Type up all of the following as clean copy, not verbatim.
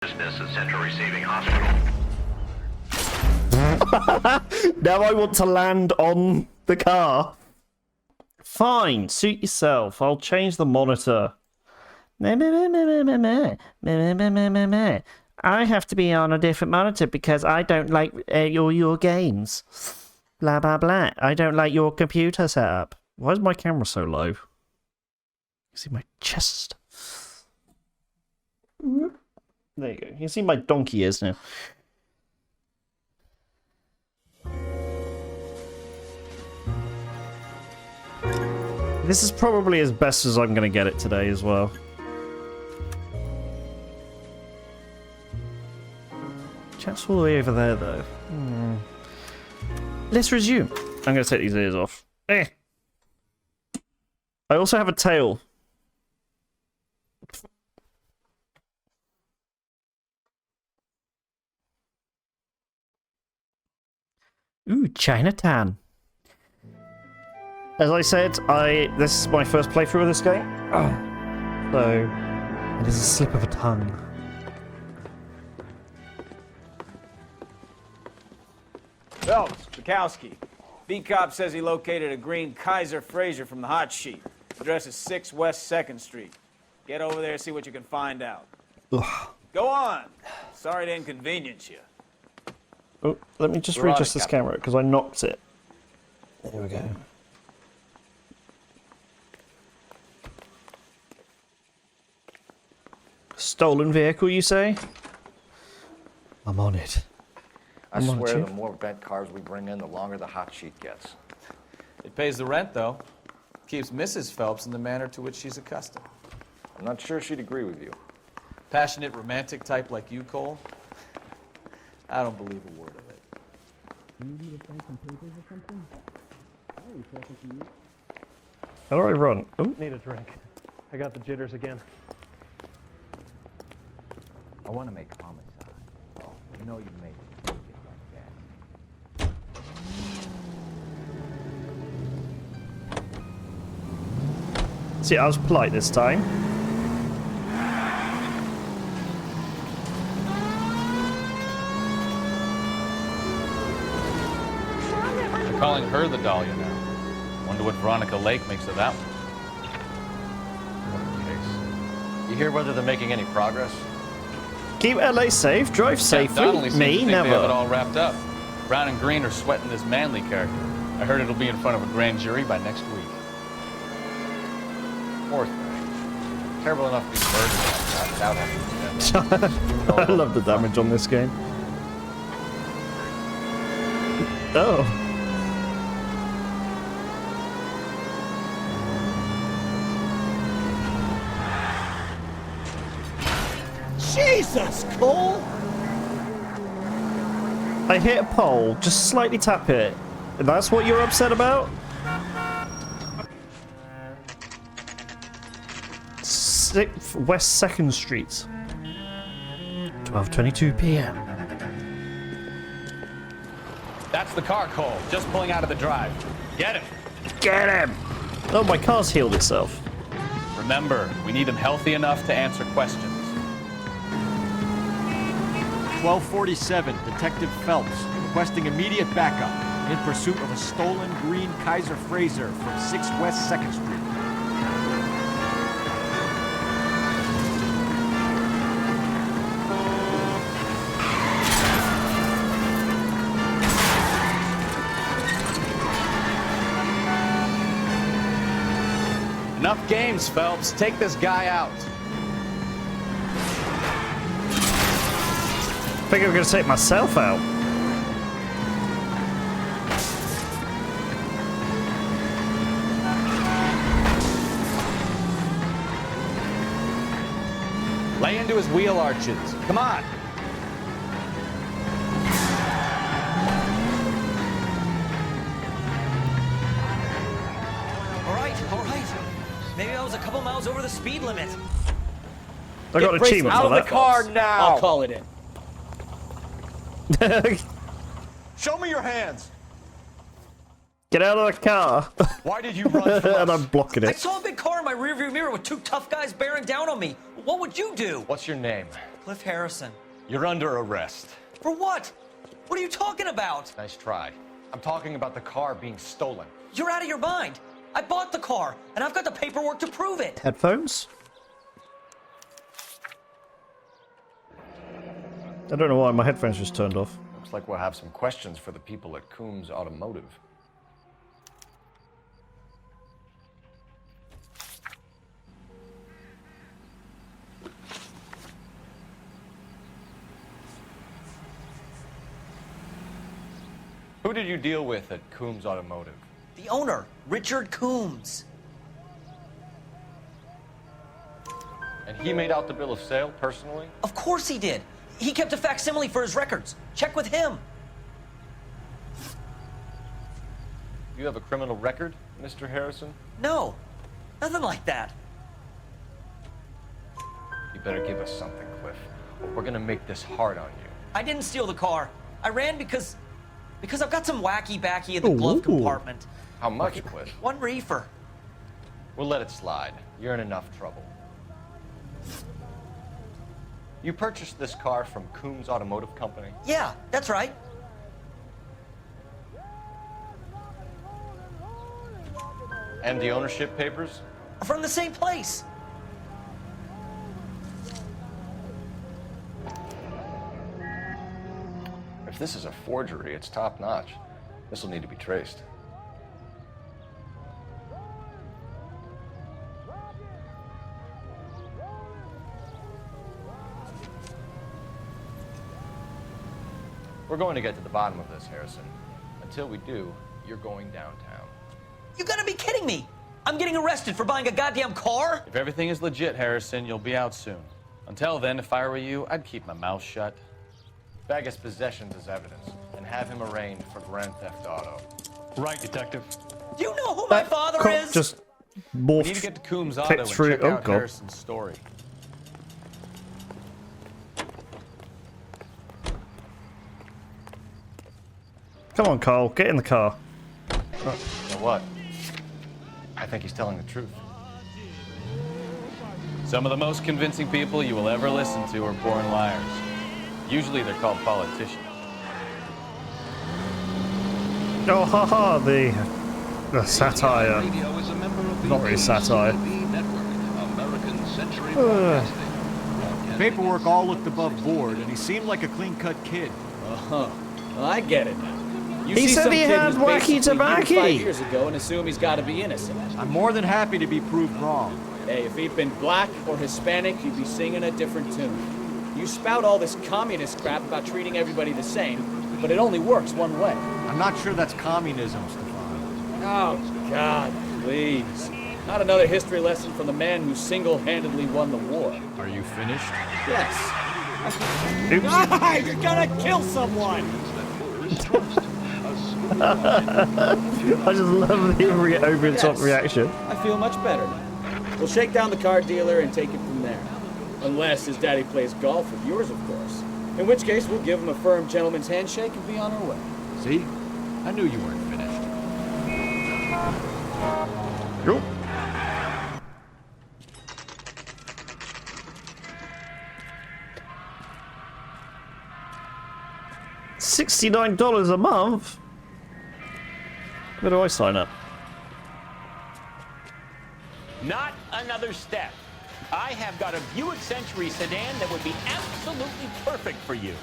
Business at Central Receiving Hospital. Now I want to land on the car. Fine, suit yourself. I'll change the monitor. I have to be on a different monitor because I don't like your games. Blah, blah, blah. I don't like your computer setup. Why is my camera so low? You see my chest. There you go. You can see my donkey ears now. This is probably as best as I'm going to get it today as well. Chat's all the way over there, though. Let's resume. I'm going to take these ears off. I also have a tail. Ooh, Chinatown. As I said, this is my first playthrough of this game. So, it is a slip of a tongue. Phelps, Bukowski. V-Cop says he located a green Kaiser Fraser from the hot sheet. Address is 6 West 2nd Street. Get over there and see what you can find out. Ugh. Go on. Sorry to inconvenience you. Oh, let me just readjust this camera because I knocked it. There we go. Stolen vehicle, you say? I'm on it. I swear the more bent cars we bring in, the longer the hot sheet gets. It pays the rent, though. Keeps Mrs. Phelps in the manner to which she's accustomed. I'm not sure she'd agree with you. Passionate, romantic type like you, Cole? I don't believe a word of it. How do I run? Ooh. Need a drink. I got the jitters again. I want to make homicide. You know you make it like that. See, I was polite this time. They're calling her the Dahlia now. Wonder what Veronica Lake makes of that one. What a case. You hear whether they're making any progress? Keep LA safe, drive safely. Donnelly seems to Me, think They have it never. all wrapped up. Brown and Green are sweating this Manley character. I heard it'll be in front of a grand jury by next week. Poor thing. Terrible enough to be murdered without having to I love the damage on this game. Oh. Jesus, Cole! I hit a pole, just slightly tap it. That's what you're upset about? West 2nd Street. 12:22 p.m. That's the car, Cole. Just pulling out of the drive. Get him! Get him! Oh, my car's healed itself. Remember, we need him healthy enough to answer questions. 1247, Detective Phelps, requesting immediate backup in pursuit of a stolen green Kaiser Fraser from 6 West 2nd Street. Enough games, Phelps. Take this guy out. I think I'm going to take myself out. Lay into his wheel arches. Come on. All right. Maybe I was a couple miles over the speed limit. I got an achievement out for of that. the car now! I'll call it in. Show me your hands! Get out of the car. Why did you run from And us? I'm blocking I it. saw a big car in my rearview mirror with 2 tough guys bearing down on me. What would you do? What's your name? Cliff Harrison. You're under arrest. For what? What are you talking about? Nice try. I'm talking about the car being stolen. You're out of your mind. I bought the car, and I've got the paperwork to prove it. Headphones? I don't know why my headphones just turned off. Looks like we'll have some questions for the people at Coombs Automotive. Who did you deal with at Coombs Automotive? The owner, Richard Coombs. And he made out the bill of sale personally? Of course he did. He kept a facsimile for his records. Check with him. You have a criminal record, Mr. Harrison? No, nothing like that. You better give us something, Cliff. Or we're gonna make this hard on you. I didn't steal the car. I ran because I've got some wacky backy in the glove compartment. How much, Cliff? 1 reefer. We'll let it slide. You're in enough trouble. You purchased this car from Coombs Automotive Company? Yeah, that's right. And the ownership papers? From the same place. If this is a forgery, it's top-notch. This will need to be traced. We're going to get to the bottom of this, Harrison. Until we do, you're going downtown. You gotta be kidding me. I'm getting arrested for buying a goddamn car? If everything is legit, Harrison, you'll be out soon. Until then, if I were you, I'd keep my mouth shut. Bag his possessions as evidence, and have him arraigned for Grand Theft Auto. Right, detective. Do you know who my father is? Just We need to morphed. get to Coombs Auto clicked and through- check oh, out God. Harrison's story. Come on, Carl, get in the car. You know what? I think he's telling the truth. Some of the most convincing people you will ever listen to are born liars. Usually they're called politicians. Oh, haha, the satire. Not really satire. Paperwork all looked above board, and he seemed like a clean-cut kid. Well, I get it now. You He see said some he kid had who's wacky basically you tobacco. 5 years ago and assume he's got to be innocent. I'm more than happy to be proved wrong. Hey, if he'd been black or Hispanic, you'd be singing a different tune. You spout all this communist crap about treating everybody the same, but it only works one way. I'm not sure that's communism, Stefan. Oh, God, please. Not another history lesson from the man who single-handedly won the war. Are you finished? Yes. Oops. Ah, you're gonna kill someone! I just love the over-the-top Yes. reaction. I feel much better now. We'll shake down the car dealer and take it from there. Unless his daddy plays golf with yours, of course. In which case, we'll give him a firm gentleman's handshake and be on our way. See? I knew you weren't finished. Yo. $69 a month? Where do I sign up? Not another step. I have got a Buick Century sedan that would be absolutely perfect for you.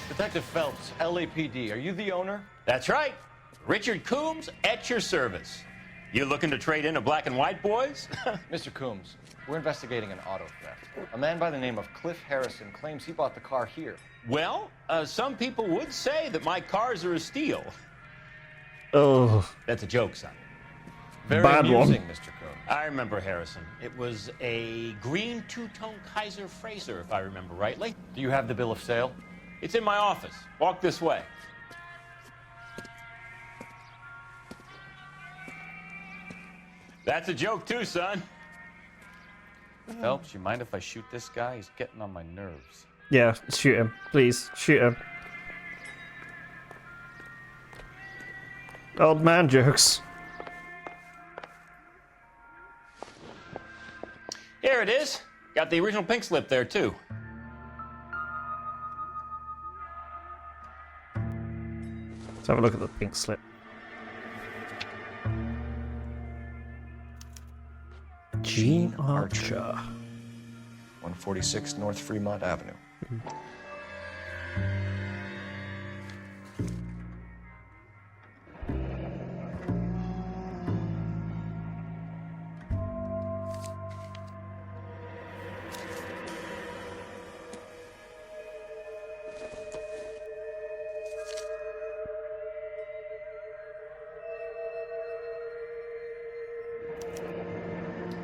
Detective Phelps, LAPD, are you the owner? That's right. Richard Coombs at your service. You looking to trade in a black and white, boys? Mr. Coombs, we're investigating an auto theft. A man by the name of Cliff Harrison claims he bought the car here. Well, some people would say that my cars are a steal. Oh, That's a joke, son. Very Bad one. amusing, Mr. Coombs. I remember Harrison. It was a green two-tone Kaiser Frazer, if I remember rightly. Do you have the bill of sale? It's in my office. Walk this way. That's a joke too, son. Phelps, you mind if I shoot this guy? He's getting on my nerves. yeah, shoot him. Please, shoot him. Old man jokes. Here it is. Got the original pink slip there, too. Let's have a look at the pink slip. Gene Archer. 146 North Fremont Avenue.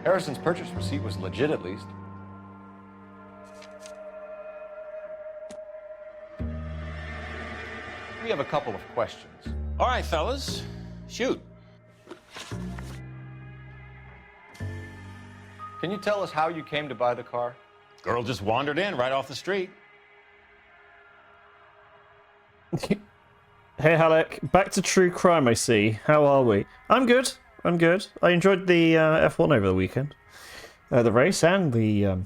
Harrison's purchase receipt was legit, at least. We have a couple of questions. All right, fellas. Shoot. Can you tell us how you came to buy the car? Girl just wandered in right off the street. Hey, Halleck. Back to true crime, I see. How are we? I'm good. I'm good. I enjoyed the F1 over the weekend. The race and the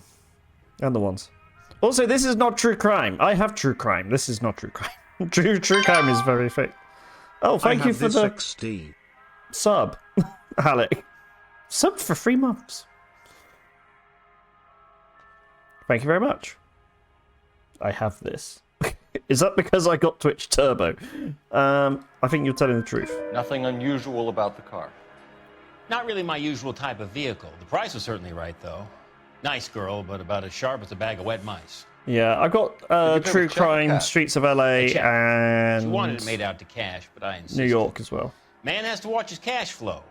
ones. Also, this is not true crime. I have true crime. This is not true crime. True crime is very fake. Oh, thank you for the XD. sub, Halleck. Sub for 3 months. Thank you very much. I have this. Is that because I got Twitch Turbo? I think you're telling the truth. Nothing unusual about the car. Not really my usual type of vehicle. The price was certainly right, though. Nice girl, but about as sharp as a bag of wet mice. Yeah, I got True Crime, Streets of LA, and She wanted it made out to cash, but I insisted. New York as well. Man has to watch his cash flow.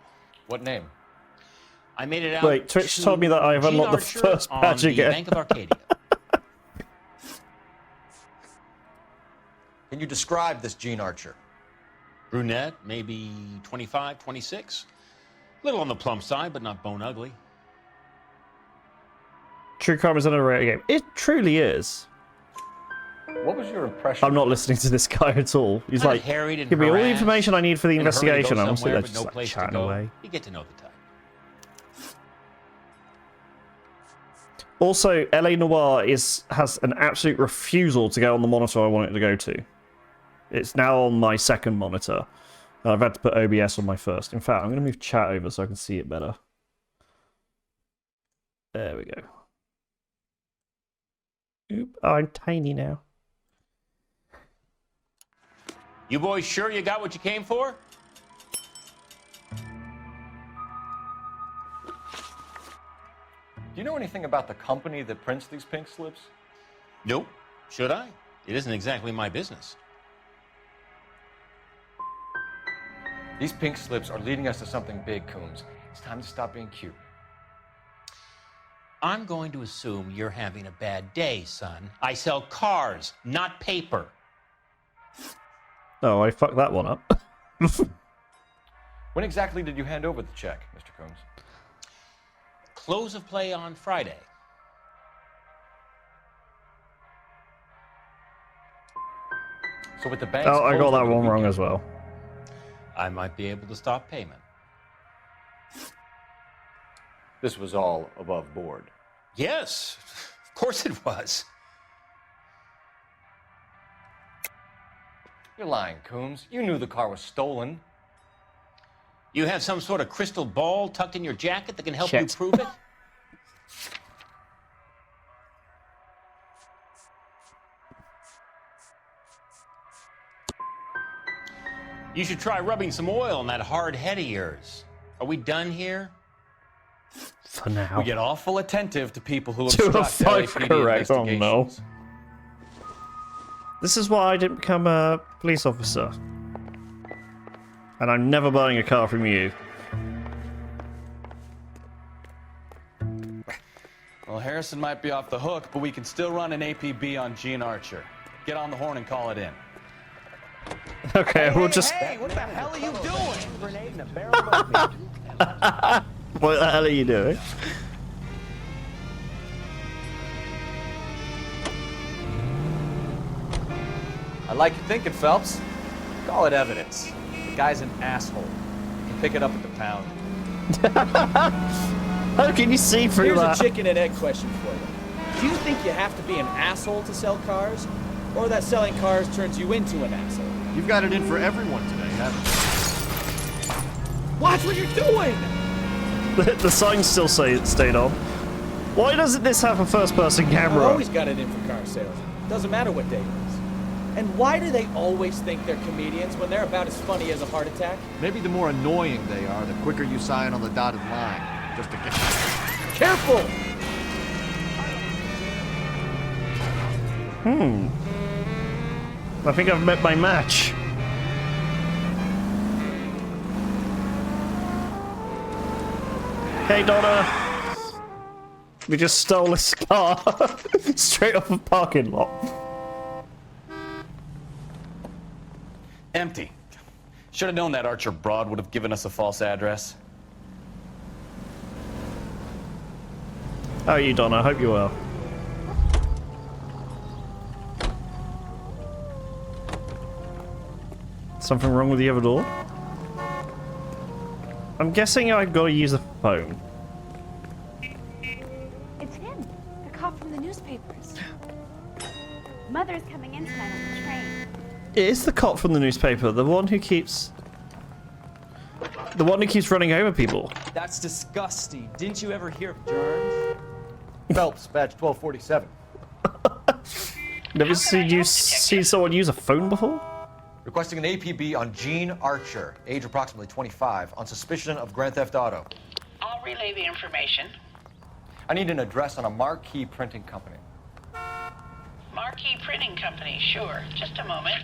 What name? I made it out. Wait, Twitch to told me that I've Gene unlocked the Archer first on badge the again. Bank of Arcadia. Can you describe this Gene Archer? Brunette, maybe 25, 26. Little on the plump side, but not bone ugly. True Crime is an underrated game. It truly is. What was your impression? I'm not listening to this guy at all. He's Kinda like, harried and give me all the harassed, information I need for the in a hurry to go investigation. I'm somewhere, there but just no like place to chatting go. away. You get to know the type. Also, LA Noire has an absolute refusal to go on the monitor I want it to go to. It's now on my second monitor. And I've had to put OBS on my first. In fact, I'm going to move chat over so I can see it better. There we go. Oop, oh, I'm tiny now. You boys sure you got what you came for? Do you know anything about the company that prints these pink slips? Nope. Should I? It isn't exactly my business. These pink slips are leading us to something big, Coombs. It's time to stop being cute. I'm going to assume you're having a bad day, son. I sell cars, not paper. Oh, I fucked that one up. When exactly did you hand over the check, Mr. Coombs? Close of play on Friday. So with the banks Oh, I got closed that over the one wrong weekend, as well. I might be able to stop payment. This was all above board. Yes, of course it was. You're lying, Coombs. You knew the car was stolen. You have some sort of crystal ball tucked in your jacket that can help Shit. you prove it? You should try rubbing some oil on that hard head of yours. Are we done here? For now. We get awful attentive to people who 2 of obstruct 5 LAPD correct. Oh no. investigations. This is why I didn't become a police officer. And I'm never buying a car from you. Well, Harrison might be off the hook, but we can still run an APB on Gene Archer. Get on the horn and call it in. Okay, we'll just... Hey, what the hell are you doing? What the hell are you doing? I like your thinking, Phelps. Call it evidence. The guy's an asshole. You can pick it up at the pound. How can you see through Here's that? a chicken and egg question for you. Do you think you have to be an asshole to sell cars? Or that selling cars turns you into an asshole? You've got it in for everyone today, haven't Watch what you're doing! The sign still stayed on. Why doesn't this have a first-person I've camera? always got it in for car sales. Doesn't matter what day it is. And why do they always think they're comedians when they're about as funny as a heart attack? you? Maybe the more annoying they are, the quicker you sign on the dotted line. Just to get... Careful! I think I've met my match. Hey, Donna. We just stole this car straight off a parking lot. Empty. Should have known that Archer Broad would have given us a false address. How are you, Donna? I hope you're well. Something wrong with the other door? I'm guessing I've got to use the phone. It's him, the cop from the newspapers. Mother's coming in tonight on the train. It is the cop from the newspaper, the one who keeps running over people. That's disgusting. Didn't you ever hear of germs? Phelps, badge 1247. Never seen someone use a phone before? Requesting an APB on Gene Archer, age approximately 25, on suspicion of grand theft auto. I'll relay the information. I need an address on a Marquee Printing Company. Marquee Printing Company, sure. Just a moment.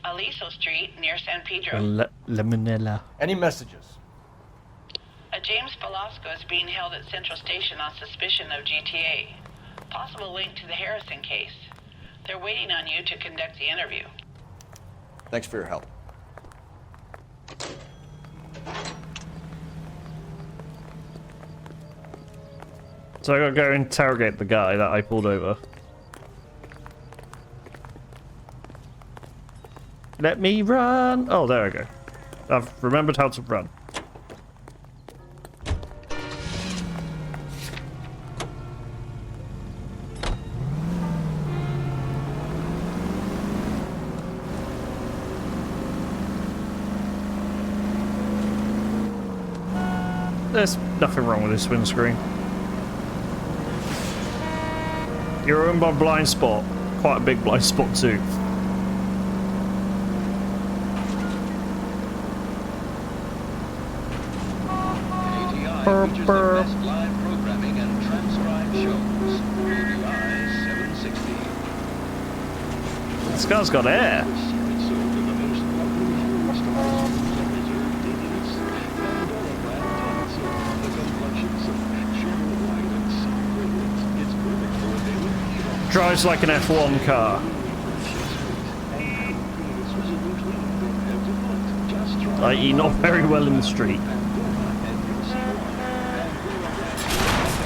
Aliso Street, near San Pedro. Lemonella. Any messages? A James Velasco is being held at Central Station on suspicion of GTA. Possible link to the Harrison case. They're waiting on you to conduct the interview. Thanks for your help. So I gotta go interrogate the guy that I pulled over. Let me run! Oh, there I go. I've remembered how to run. There's nothing wrong with this windscreen. You're in by blind spot. Quite a big blind spot too. ATI features the best live programming and transcribed shows. ATI 760. This guy's got air. Drives like an F1 car. I.e. not very well in the street.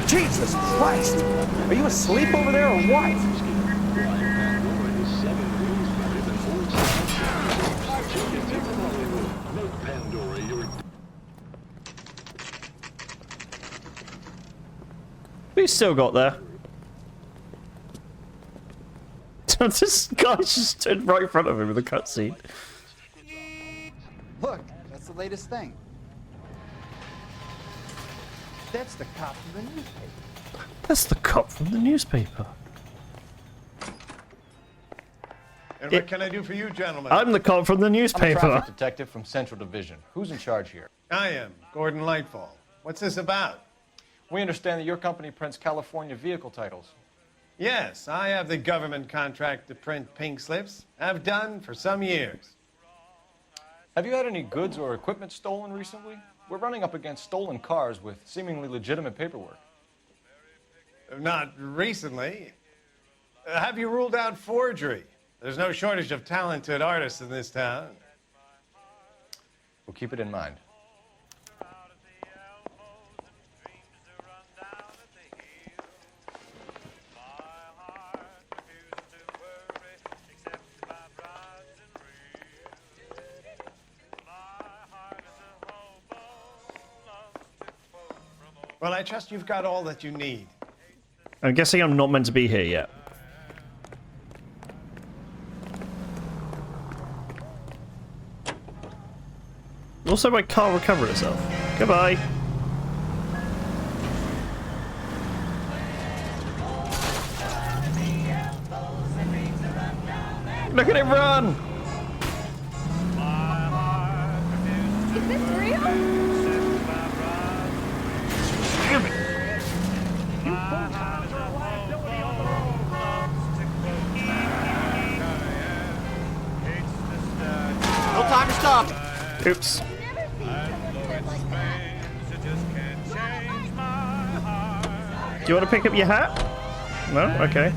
Jesus Christ! Are you asleep over there or what? We still got there. This guy just stood right in front of him with a cutscene. Look, that's the latest thing. That's the cop from the newspaper. That's the cop from the newspaper. And what can I do for you, gentlemen? I'm the cop from the I'm a newspaper. traffic detective from Central Division. Who's in charge here? I am, Gordon Lightfall. What's this about? We understand that your company prints California vehicle titles. Yes, I have the government contract to print pink slips. I've done for some years. Have you had any goods or equipment stolen recently? We're running up against stolen cars with seemingly legitimate paperwork. Not recently. Have you ruled out forgery? There's no shortage of talented artists in this town. We'll keep it in mind. Well, I trust you've got all that you need. I'm guessing I'm not meant to be here yet. Also, my car recovered itself. Goodbye. Look at it run! Is this real? No time to stop. Oops. Do you want to pick up your hat? No? Okay.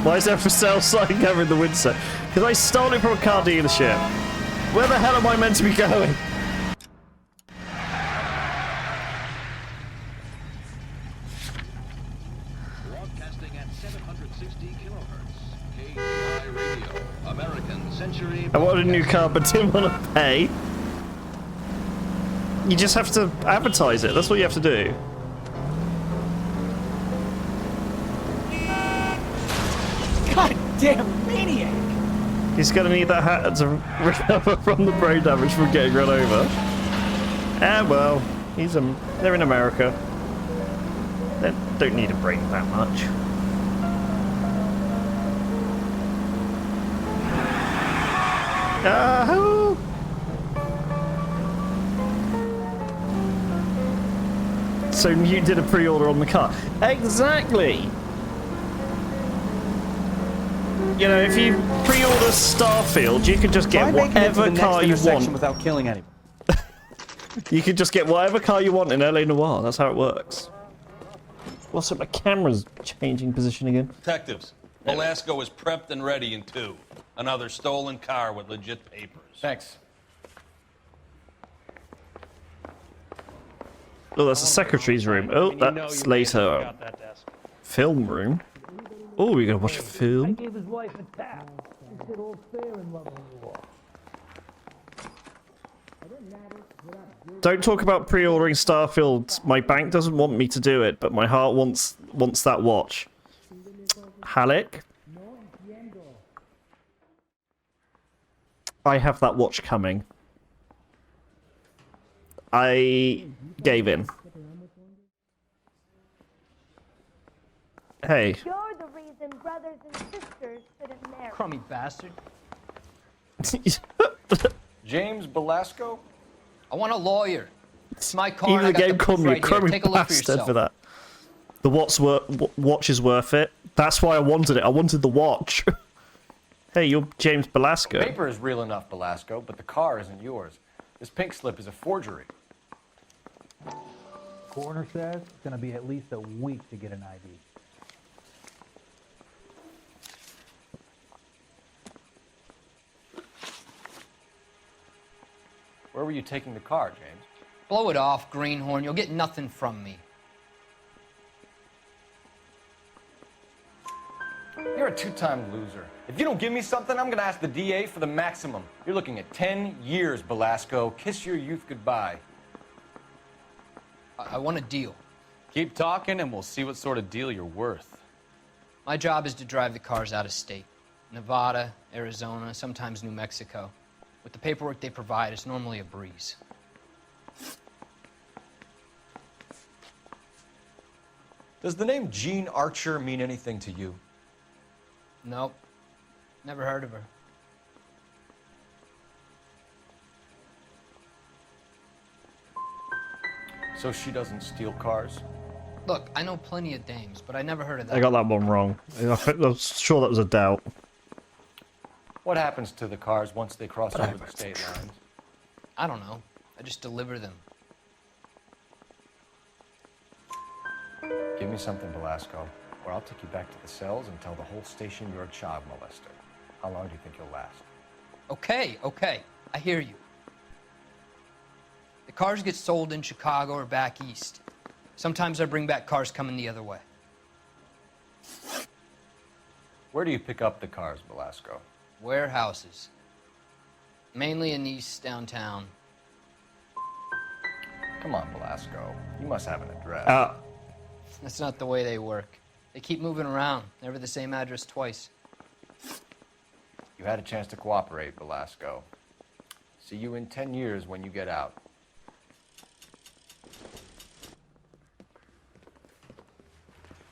Why is there a for sale sign covering the windside? Because I stole it from a car dealership. Where the hell am I meant to be going? Broadcasting at 760 kilohertz. KGI Radio. American Century. I wanted a new car, but didn't want to pay. You just have to advertise it. That's what you have to do. Goddamn maniac! He's gonna need that hat to recover from the brain damage from getting run over. Ah, well, they're in America. They don't need a brain that much. Ahoo! So Newt did a pre-order on the car. Exactly! You know, if you pre-order Starfield, you can just get whatever car you want. Without killing anyone. You can just get whatever car you want in LA Noire. That's how it works. Also, my camera's changing position again. Detectives, Velasco is prepped and ready in 2. Another stolen car with legit papers. Thanks. Oh, that's the secretary's room. Oh, that's later. Film room. Oh, we're gonna watch a film. Gave his wife a tap. He said all fair in love and war. Don't talk about pre-ordering Starfield. My bank doesn't want me to do it, but my heart wants that watch. Halleck? I have that watch coming. I gave in. Hey. You're the reason brothers and sisters couldn't marry. Crummy bastard. James Velasco? I want a lawyer. It's my car. Even and the I got game the called proof me a right here. crummy Take a look for bastard yourself. for that. The watch is worth it. That's why I wanted it. I wanted the watch. Hey, you're James Velasco. Paper is real enough, Velasco, but the car isn't yours. This pink slip is a forgery. Coroner says it's going to be at least a week to get an ID. Where were you taking the car, James? Blow it off, greenhorn. You'll get nothing from me. You're a 2-time loser. If you don't give me something, I'm gonna ask the DA for the maximum. You're looking at 10 years, Velasco. Kiss your youth goodbye. I want a deal. Keep talking and we'll see what sort of deal you're worth. My job is to drive the cars out of state. Nevada, Arizona, sometimes New Mexico. With the paperwork they provide, it's normally a breeze. Does the name Jean Archer mean anything to you? Nope. Never heard of her. So she doesn't steal cars? Look, I know plenty of dames, but I never heard of that. I got that one wrong. I was sure that was a doubt. What happens to the cars once they cross over the state lines? I don't know. I just deliver them. Give me something, Velasco, or I'll take you back to the cells and tell the whole station you're a child molester. How long do you think you'll last? Okay, okay. I hear you. The cars get sold in Chicago or back east. Sometimes I bring back cars coming the other way. Where do you pick up the cars, Velasco? Warehouses. Mainly in East downtown. Come on, Velasco. You must have an address. That's not the way they work. They keep moving around, never the same address twice. You had a chance to cooperate, Velasco. See you in 10 years when you get out.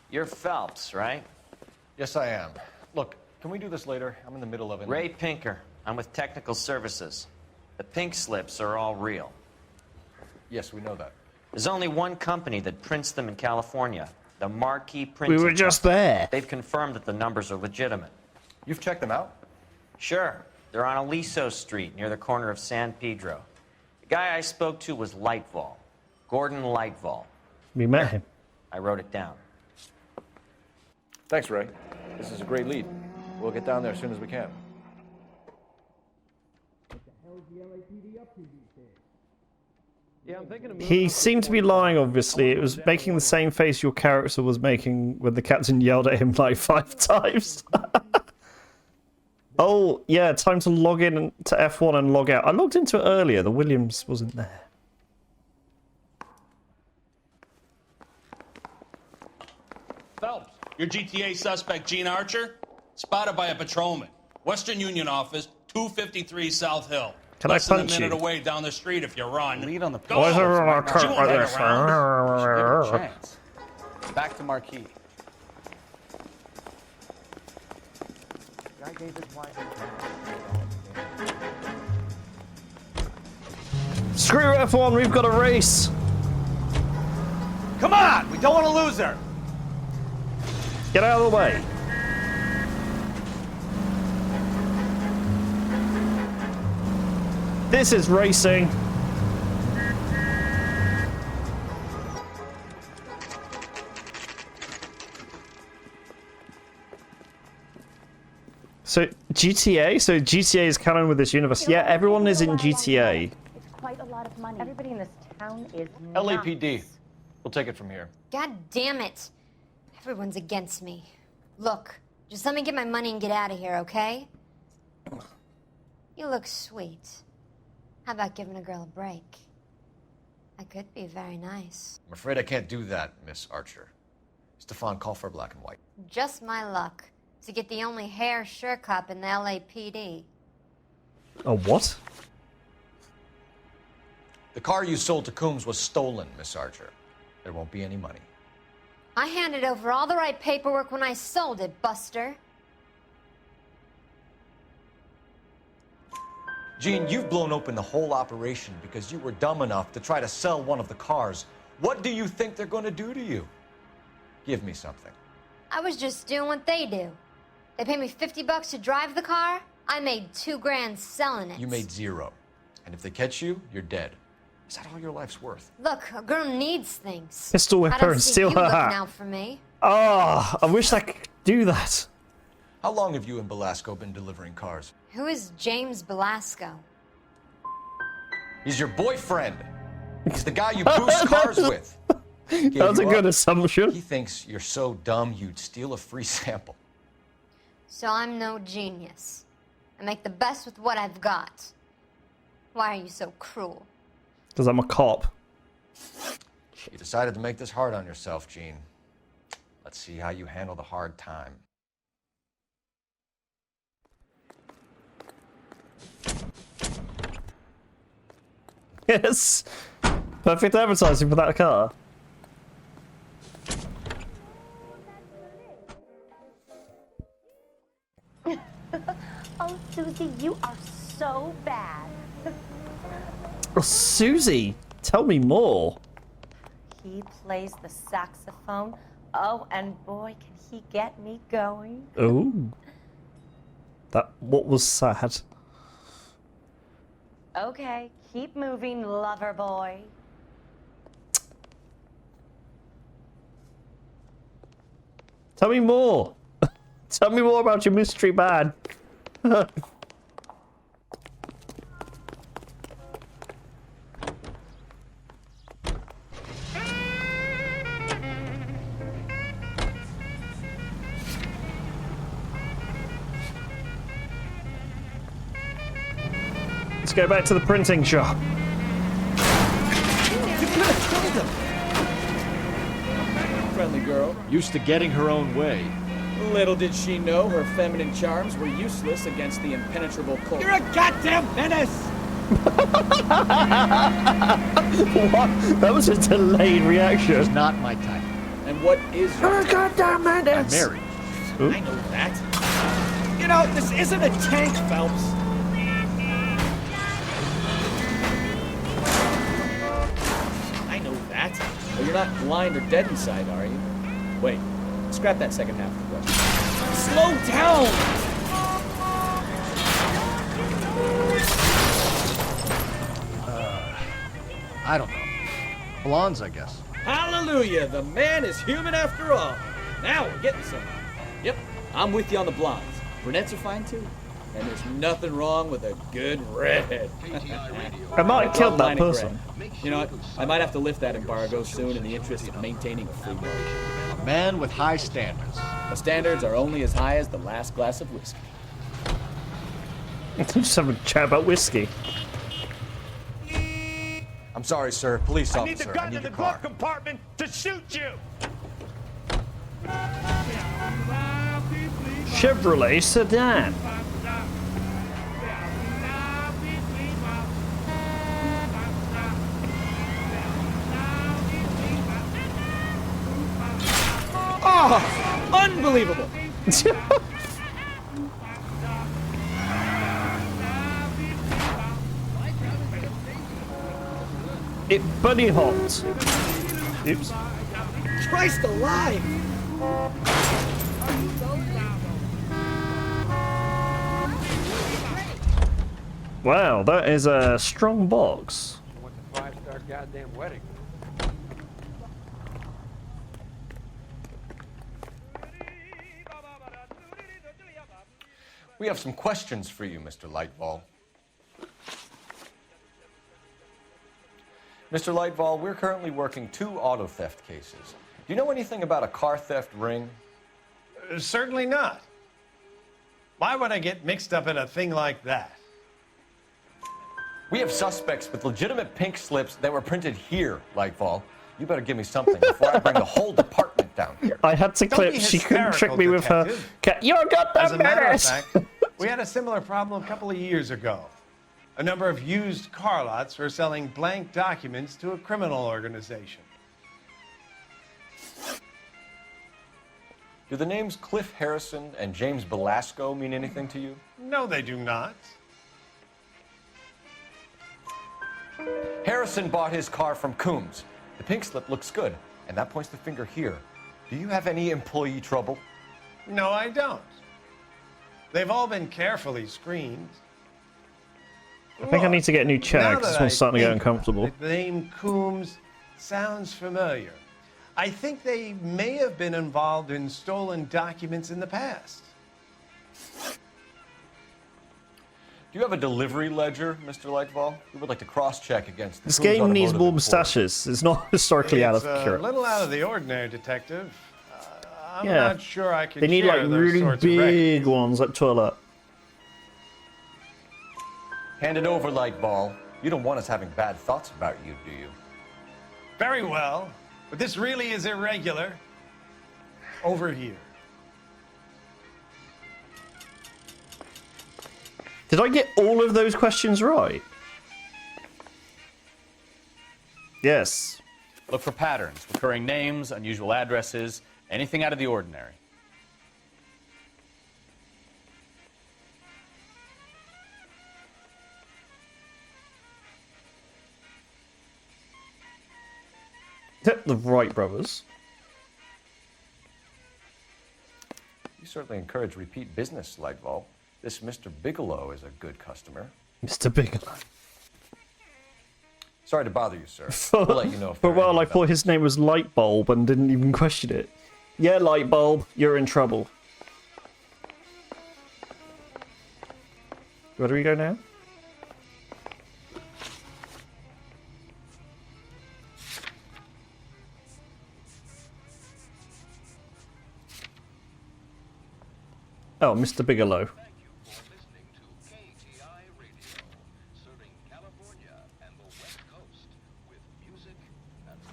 You're Phelps, right? Yes, I am. Look, can we do this later? I'm in the middle of it. Ray Pinker. I'm with Technical Services. The pink slips are all real. Yes, we know that. There's only one company that prints them in California, the Marquee Printing We were just Company. there. They've confirmed that the numbers are legitimate. You've checked them out? Sure. They're on Aliso Street, near the corner of San Pedro. The guy I spoke to was Lightval. Gordon Lightval. We met him. I wrote it down. Thanks, Ray. This is a great lead. We'll get down there as soon as we can. Yeah, I'm thinking of He seemed to be lying, obviously. It was making the same face your character was making when the captain yelled at him like 5 times. Oh, yeah, time to log in to F1 and log out. I logged into it earlier. The Williams wasn't there. Phelps, your GTA suspect, Gene Archer, spotted by a patrolman. Western Union office, 253 South Hill. Can I Less than punch a minute you? away down the street if you run. Lead on the Go! Why is everyone on a She cart won't like hang this? around. Give her a chance. Back to Marquis. Guy gave his wife Screw F1, we've got a race. Come on! We don't want to lose her! Get out of the way. This is racing. So GTA? So GTA is canon with this universe. Yeah, everyone is in GTA. It's quite a lot of money. Everybody in this town is LAPD. We'll take it from here. God damn it. Everyone's against me. Look, just let me get my money and get out of here, okay? You look sweet. How about giving a girl a break? I could be very nice. I'm afraid I can't do that, Miss Archer. Stefan, call for black and white. Just my luck to get the only hair sure cop in the LAPD. Oh, what? The car you sold to Coombs was stolen, Miss Archer. There won't be any money. I handed over all the right paperwork when I sold it, Buster. Gene, you've blown open the whole operation because you were dumb enough to try to sell one of the cars. What do you think they're going to do to you? Give me something. I was just doing what they do. They paid me $50 to drive the car. I made $2 grand selling it. You made 0. And if they catch you, you're dead. Is that all your life's worth? Look, a girl needs things. Pistol whip I her don't and see steal you her looking hat. out for me. Oh, I wish I could do that. How long have you and Velasco been delivering cars? Who is James Velasco? He's your boyfriend. He's the guy you boost cars with. That's a good assumption. He thinks you're so dumb you'd steal a free sample. So I'm no genius. I make the best with what I've got. Why are you so cruel? Because I'm a cop. You decided to make this hard on yourself, Gene. Let's see how you handle the hard time. Yes. Perfect advertising for that car. Oh, Susie, you are so bad. Oh, Susie, tell me more. He plays the saxophone. Oh, and boy, can he get me going. Oh. What was sad? Okay, keep moving, lover boy. Tell me more. Tell me more about your mystery man. Let's go back to the printing shop. them! Friendly girl. Used to getting her own way. Little did she know her feminine charms were useless against the impenetrable cold. You're a goddamn menace! What? That was a delayed reaction. She's not my type. And what is your type? Goddamn I'm minutes. married. I know that. You know, this isn't a tank, Phelps. I know that. But you're not blind or dead inside, are you? Wait, scrap that second half of the question. Slow down! I don't know. Blondes, I guess. Hallelujah, the man is human after all. Now we're getting somewhere. Yep, I'm with you on the blondes. Brunettes are fine too. And there's nothing wrong with a good redhead. I might have killed that person. You know what? I might have to lift that embargo soon in the interest of maintaining a free market. A man with high standards. The standards are only as high as the last glass of whiskey. Just have a chat about whiskey. I'm sorry, sir. Police I need the officer. gun in the glove compartment to shoot you! Chevrolet sedan. Oh, unbelievable! It bunny hopped. Oops. Christ alive! Wow, that is a strong box. Want the 5-star goddamn wedding. We have some questions for you, Mr. Lightball. Mr. Lightball, we're currently working 2 auto theft cases. Do you know anything about a car theft ring? Certainly not. Why would I get mixed up in a thing like that? We have suspects with legitimate pink slips that were printed here, Lightball. You better give me something before I bring the whole department down here. I had to Don't clip. be She couldn't trick hysterical, me with her. detective. You're a As goddamn a matter of menace. fact, we had a similar problem a couple of years ago. A number of used car lots were selling blank documents to a criminal organization. Do the names Cliff Harrison and James Belasco mean anything to you? No, they do not. Harrison bought his car from Coombs. The pink slip looks good, and that points the finger here. Do you have any employee trouble? No, I don't. They've all been carefully screened. I think I need to get a new chair Now because this that one's I starting to get think about uncomfortable. it, the name Coombs sounds familiar. I think they may have been involved in stolen documents in the past. Do you have a delivery ledger, Mr. Lightball? We would like to cross-check against the This Coombs game needs Automotive more report. mustaches. It's not historically It's a accurate. little out of the ordinary, Detective. I'm Yeah. not sure I can They need share like those really sorts of records. big ones, like toilet. Hand it over, Lightball. You don't want us having bad thoughts about you, do you? Very well, but this really is irregular. Over here. Did I get all of those questions right? Yes. Look for patterns, recurring names, unusual addresses, anything out of the ordinary. The Wright brothers. You certainly encourage repeat business, Lightball. This Mr. Bigelow is a good customer. Mr. Bigelow. Sorry to bother you, sir. We'll let you know if For a there are while any I thought his name was Lightbulb and didn't even question it. Yeah, Lightbulb, you're in trouble. Where do we go now? Oh, Mr. Bigelow.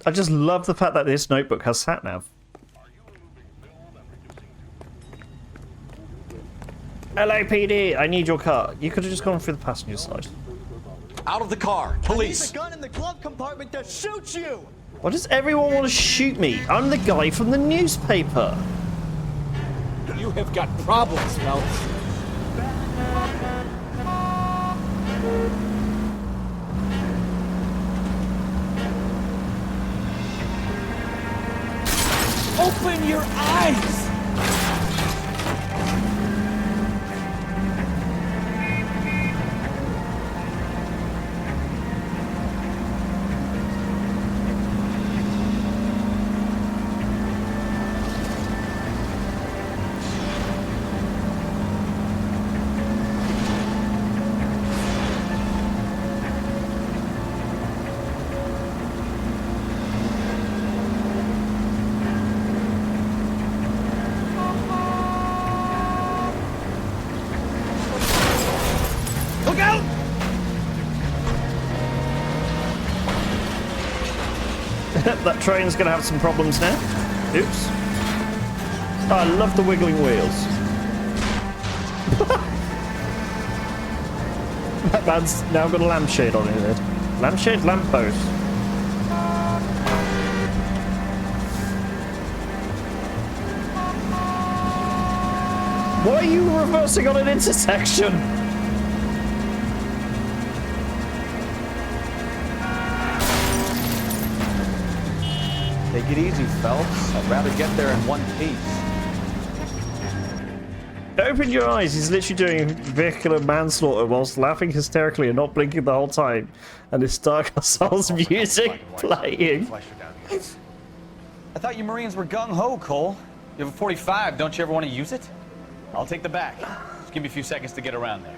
I just love the fact that this notebook has sat-nav. LAPD, I need your car. You could have just gone through the passenger side. Out of the car, police. I need the gun in the glove compartment to shoot you. Why does everyone want to shoot me? I'm the guy from the newspaper. You have got problems, Phelps. Open your eyes. Look out! That train's gonna have some problems now. Oops. Oh, I love the wiggling wheels. That man's now got a lampshade on his head. Lampshade, lamppost. Why are you reversing on an intersection? Take it easy, Phelps. I'd rather get there in one piece. Open your eyes. He's literally doing vehicular manslaughter whilst laughing hysterically and not blinking the whole time. And his Dark Souls music playing. I thought you Marines were gung-ho, Cole. You have a 45. Don't you ever want to use it? I'll take the back. Just give me a few seconds to get around there.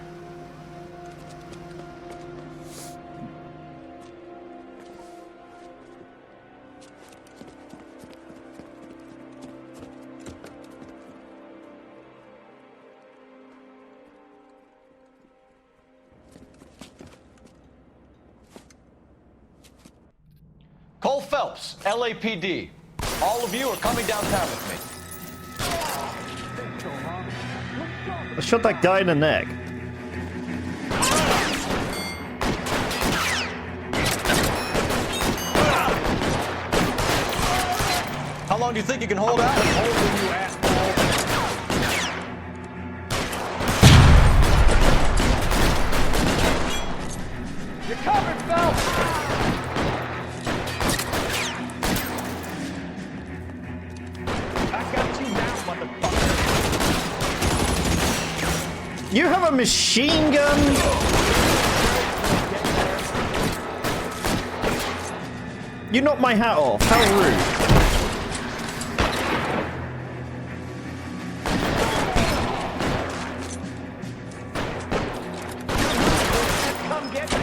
Cole Phelps, LAPD. All of you are coming downtown with me. I shot that guy in the neck. How long do you think you can hold out? Holding you, asshole. You're covered, Phelps. I got you now, motherfucker. You have a machine gun? You knocked my hat off. How rude. Come get me.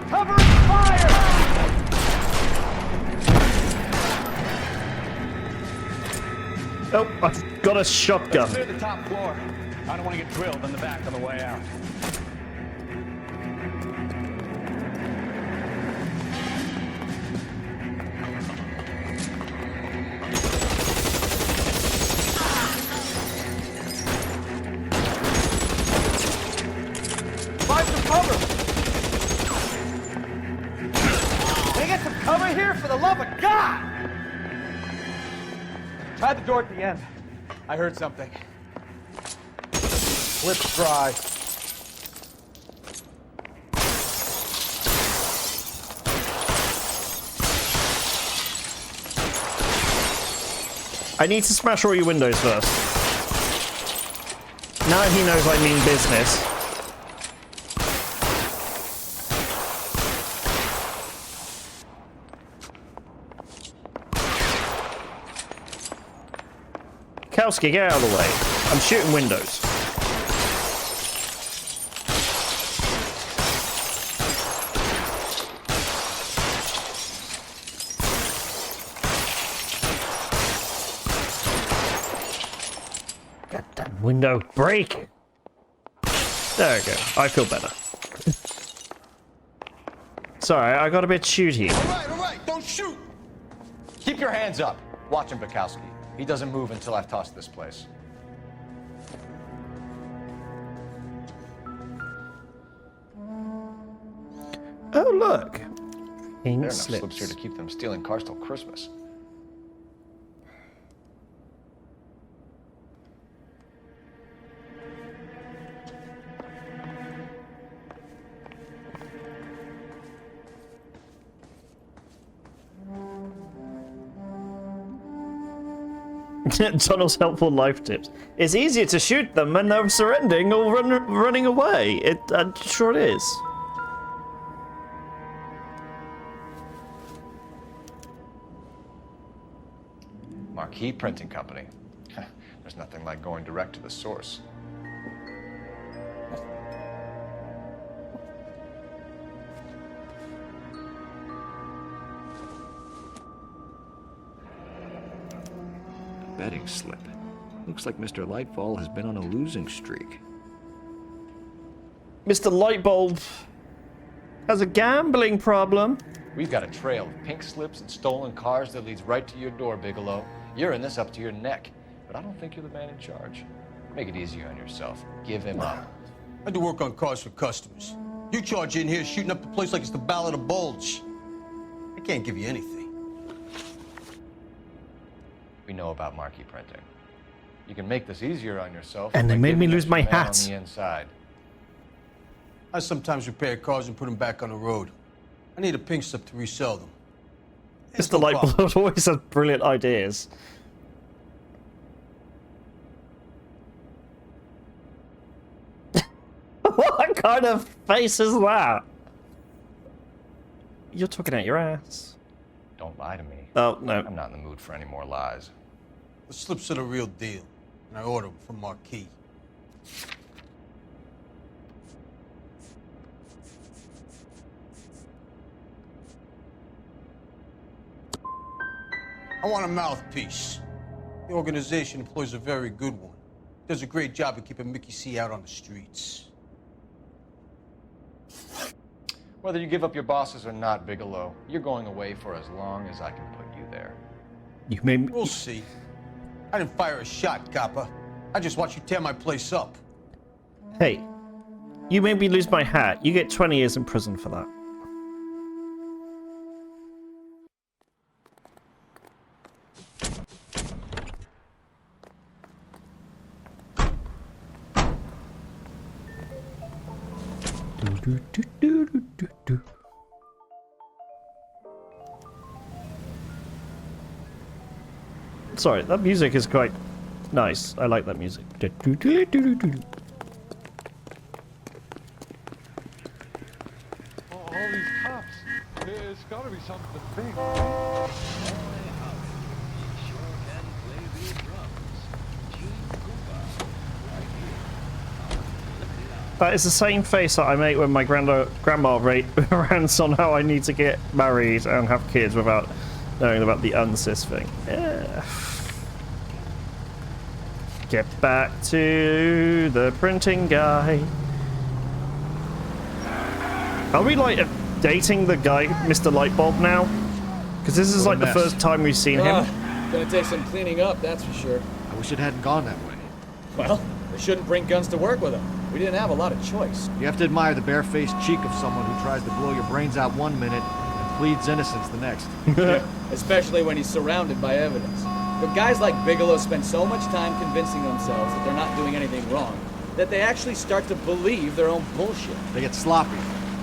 Covering fire! Oh, I've got a shotgun. Clear the top floor. I don't want to get drilled in the back on the way out. Find some cover! Can I get some cover here, for the love of God? Try the door at the end. I heard something. Lips dry. I need to smash all your windows first. Now he knows I mean business. Kowski, get out of the way. I'm shooting windows. Window break! There we go. I feel better. Sorry, I got a bit shooty. All right, don't shoot! Keep your hands up. Watch him, Bukowski. He doesn't move until I've tossed this place. Oh, look. Pink There are enough slips. slips here to keep them stealing cars till Christmas. Tunnel's helpful life tips. It's easier to shoot them when they're surrendering or running away. I'm sure it is. Marquee Printing Company. There's nothing like going direct to the source. Betting slip. Looks like Mr. Lightfall has been on a losing streak. Mr. Lightbulb has a gambling problem. We've got a trail of pink slips and stolen cars that leads right to your door, Bigelow. You're in this up to your neck, but I don't think you're the man in charge. Make it easier on yourself. Give him up. I do work on cars for customers. You charge in here shooting up the place like it's the Ballad of Bulge. I can't give you anything. We know about marquee printing. You can make this easier on yourself. And they by made me giving lose us my your man hat. on the inside. I sometimes repair cars and put them back on the road. I need a pink slip to resell them. Mr. Lightbulb always has brilliant ideas. What kind of face is that? You're talking out your ass. Don't lie to me. Oh, no. I'm not in the mood for any more lies. The slips are the real deal, and I order them from Marquee. I want a mouthpiece. The organization employs a very good one. Does a great job of keeping Mickey C out on the streets. Whether you give up your bosses or not, Bigelow, you're going away for as long as I can put you there. You made me... We'll see. I didn't fire a shot, copper. I just watched you tear my place up. Hey, you made me lose my hat. You get 20 years in prison for that. Sorry, that music is quite nice. I like that music. All these cops. There's gotta be something big. That is the same face that I make when my grandma rants on how I need to get married and have kids without knowing about the uncis thing. Yeah. Get back to the printing guy. Are we like dating the guy, Mr. Lightbulb now? Because this is like the first time we've seen him. Gonna take some cleaning up, that's for sure. I wish it hadn't gone that way. Well, they shouldn't bring guns to work with them. We didn't have a lot of choice. You have to admire the barefaced cheek of someone who tries to blow your brains out one minute and pleads innocence the next. Yeah, especially when he's surrounded by evidence. But guys like Bigelow spend so much time convincing themselves that they're not doing anything wrong, that they actually start to believe their own bullshit. They get sloppy.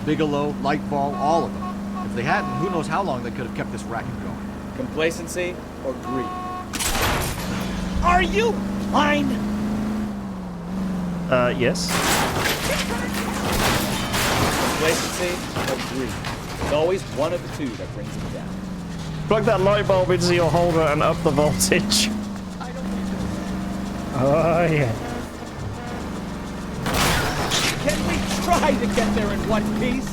Bigelow, Lightfall, all of them. If they hadn't, who knows how long they could have kept this racket going. Complacency or greed? Are you blind? Yes. Complacency or greed? There's always one of the two that brings it down. Plug that light bulb into your holder and up the voltage. Oh, yeah. Can we try to get there in one piece?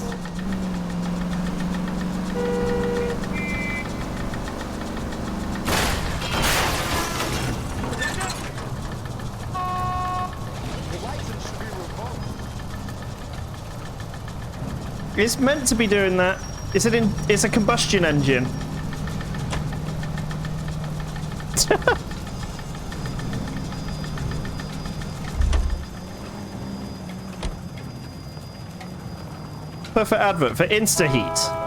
It's meant to be doing that. It's a combustion engine. Perfect advert for Insta-Heat.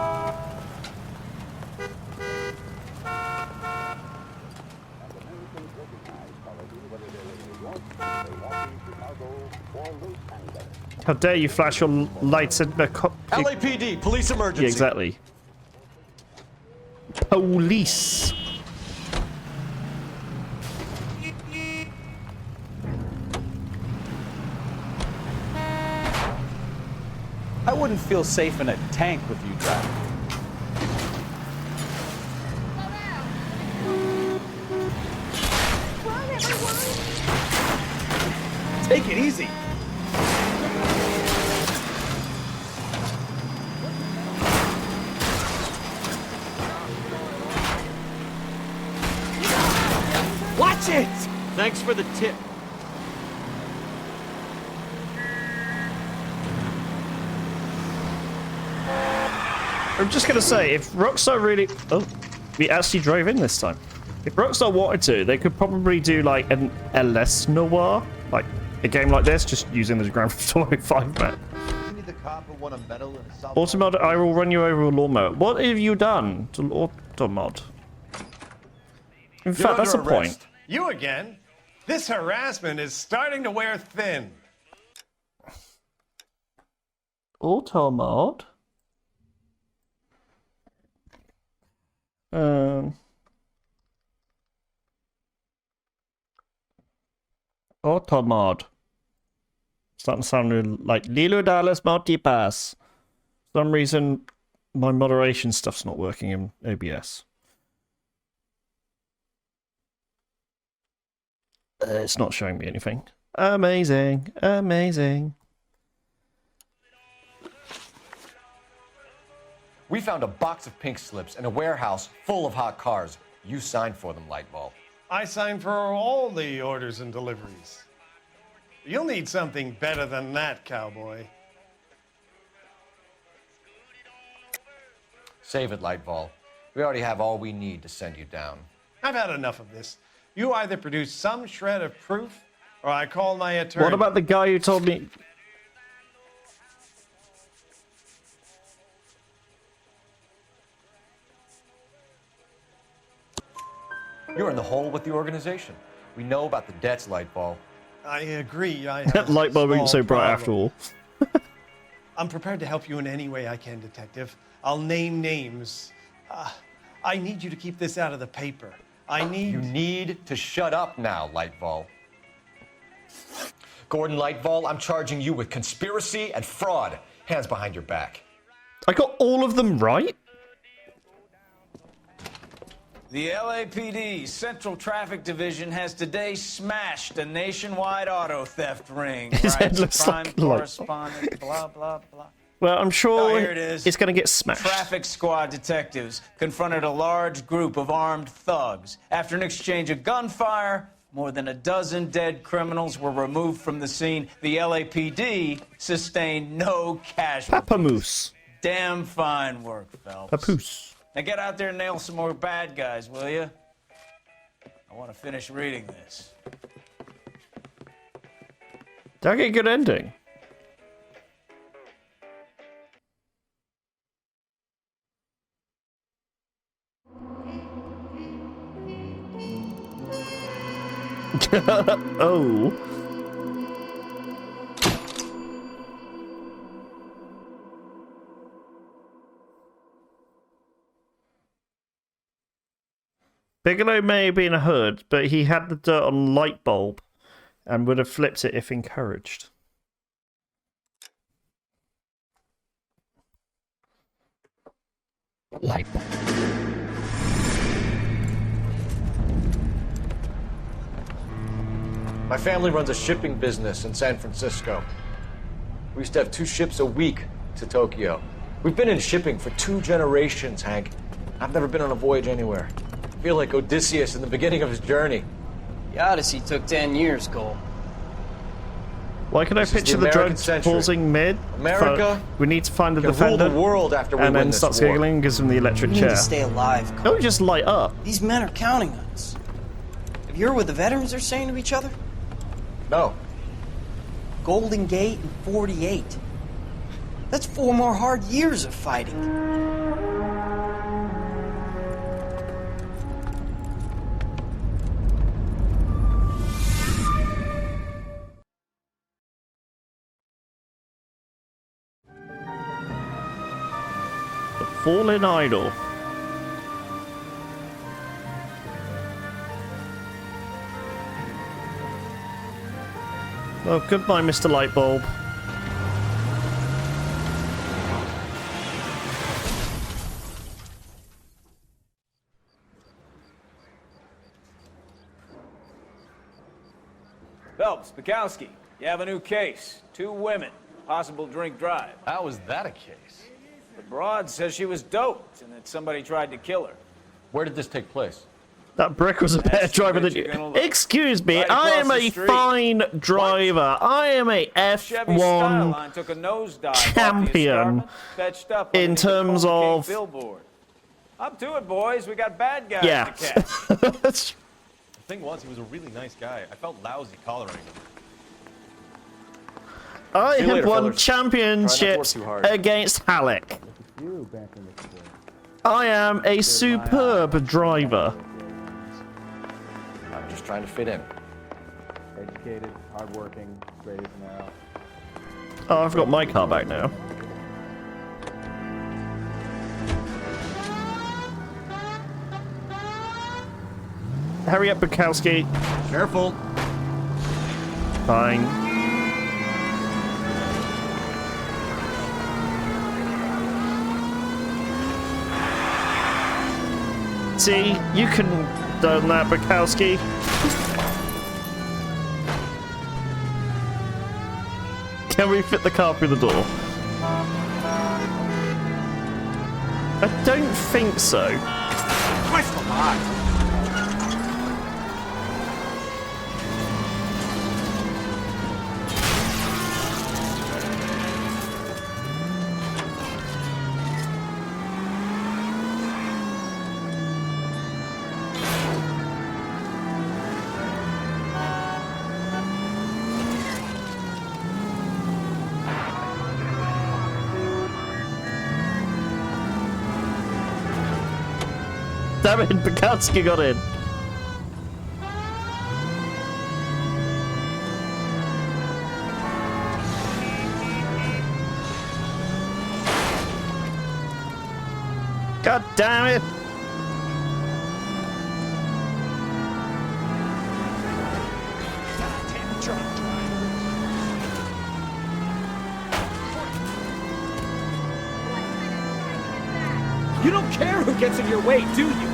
How dare you flash your lights at the LAPD, police emergency. Yeah, exactly. Police. I wouldn't feel safe in a tank with you driving. Take it easy. Watch it! Thanks for the tip. I'm just gonna say, if Rockstar really... Oh, we actually drove in this time. If Rockstar wanted to, they could probably do like an LS Noire, like a game like this, just using the Grand Theft Auto 5 map. Automod, I will run you over a lawnmower. What have you done to Automod? In fact, that's a point. You again? This harassment is starting to wear thin. Automod? Automod. Starting to sound like Lilo Dallas Multipass. For some reason, my moderation stuff's not working in OBS. It's not showing me anything. Amazing. Amazing. We found a box of pink slips in a warehouse full of hot cars. You signed for them, Lightball. I signed for all the orders and deliveries. You'll need something better than that, cowboy. Save it, Lightball. We already have all we need to send you down. I've had enough of this. You either produce some shred of proof, or I call my attorney. What about the guy who told me... You're in the hole with the organization. We know about the debts, Lightball. I agree. I have Lightbulb ain't so bright after all. I'm prepared to help you in any way I can, Detective. I'll name names. I need you to keep this out of the paper. You need to shut up now, Lightball. Gordon Lightball, I'm charging you with conspiracy and fraud. Hands behind your back. I got all of them right? The LAPD Central Traffic Division has today smashed a nationwide auto theft ring. His head looks Crime like correspondent, blah, blah, blah. Well, I'm sure Oh, here it is. it's going to get smashed. Traffic squad detectives confronted a large group of armed thugs. After an exchange of gunfire, more than a dozen dead criminals were removed from the scene. The LAPD sustained no casualties. Papamoose. Damn fine work, Phelps. Papoose. Now get out there and nail some more bad guys, will you? I want to finish reading this. Did I get a good ending? Oh. Bigelow may have been a hood, but he had the dirt on light bulb and would have flipped it if encouraged. Light bulb. My family runs a shipping business in San Francisco. We used to have 2 ships a week to Tokyo. We've been in shipping for 2 generations, Hank. I've never been on a voyage anywhere. I feel like Odysseus in the beginning of his journey. The Odyssey took 10 years, Cole. Why can I This is picture the the American drugs century. pausing mid? America We need to find the can rule defender. the world after we and win then this starts war. giggling and gives him the electric We need chair. to stay alive, Carl. Don't just light up. These men are counting on us. Have you heard what the veterans are saying to each other? No. Golden Gate and 48. That's 4 more hard years of fighting. The Fallen Idol. Oh, goodbye, Mr. Lightbulb. Phelps, Bukowski, you have a new case. 2 women, possible drink drive. How was that a case? The broad says she was doped and that somebody tried to kill her. Where did this take place? That brick was a better That's driver than you're you. gonna look. Excuse me, Right I across am the a street. fine driver. I am a Chevy F1 Skyline took a nosedive off the champion escarpment, fetched up in underneath the terms Cold King of. billboard. Up to it, boys. We got bad guys Yeah. to catch. The thing was, he was a really nice guy. I felt lousy collaring him. I See you have later, won fellas. championships Try not to work too hard. against Halleck. I am a superb driver. I'm just trying to fit in. Educated, hardworking, straight as an arrow. Oh, I've got my car back now. Hurry up, Bukowski. Careful. Fine. See, you can done that, Bukowski. Can we fit the car through the door? I don't think so. Christ alive! Damn it, Bukowski got in. God damn it! You don't care who gets in your way, do you?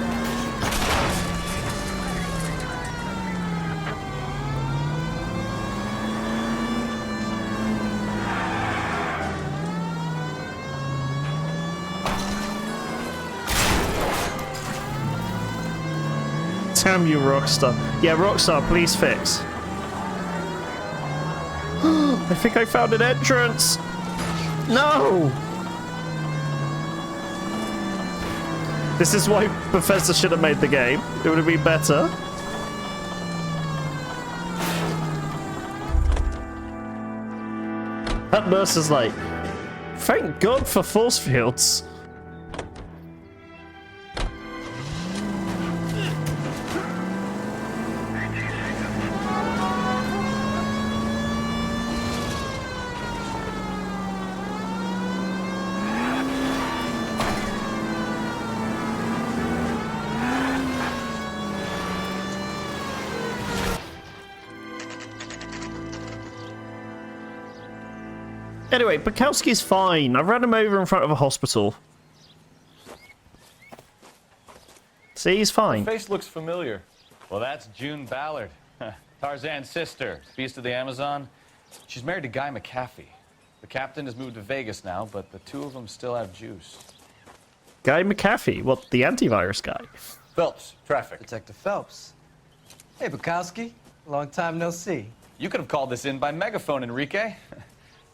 Damn you, Rockstar. Yeah, Rockstar, please fix. I think I found an entrance. No! This is why Bethesda should have made the game. It would have been better. That nurse is like, thank God for force fields. Anyway, Bukowski's fine. I ran him over in front of a hospital. See, he's fine. Face looks familiar. Well, that's June Ballard, Tarzan's sister, Beast of the Amazon. She's married to Guy McAfee. The captain has moved to Vegas now, but the 2 of them still have juice. Guy McAfee? What, the antivirus guy? Phelps, traffic. Detective Phelps. Hey, Bukowski. Long time no see. You could have called this in by megaphone, Enrique.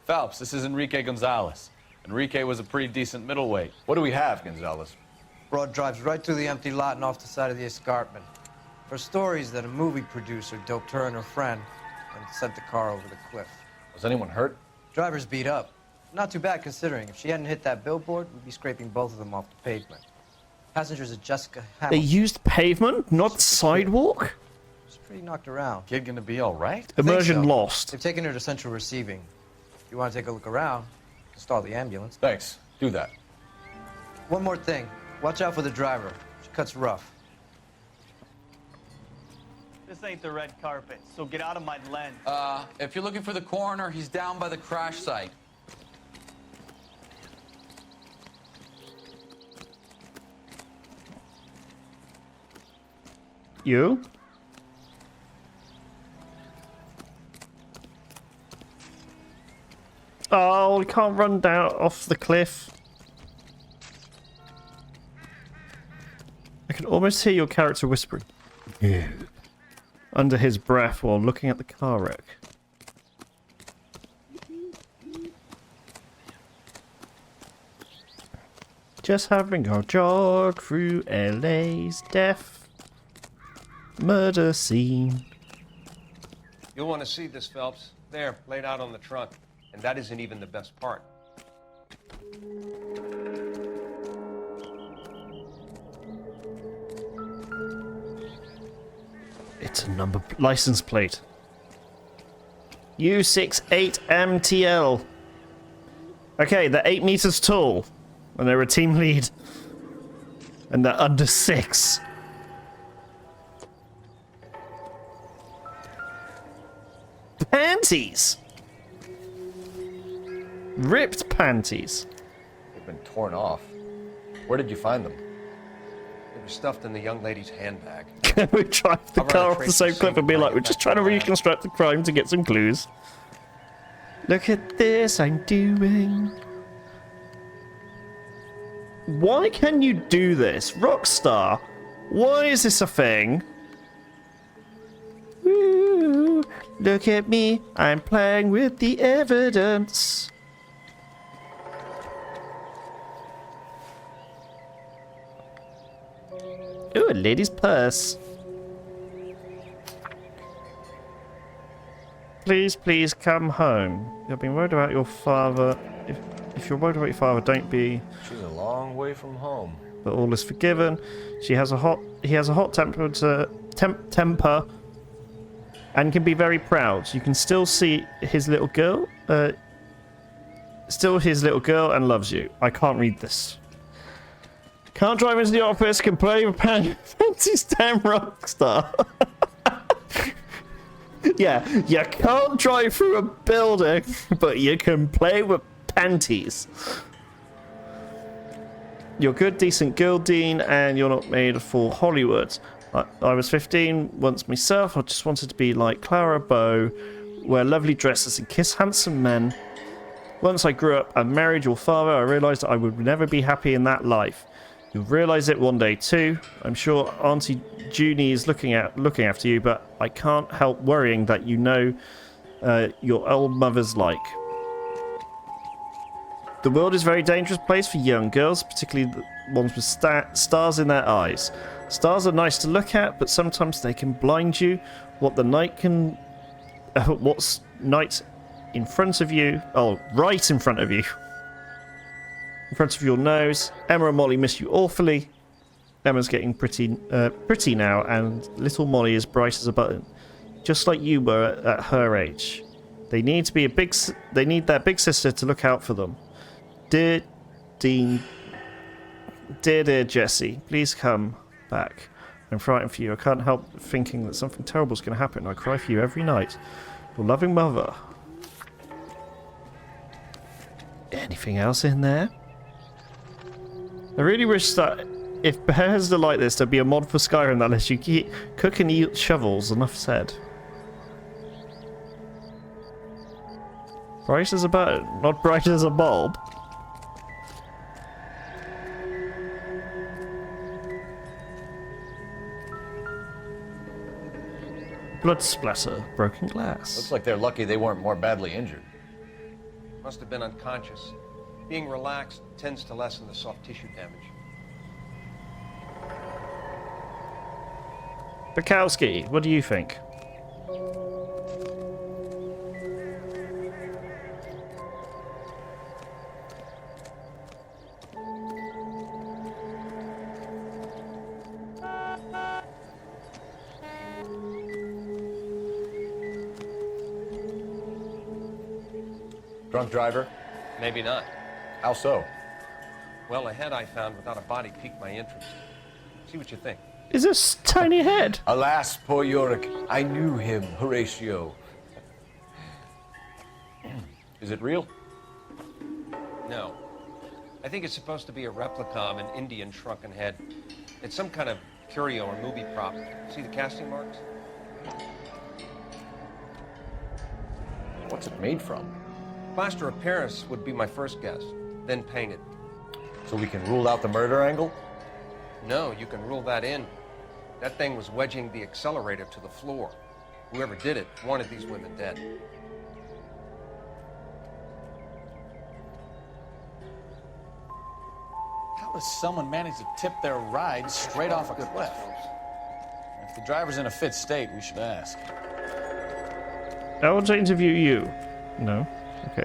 Phelps, this is Enrique Gonzalez. Enrique was a pretty decent middleweight. What do we have, Gonzalez? Broad drives right through the empty lot and off the side of the escarpment. Her stories that a movie producer doped her and her friend and sent the car over the cliff. Was anyone hurt? Driver's beat up. Not too bad considering. If she hadn't hit that billboard, we'd be scraping both of them off the pavement. Passengers are Jessica They Hamilton. used pavement, not sidewalk? She's pretty knocked around. Kid gonna be all right? Immersion lost. They've taken her to central receiving. If you want to take a look around, you can stall the ambulance. Thanks. Do that. One more thing. Watch out for the driver. She cuts rough. This ain't the red carpet, so get out of my lens. If you're looking for the coroner, he's down by the crash site. You? Oh, we can't run down off the cliff. I can almost hear your character whispering under his breath while looking at the car wreck. Just having a jog through LA's death murder scene. You'll want to see this, Phelps. There, laid out on the trunk. And that isn't even the best part. It's a number license plate. U68MTL. Okay, they're 8 meters tall. And they're a team lead. And they're under 6. Panties! Ripped panties. They've been torn off. Where did you find them? They were stuffed in the young lady's handbag. We drive the car off the same cliff and be like, we're just trying to reconstruct the crime to get some clues. Look at this I'm doing. Why can you do this? Rockstar, why is this a thing? Woo, look at me, I'm playing with the evidence. Ooh, a lady's purse. Please, please come home. You've been worried about your father. If you're worried about your father, don't be. She's a long way from home. But all is forgiven. He has a hot temper, and can be very proud. You can still see his little girl. Still his little girl and loves you. I can't read this. Can't drive into the office, can play with fancy STEM rockstar. Yeah, you can't drive through a building, but you can play with panties. You're good, decent girl, Dean, and you're not made for Hollywood. I was 15 once myself. I just wanted to be like Clara Bow, wear lovely dresses and kiss handsome men. Once I grew up and married your father, I realised that I would never be happy in that life. You'll realise it one day too. I'm sure Auntie Junie is looking after you, but I can't help worrying that you know your old mother's like. The world is a very dangerous place for young girls, particularly the ones with stars in their eyes. Stars are nice to look at, but sometimes they can blind you. What's night in front of you? Oh, right in front of you. In front of your nose. Emma and Molly miss you awfully. Emma's getting pretty now, and little Molly is bright as a button, just like you were at her age. They need their big sister to look out for them. Dear Dean, dear Jessie, please come back. I'm frightened for you. I can't help thinking that something terrible is going to happen. I cry for you every night. Your loving mother. Anything else in there? I really wish that if bears are like this, there'd be a mod for Skyrim that lets you cook and eat shovels. Enough said. Bright as a button, not bright as a bulb. Blood splatter, broken glass. Looks like they're lucky they weren't more badly injured. Must have been unconscious. Being relaxed tends to lessen the soft tissue damage. Bukowski, what do you think? Drunk driver? Maybe not. How so? Well, a head I found without a body piqued my interest. See what you think. Is this tiny head? Alas, poor Yorick. I knew him, Horatio. Is it real? No. I think it's supposed to be a replica of an Indian shrunken head. It's some kind of curio or movie prop. See the casting marks? What's it made from? Plaster of Paris would be my first guess, then painted. So we can rule out the murder angle? No, you can rule that in. That thing was wedging the accelerator to the floor. Whoever did it wanted these women dead. How does someone manage to tip their ride straight off a cliff? If the driver's in a fit state, we should ask. I want to interview you. No? Okay.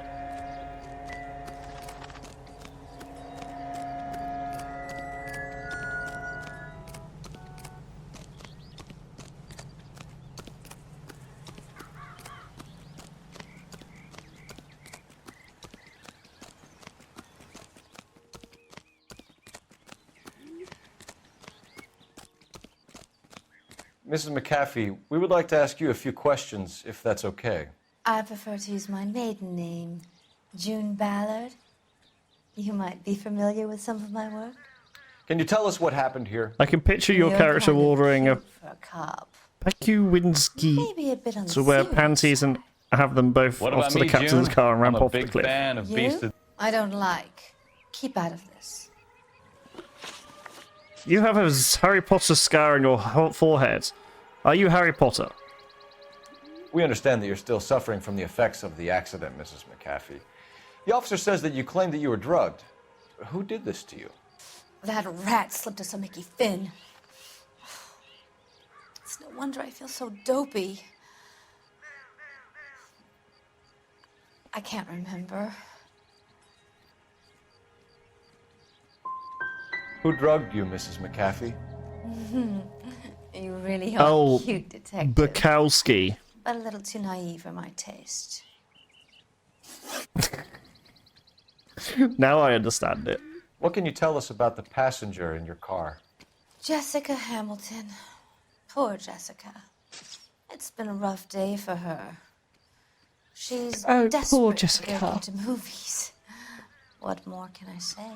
Mrs. McAfee, we would like to ask you a few questions, if that's okay. I prefer to use my maiden name, June Ballard. You might be familiar with some of my work. Can you tell us what happened here? I can picture your You're character kind of ordering a cute for a cop. Pakuwinski Maybe a bit on the to wear serious panties and have them both What off about to the me, captain's June? car and ramp I'm a off the big cliff. fan of You? Beast of... I don't like. Keep out of this. You have a Harry Potter scar on your forehead. Are you Harry Potter? We understand that you're still suffering from the effects of the accident, Mrs. McAfee. The officer says that you claimed that you were drugged. Who did this to you? That rat slipped us on Mickey Finn. It's no wonder I feel so dopey. I can't remember. Who drugged you, Mrs. McAfee? You really are a cute detective. Bukowski. But a little too naive for my taste. Now I understand it. What can you tell us about the passenger in your car? Jessica Hamilton. Poor Jessica. It's been a rough day for her. She's Oh, desperate poor to Jessica. get into movies. What more can I say?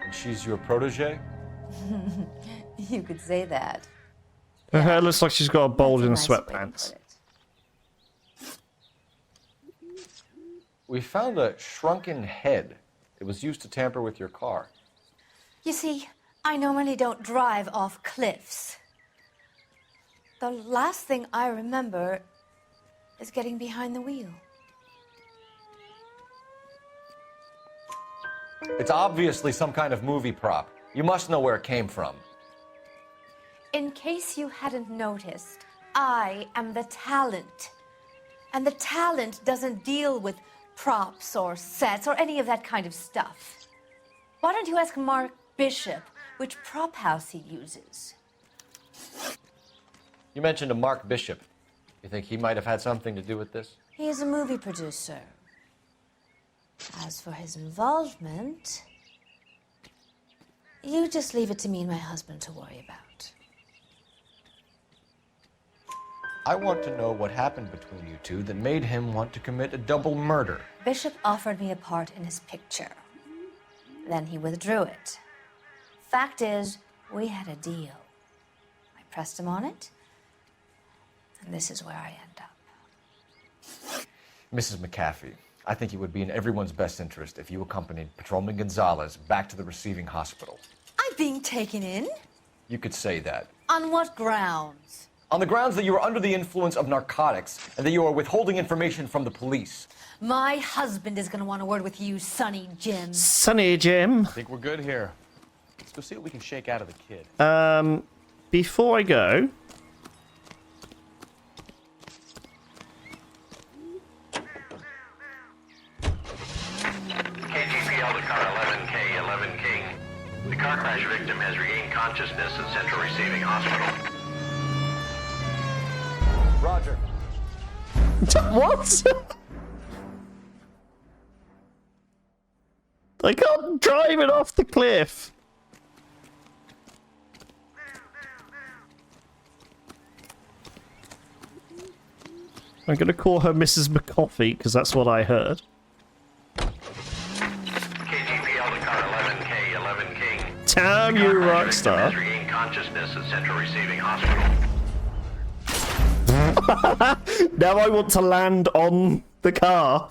And she's your protege? You could say that. Her hair looks like she's got a bulge in the That's a nice way to sweatpants. put it. We found a shrunken head. It was used to tamper with your car. You see, I normally don't drive off cliffs. The last thing I remember is getting behind the wheel. It's obviously some kind of movie prop. You must know where it came from. In case you hadn't noticed, I am the talent. And the talent doesn't deal with props or sets or any of that kind of stuff. Why don't you ask Mark Bishop which prop house he uses? You mentioned a Mark Bishop. You think he might have had something to do with this? He is a movie producer. As for his involvement, you just leave it to me and my husband to worry about. I want to know what happened between you two that made him want to commit a double murder. Bishop offered me a part in his picture. Then he withdrew it. Fact is, we had a deal. I pressed him on it, and this is where I end up. Mrs. McAfee, I think it would be in everyone's best interest if you accompanied Patrolman Gonzalez back to the receiving hospital. I'm being taken in. You could say that. On what grounds? On the grounds that you were under the influence of narcotics and that you are withholding information from the police. My husband is going to want a word with you, Sonny Jim. Sonny Jim. I think we're good here. Let's go see what we can shake out of the kid. Before I go... KGPL to car 11K, 11 King. The car crash victim has regained consciousness in Central Receiving Hospital. Roger. What? I can't drive it off the cliff. I'm gonna call her Mrs. McCoffee because that's what I heard. KGPL to car 11K, 11 King. Damn you, rockstar. Has regained consciousness in Central Receiving Hospital. Now I want to land on the car.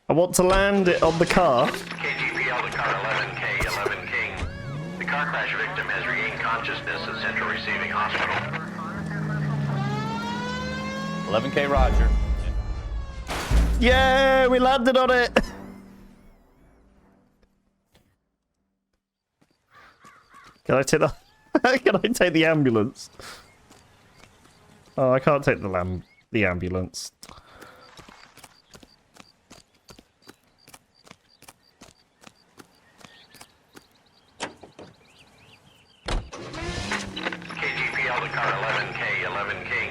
I want to land it on the car. KGPL to car 11K, 11 King. The car crash victim has regained consciousness in Central Receiving Hospital. 11K, Roger. Yeah, we landed on it. Can I take the? Can I take the ambulance? Oh, I can't take the ambulance. KGPL to car 11K, 11 King.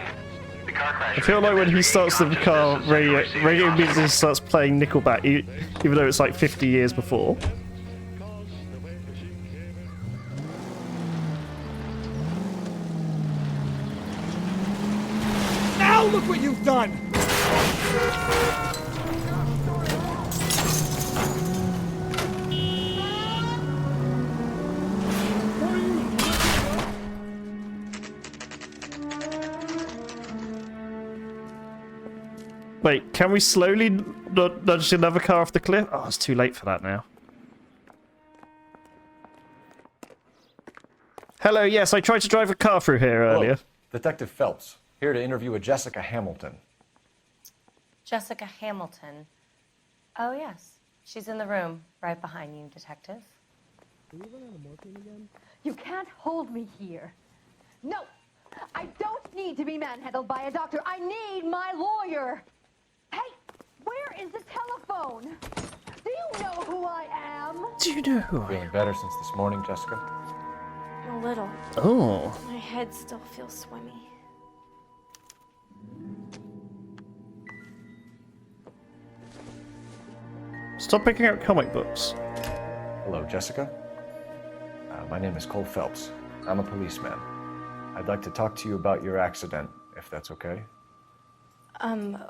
The car crash I feel like when he starts the car, radio music starts playing Nickelback, even though it's like 50 years before. Now look what you've done! Wait, can we slowly nudge another car off the cliff? Oh, it's too late for that now. Hello, yes, I tried to drive a car through here earlier. Hello. Detective Phelps, here to interview a Jessica Hamilton. Jessica Hamilton. Oh, yes. She's in the room, right behind you, Detective. You can't hold me here. No, I don't need to be manhandled by a doctor. I need my lawyer. Hey, where is the telephone? Do you know who I am? Do you know who I am? Feeling better since this morning, Jessica? A little. Oh. My head still feels swimmy. Stop picking out comic books. Hello, Jessica. My name is Cole Phelps. I'm a policeman. I'd like to talk to you about your accident, if that's okay.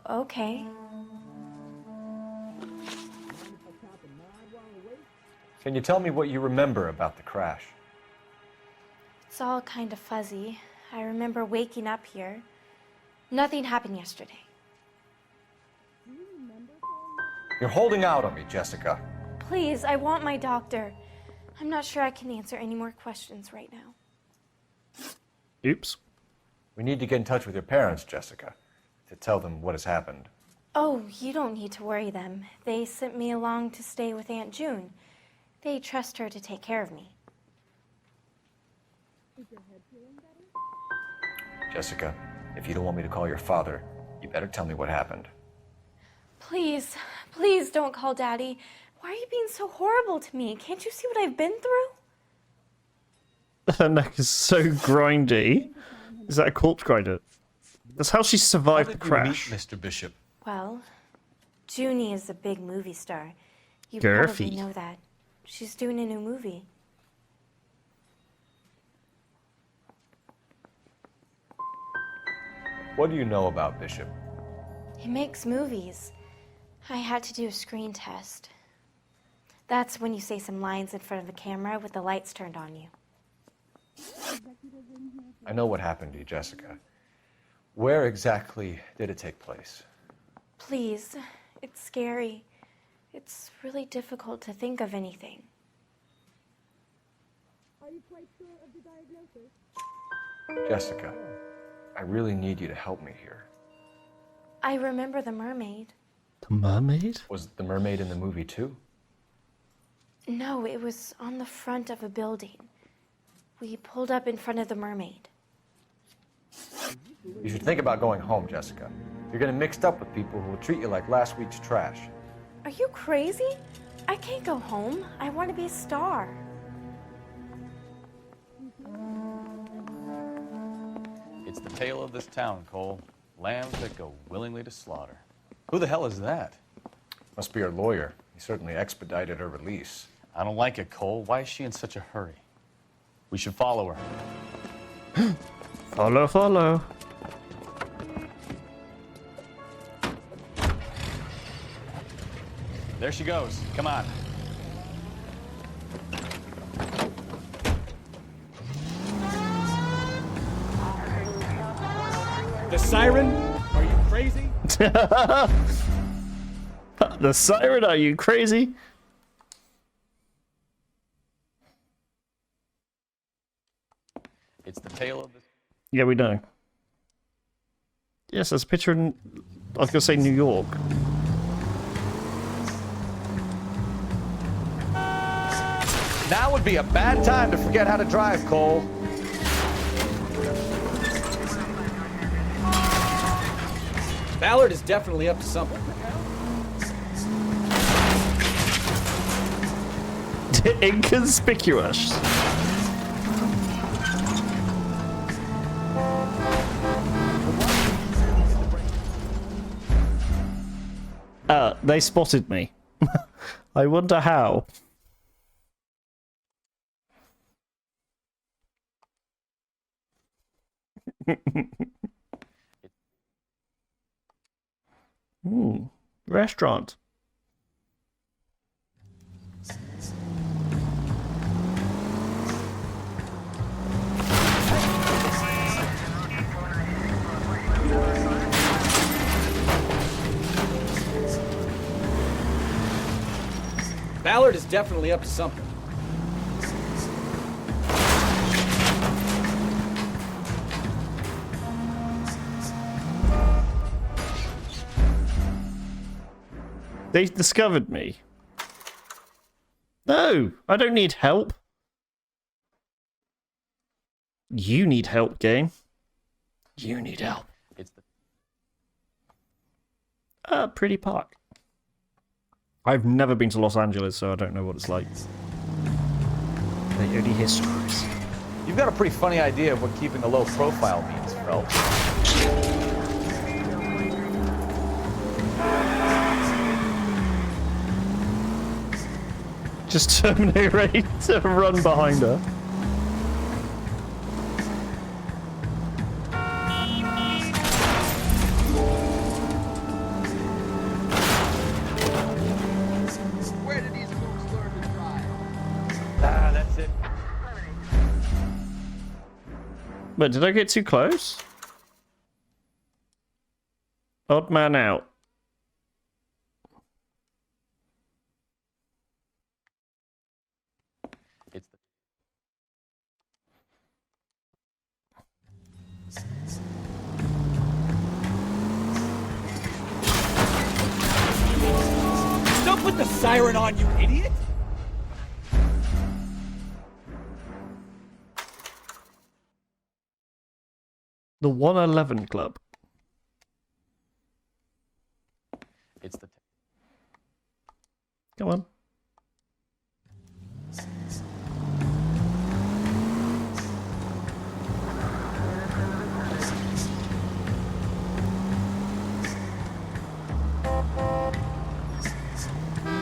Okay. Can you tell me what you remember about the crash? It's all kind of fuzzy. I remember waking up here. Nothing happened yesterday. You're holding out on me, Jessica. Please, I want my doctor. I'm not sure I can answer any more questions right now. Oops. We need to get in touch with your parents, Jessica, to tell them what has happened. Oh, you don't need to worry them. They sent me along to stay with Aunt June. They trust her to take care of me. Jessica, if you don't want me to call your father, you better tell me what happened. Please, please don't call Daddy. Why are you being so horrible to me? Can't you see what I've been through? Her neck is so grindy. Is that a corpse grinder? That's how she survived the crash. Mr. Bishop. Well, Junie is a big movie star. You Girthy. probably know that. She's doing a new movie. What do you know about Bishop? He makes movies. I had to do a screen test. That's when you say some lines in front of the camera with the lights turned on you. I know what happened to you, Jessica. Where exactly did it take place? Please, it's scary. It's really difficult to think of anything. Are you quite sure of the diagnosis? Jessica, I really need you to help me here. I remember the mermaid. The mermaid? Was the mermaid in the movie too? No, it was on the front of a building. We pulled up in front of the mermaid. You should think about going home, Jessica. You're getting mixed up with people who will treat you like last week's trash. Are you crazy? I can't go home. I want to be a star. It's the tale of this town, Cole. Lambs that go willingly to slaughter. Who the hell is that? Must be her lawyer. He certainly expedited her release. I don't like it, Cole. Why is she in such a hurry? We should follow her. Follow, follow. There she goes. Come on. The siren? Are you crazy? The siren? Are you crazy? It's the tale of this. Yeah, we know. Yes, there's a picture in, I was going to say New York. Now would be a bad time to forget how to drive, Cole. Ballard is definitely up to something. Inconspicuous. They spotted me. I wonder how. Restaurant. Ballard is definitely up to something. They discovered me. No, I don't need help. You need help, game. You need help. It's the Pretty park. I've never been to Los Angeles, so I don't know what it's like. They only hear stories. You've got a pretty funny idea of what keeping a low profile means, Phelps. Just terminate ready to run behind her. Where did these folks learn to drive? Ah, that's it. But did I get too close? Odd man out. It's the Don't put the siren on, you idiot! The 111 Club. It's the Come on.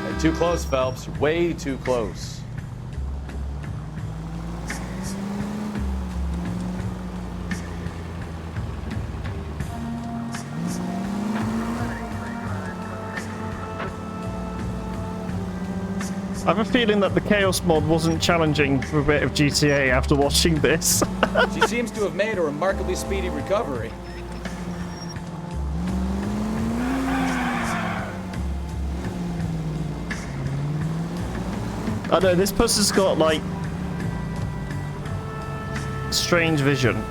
You're too close, Phelps. You're way too close. I have a feeling that the Chaos mod wasn't challenging for a bit of GTA after watching this. She seems to have made a remarkably speedy recovery. I know, this person's got, like, strange vision.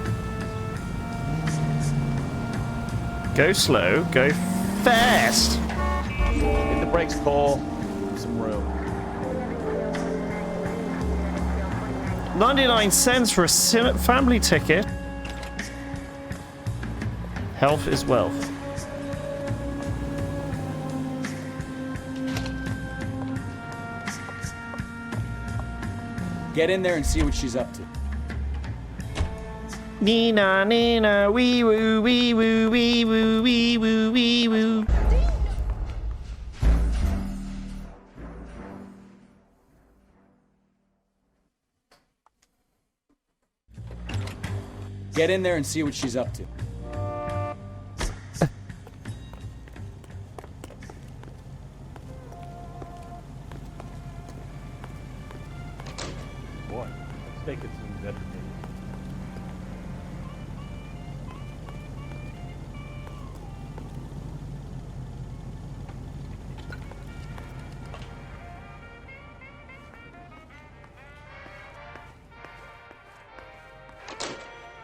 Go slow, go fast! Hit the brakes, Cole. Some room. 99 cents for a family ticket. Health is wealth. Get in there and see what she's up to. Nina, Nina, wee woo, wee woo, wee woo, wee woo, wee woo. Get in there and see what she's up to. Boy, let's take it some better days.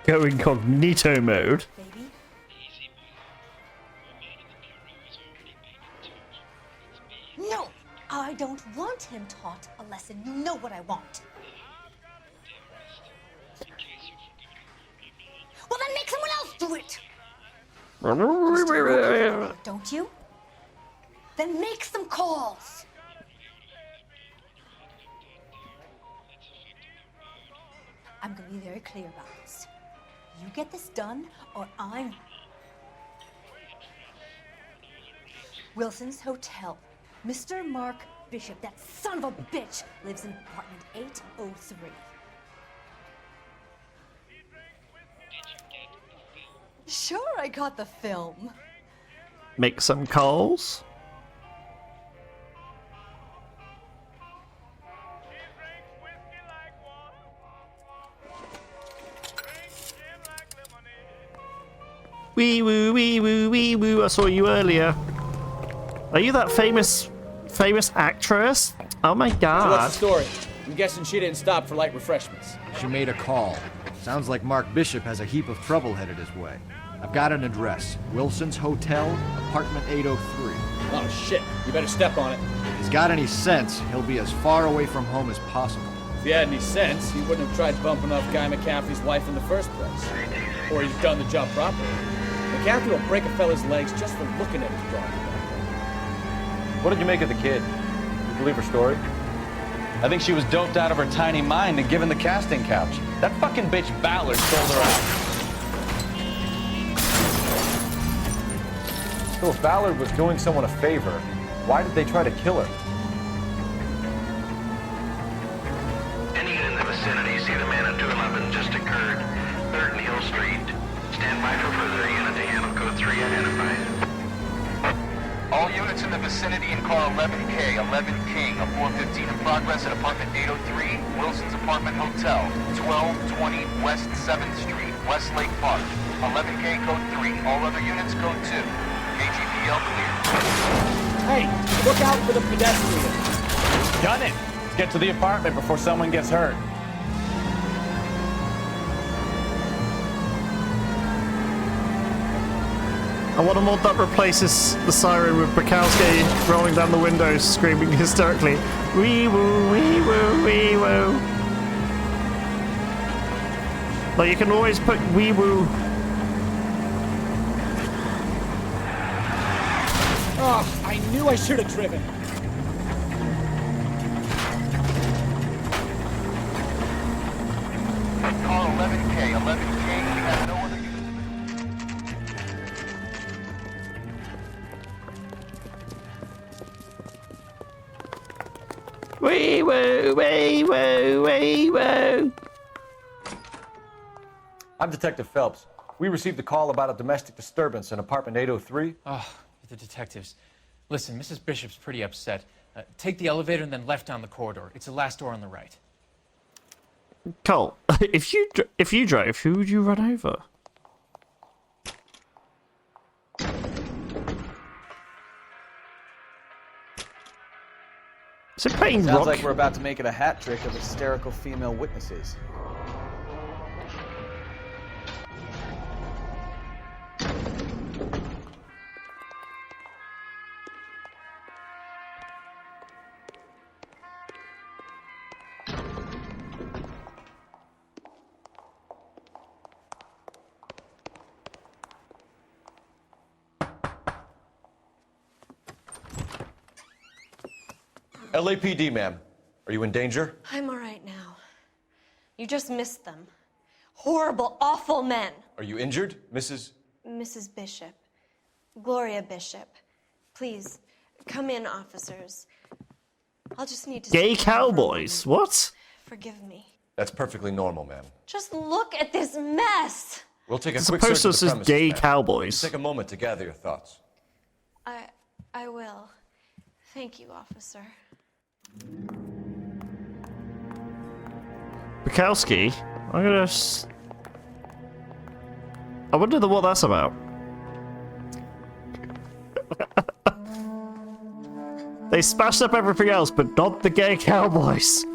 Go incognito mode. No, I don't want him taught a lesson. You know what I want. Well, then make someone else do it. Don't you? Then make some calls. I'm going to be very clear about this. You get this done, or I'm... Wilson's Hotel. Mr. Mark Bishop, that son of a bitch, lives in apartment 803. Sure, I got the film. Make some calls. Wee woo, wee woo, wee woo. I saw you earlier. Are you that famous actress? Oh my god. So what's the story? I'm guessing she didn't stop for light refreshments. She made a call. Sounds like Mark Bishop has a heap of trouble headed his way. I've got an address. Wilson's Hotel, apartment 803. Oh shit, you better step on it. If he's got any sense, he'll be as far away from home as possible. If he had any sense, he wouldn't have tried bumping off Guy McCaffrey's wife in the first place. Or he's done the job properly. McCaffrey will break a fella's legs just for looking at his dog. What did you make of the kid? Did you believe her story? I think she was doped out of her tiny mind and given the casting couch. That fucking bitch Ballard sold her out. So if Ballard was doing someone a favor, why did they try to kill her? Any unit in the vicinity, see the man at 211 just occurred. 3rd and Hill Street. Stand by for further unit to handle code 3 identified. All units in the vicinity in car 11K, 11 King, a 415 in progress at apartment 803, Wilson's Apartment Hotel, 1220 West 7th Street, West Lake Park. 11K code 3, all other units code 2. KGPL clear. Hey, look out for the pedestrian. Done it. Let's get to the apartment before someone gets hurt. I want a mod that replaces the siren with Bukowski rolling down the windows, screaming hysterically, wee woo, wee woo, wee woo. Like, you can always put wee woo. Oh, I knew I should have driven. Car 11K, 11 King, we have no other units. Wee woo, wee woo, wee woo. I'm Detective Phelps. We received a call about a domestic disturbance in apartment 803. Oh, the detectives. Listen, Mrs. Bishop's pretty upset. Take the elevator and then left down the corridor. It's the last door on the right. Cole, if you drove, who would you run over? Is it playing Sounds rock? like we're about to make it a hat trick of hysterical female witnesses. LAPD, ma'am. Are you in danger? I'm all right now. You just missed them. Horrible, awful men. Are you injured, Mrs.? Mrs. Bishop. Gloria Bishop. Please, come in, officers. I'll just need to... Gay cowboys? What? Forgive me. That's perfectly normal, ma'am. Just look at this mess. We'll take a It's quick supposed search to of the say premises, gay ma'am. cowboys. Just take a moment to gather your thoughts. I will. Thank you, officer. Bukowski? I'm gonna... I wonder what that's about. They smashed up everything else, but not the gay cowboys.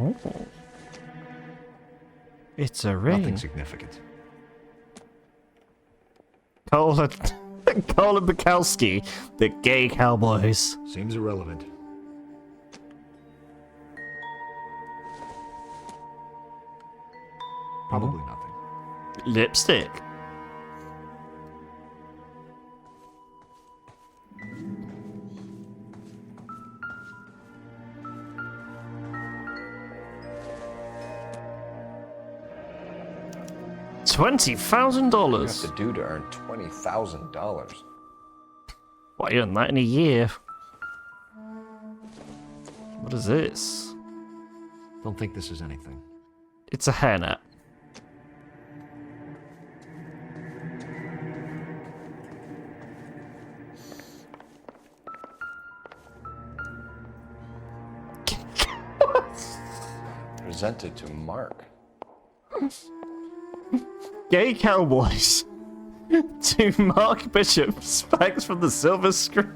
Oh. It's a ring. Nothing significant. Cole and Bukowski, the gay cowboys. Seems irrelevant. Probably nothing. Lipstick. $20,000. What do you have to do to earn $20,000? Why you earn that in a year? What is this? Don't think this is anything. It's a hairnet. Presented to Mark. Gay cowboys. To Mark Bishop, specs from the silver screen.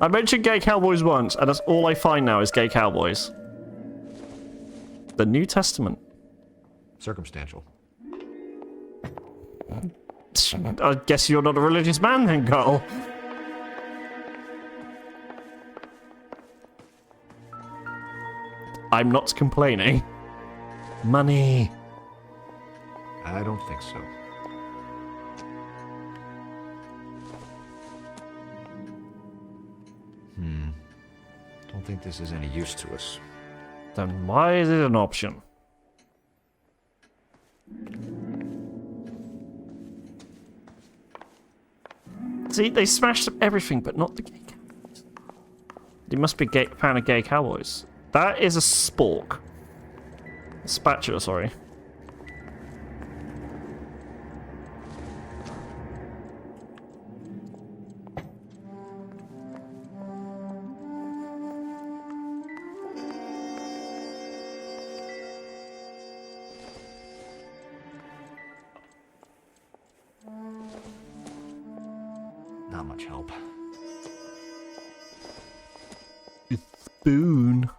I mentioned gay cowboys once, and that's all I find now is gay cowboys. The New Testament. Circumstantial. I guess you're not a religious man then, Carl. I'm not complaining. Money. I don't think so. Don't think this is any use to us. Then why is it an option? See, they smashed up everything, but not the gay cowboys. They must be a fan of gay cowboys. That is a spork. A spatula, sorry. Not much help. Spoon.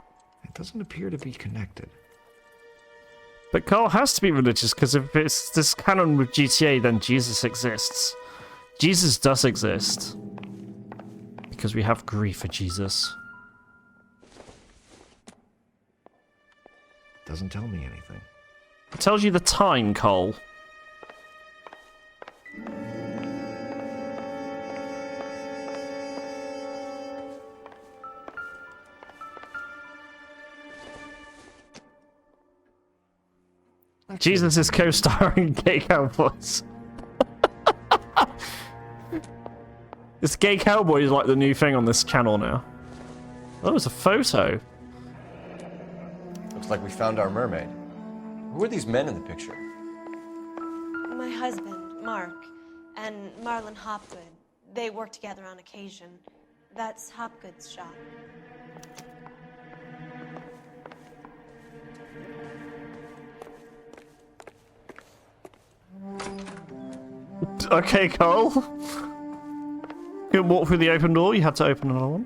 It doesn't appear to be connected. But Carl has to be religious, because if it's this canon with GTA, then Jesus exists. Jesus does exist. Because we have grief for Jesus. Doesn't tell me anything. It tells you the time, Cole. Jesus is co-starring Gay Cowboys. This Gay Cowboy is like the new thing on this channel now. Oh, it's a photo. Looks like we found our mermaid. Who are these men in the picture? My husband, Mark, and Marlon Hopgood. They work together on occasion. That's Hopgood's shop. Okay, Cole. Couldn't walk through the open door, you had to open another one.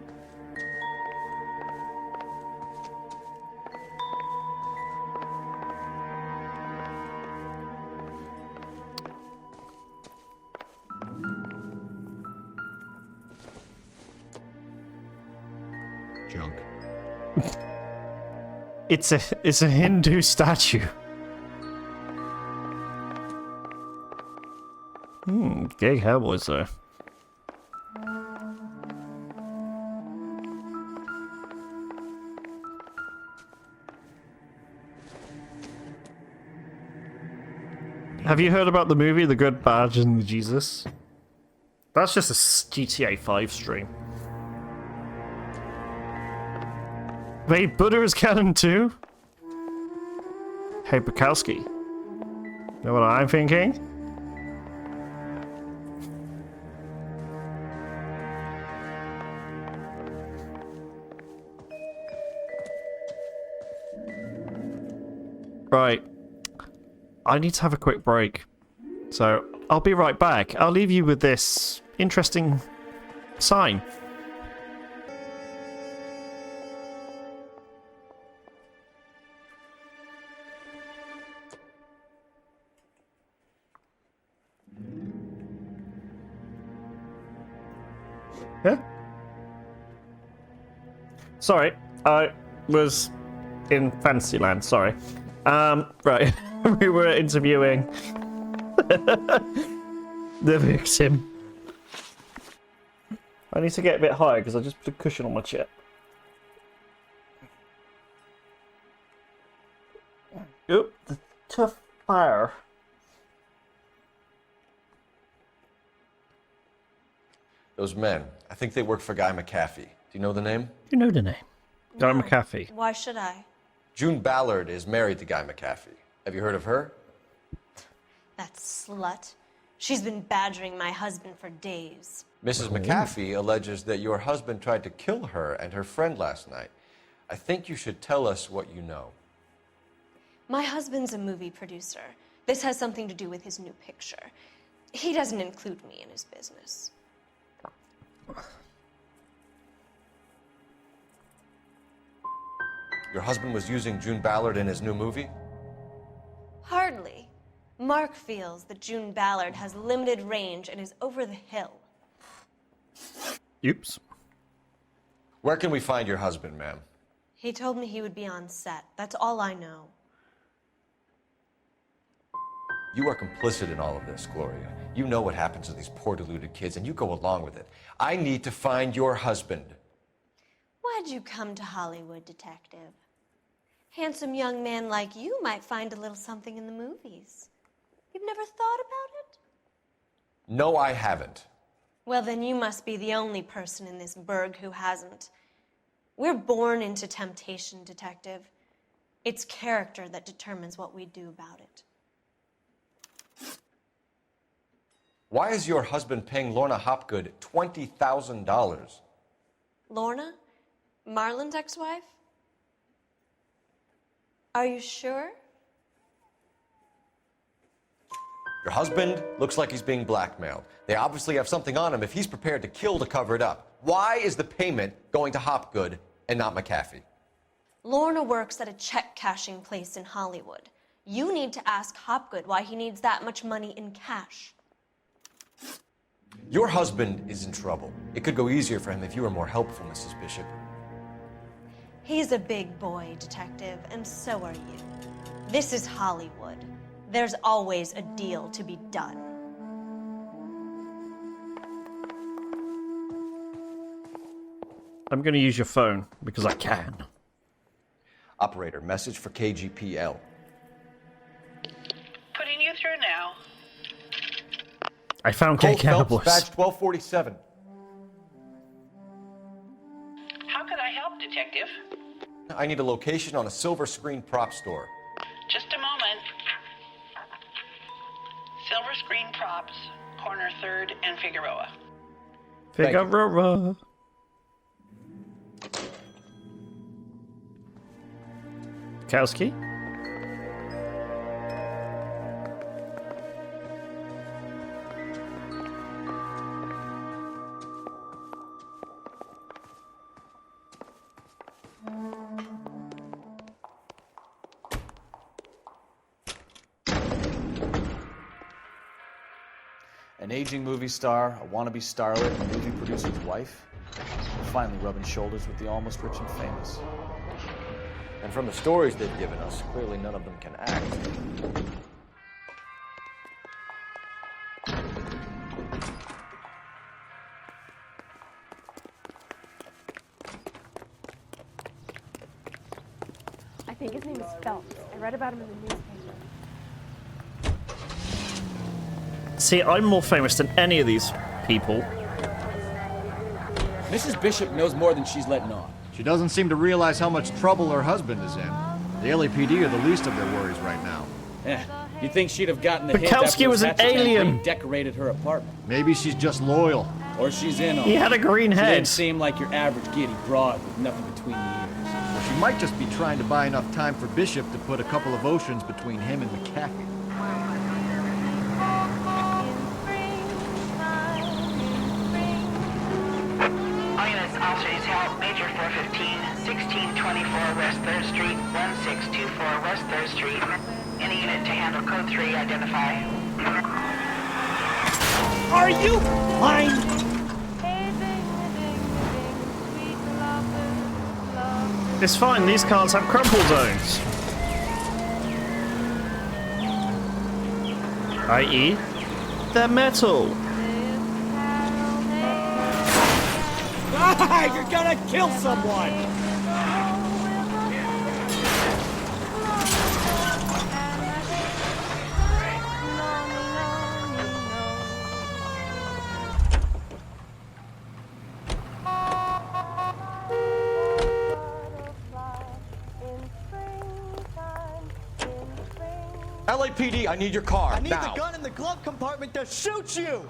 Junk. It's a Hindu statue. Gay cowboys though. Have you heard about the movie The Good, Bad, and the Jesus? That's just a GTA 5 stream. Wait, Buddha is canon too? Hey, Bukowski. Know what I'm thinking? Right. I need to have a quick break. So, I'll be right back. I'll leave you with this interesting sign. Yeah? Sorry, I was in Fantasyland, sorry. Right. We were interviewing the victim. I need to get a bit higher because I just put a cushion on my chair. Oop, the tough fire. Those men, I think they work for Guy McAfee. Do you know the name? You know the name. Guy McAfee. Why should I? June Ballard is married to Guy McAfee. Have you heard of her? That slut. She's been badgering my husband for days. Mrs. McAfee alleges that your husband tried to kill her and her friend last night. I think you should tell us what you know. My husband's a movie producer. This has something to do with his new picture. He doesn't include me in his business. Your husband was using June Ballard in his new movie? Hardly. Mark feels that June Ballard has limited range and is over the hill. Oops. Where can we find your husband, ma'am? He told me he would be on set. That's all I know. You are complicit in all of this, Gloria. You know what happens to these poor deluded kids, and you go along with it. I need to find your husband. Why'd you come to Hollywood, detective? Handsome young man like you might find a little something in the movies. You've never thought about it? No, I haven't. Well, then you must be the only person in this burg who hasn't. We're born into temptation, detective. It's character that determines what we do about it. Why is your husband paying Lorna Hopgood $20,000? Lorna? Marlon's ex-wife? Are you sure? Your husband looks like he's being blackmailed. They obviously have something on him if he's prepared to kill to cover it up. Why is the payment going to Hopgood and not McAfee? Lorna works at a check-cashing place in Hollywood. You need to ask Hopgood why he needs that much money in cash. Your husband is in trouble. It could go easier for him if you were more helpful, Mrs. Bishop. He's a big boy, detective, and so are you. This is Hollywood. There's always a deal to be done. I'm going to use your phone because I can. Operator, message for KGPL. Putting you through now. I found Cole Gay Phelps, Cowboys. badge 1247. How can I help, Detective? I need a location on a silver screen prop store. Just a moment. Silver Screen Props, corner 3rd and Figueroa. Figueroa. Kowski? An aging movie star, a wannabe starlet, a movie producer's wife. We're finally rubbing shoulders with the almost rich and famous. And from the stories they've given us, clearly none of them can act. I think his name is Phelps. I read about him in the newspaper. See, I'm more famous than any of these people. Mrs. Bishop knows more than she's letting on. She doesn't seem to realize how much trouble her husband is in. The LAPD are the least of their worries right now. You'd think she'd have gotten the hint Bukowski after was an Thatcher alien. Decorated her apartment. Maybe she's just loyal. Or she's in on He it. had a green She head. didn't seem like your average giddy broad with nothing between the ears. Or she might just be trying to buy enough time for Bishop to put a couple of oceans between him and McAfee. All units, officers help. Major 415, 1624 West 3rd Street, 1624 West 3rd Street. Any unit to handle code 3, identify. Are you blind? It's fine, these cars have crumple zones. I.e., they're metal. Ah, you're gonna kill someone! LAPD, I need your car, I need now. the gun in the glove compartment to shoot you!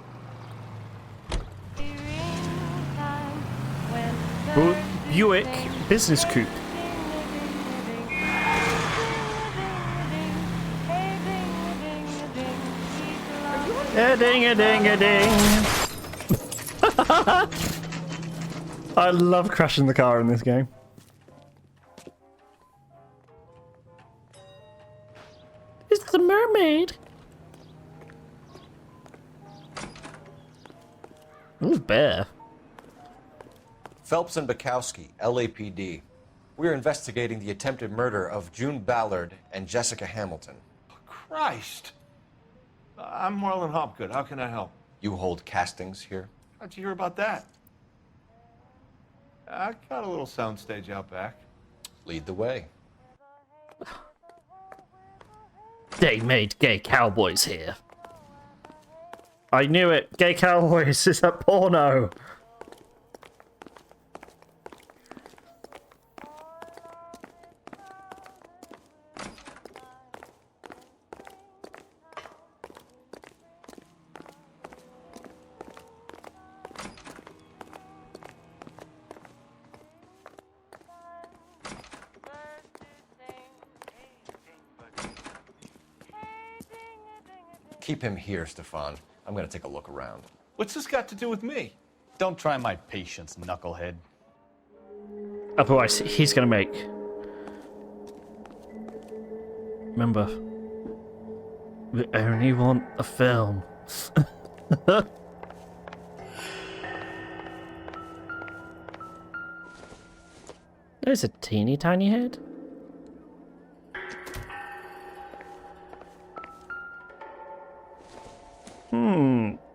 Buick Business Coupe. A ding a ding a ding. I love crashing the car in this game. It's the mermaid. Ooh, bear. Phelps and Bukowski, LAPD. We're investigating the attempted murder of June Ballard and Jessica Hamilton. Christ! I'm Marlon Hopgood. How can I help? You hold castings here? How'd you hear about that? I got a little soundstage out back. Lead the way. They made gay cowboys here. I knew it. Gay cowboys is a porno. Keep him here, Stefan. I'm gonna take a look around. What's this got to do with me? Don't try my patience, knucklehead. Otherwise, he's gonna make. Remember, we only want a film. There's a teeny tiny head.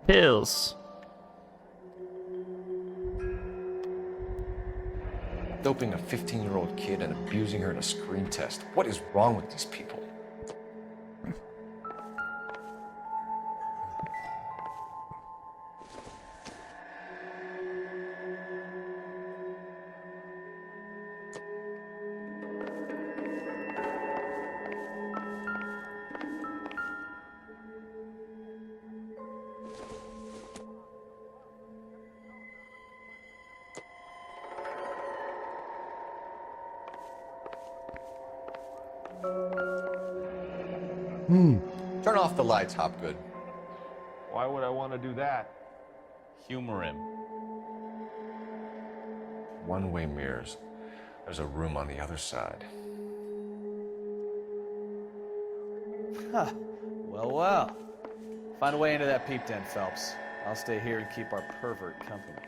Pills. Doping a 15-year-old kid and abusing her in a screen test. What is wrong with these people? Turn off the lights, Hopgood. Why would I want to do that? Humor him. One-way mirrors. There's a room on the other side. Huh. Well, well. Find a way into that peep den, Phelps. I'll stay here and keep our pervert company.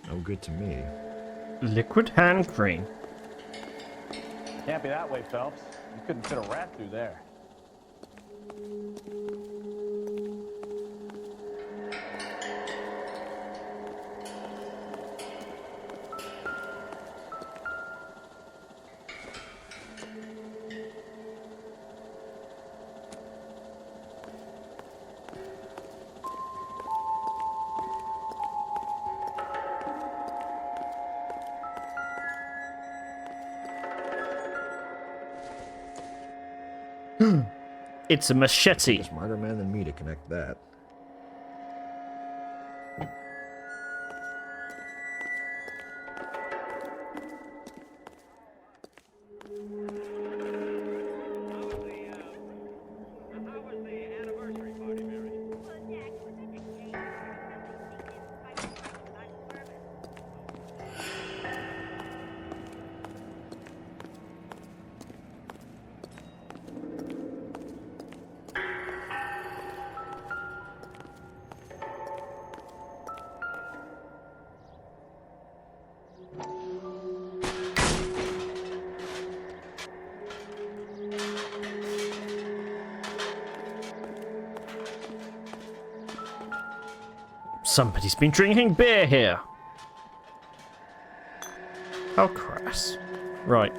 No good to me. Liquid hand cream. Can't be that way, Phelps. You couldn't fit a rat through there. It's a machete. A smarter man than me to connect that. Somebody's been drinking beer here. How crass. Right.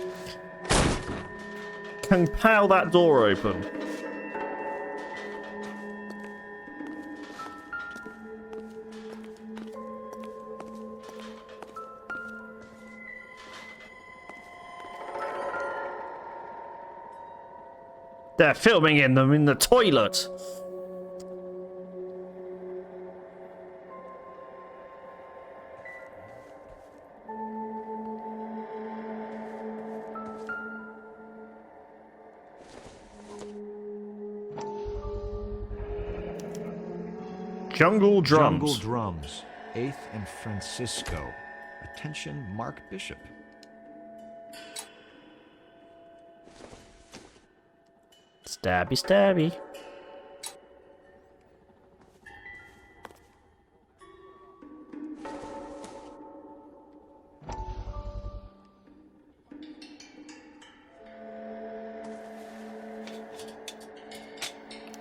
Compel that door open. They're filming in them in the toilet. Jungle drums. Jungle drums. 8th and Francisco. Attention, Mark Bishop. Stabby, stabby.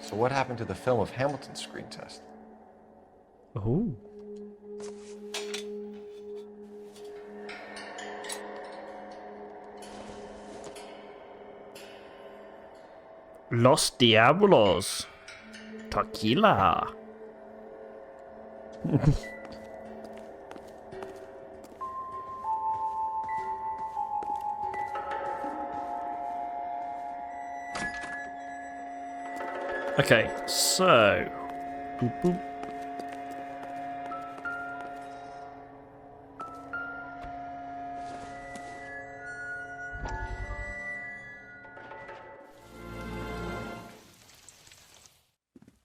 So what happened to the film of Hamilton's screen test? Ooh. Los Diablos. Tequila. Okay, so. Boop, boop.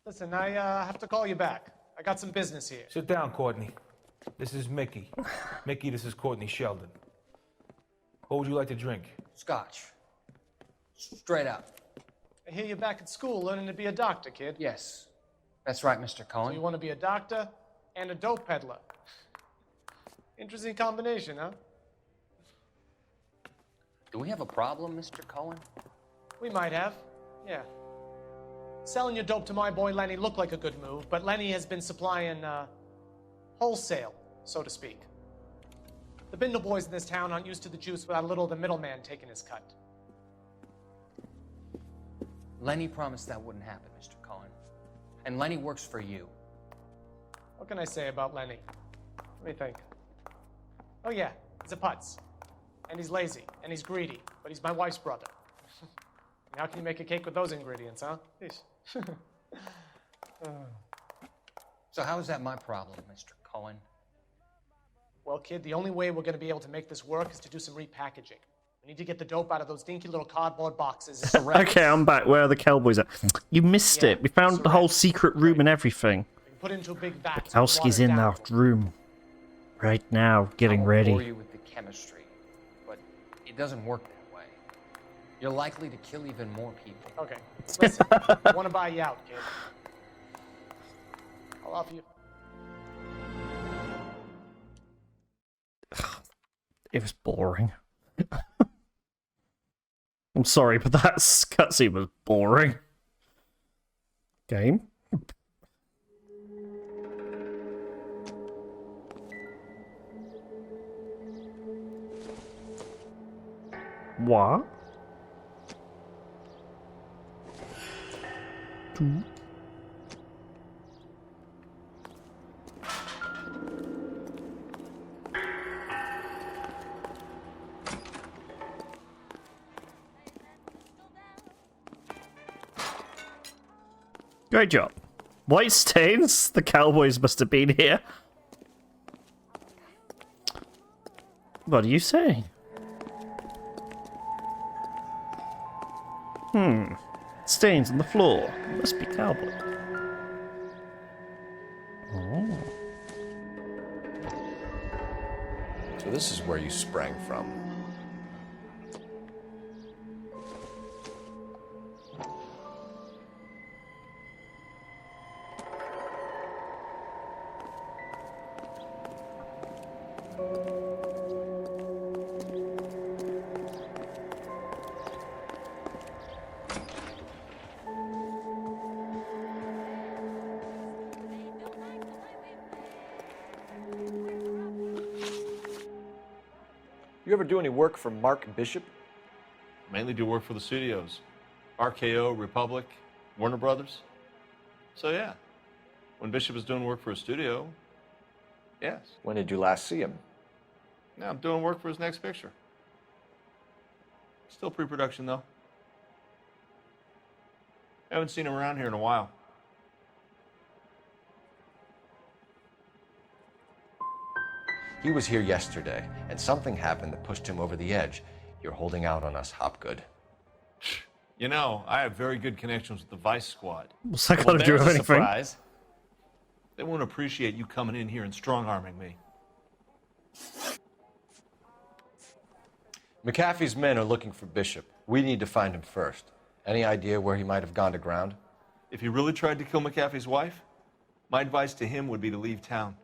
Listen, I have to call you back. I got some business here. Sit down, Courtney. This is Mickey. Mickey, this is Courtney Sheldon. What would you like to drink? Scotch. Straight up. I hear you're back at school learning to be a doctor, kid. Yes. That's right, Mr. So Cohen. you want to be a doctor and a dope peddler. Interesting combination, huh? Do we have a problem, Mr. Cohen? We might have, yeah. Selling your dope to my boy Lenny looked like a good move, but Lenny has been supplying, wholesale, so to speak. The Bindle boys in this town aren't used to the juice without a little of the middleman taking his cut. Lenny promised that wouldn't happen, Mr. Cohen. And Lenny works for you. What can I say about Lenny? Let me think. Oh yeah, he's a putz. And he's lazy, and he's greedy, but he's my wife's brother. How can you make a cake with those ingredients, huh? So how is that my problem, Mr. Cohen? Well, kid, the only way we're going to be able to make this work is to do some repackaging. We need to get the dope out of those dinky little cardboard boxes. Okay, I'm back. Where are the cowboys at? You missed it. We found the whole secret room and everything. Put into a big vat. Kowski's in that room right now, getting ready. Bore you with the chemistry, but it doesn't work that way. You're likely to kill even more people. Okay, listen, I want to buy you out, kid. I'll offer you. It was boring. I'm sorry, but that cutscene was boring. Game? What? Two. Great job. White stains? The cowboys must have been here. What are you saying? Stains on the floor. Must be cowboy. Oh. So this is where you sprang from. You ever do any work for Mark Bishop? Mainly do work for the studios. RKO, Republic, Warner Brothers. So yeah, when Bishop is doing work for a studio, yes. When did you last see him? Now I'm doing work for his next picture. Still pre-production though. Haven't seen him around here in a while. He was here yesterday, and something happened that pushed him over the edge. You're holding out on us, Hopgood. You know, I have very good connections with the Vice Squad. What's that got to do with anything? Surprise. They won't appreciate you coming in here and strong-arming me. McAfee's men are looking for Bishop. We need to find him first. Any idea where he might have gone to ground? If he really tried to kill McAfee's wife, my advice to him would be to leave town.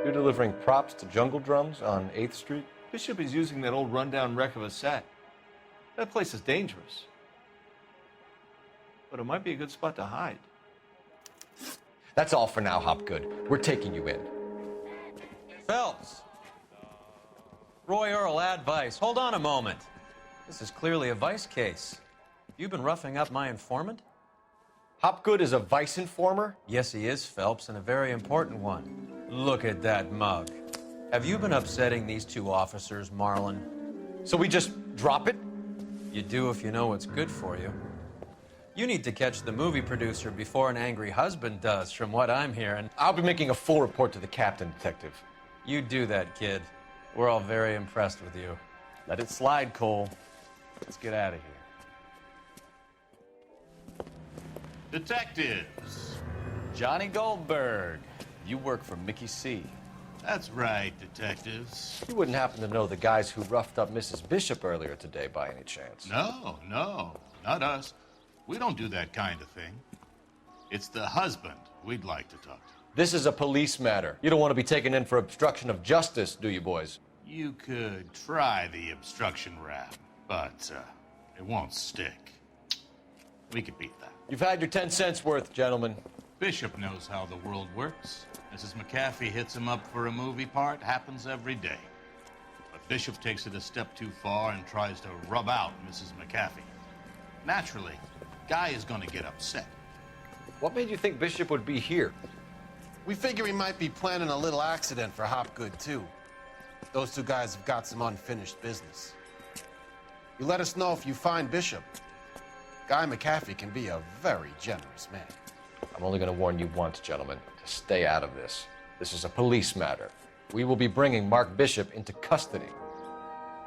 You're delivering props to Jungle Drums on 8th Street? Bishop is using that old rundown wreck of a set. That place is dangerous. But it might be a good spot to hide. That's all for now, Hopgood. We're taking you in. Phelps! Roy Earl, advice. Hold on a moment. This is clearly a vice case. You've been roughing up my informant? Hopgood is a vice informer? Yes, he is, Phelps, and a very important one. Look at that mug. Have you been upsetting these two officers, Marlin? So we just drop it? You do if you know what's good for you. You need to catch the movie producer before an angry husband does, from what I'm hearing. I'll be making a full report to the captain, Detective. You do that, kid. We're all very impressed with you. Let it slide, Cole. Let's get out of here. Detectives. Johnny Goldberg. You work for Mickey C. That's right, detectives. You wouldn't happen to know the guys who roughed up Mrs. Bishop earlier today by any chance? No, not us. We don't do that kind of thing. It's the husband we'd like to talk to. This is a police matter. You don't want to be taken in for obstruction of justice, do you, boys? You could try the obstruction rap, but it won't stick. We could beat that. You've had your 10 cents worth, gentlemen. Bishop knows how the world works. Mrs. McAfee hits him up for a movie part, happens every day. But Bishop takes it a step too far and tries to rub out Mrs. McAfee. Naturally, Guy is going to get upset. What made you think Bishop would be here? We figure he might be planning a little accident for Hopgood, too. Those two guys have got some unfinished business. You let us know if you find Bishop. Guy McAfee can be a very generous man. I'm only going to warn you once, gentlemen, to stay out of this. This is a police matter. We will be bringing Mark Bishop into custody.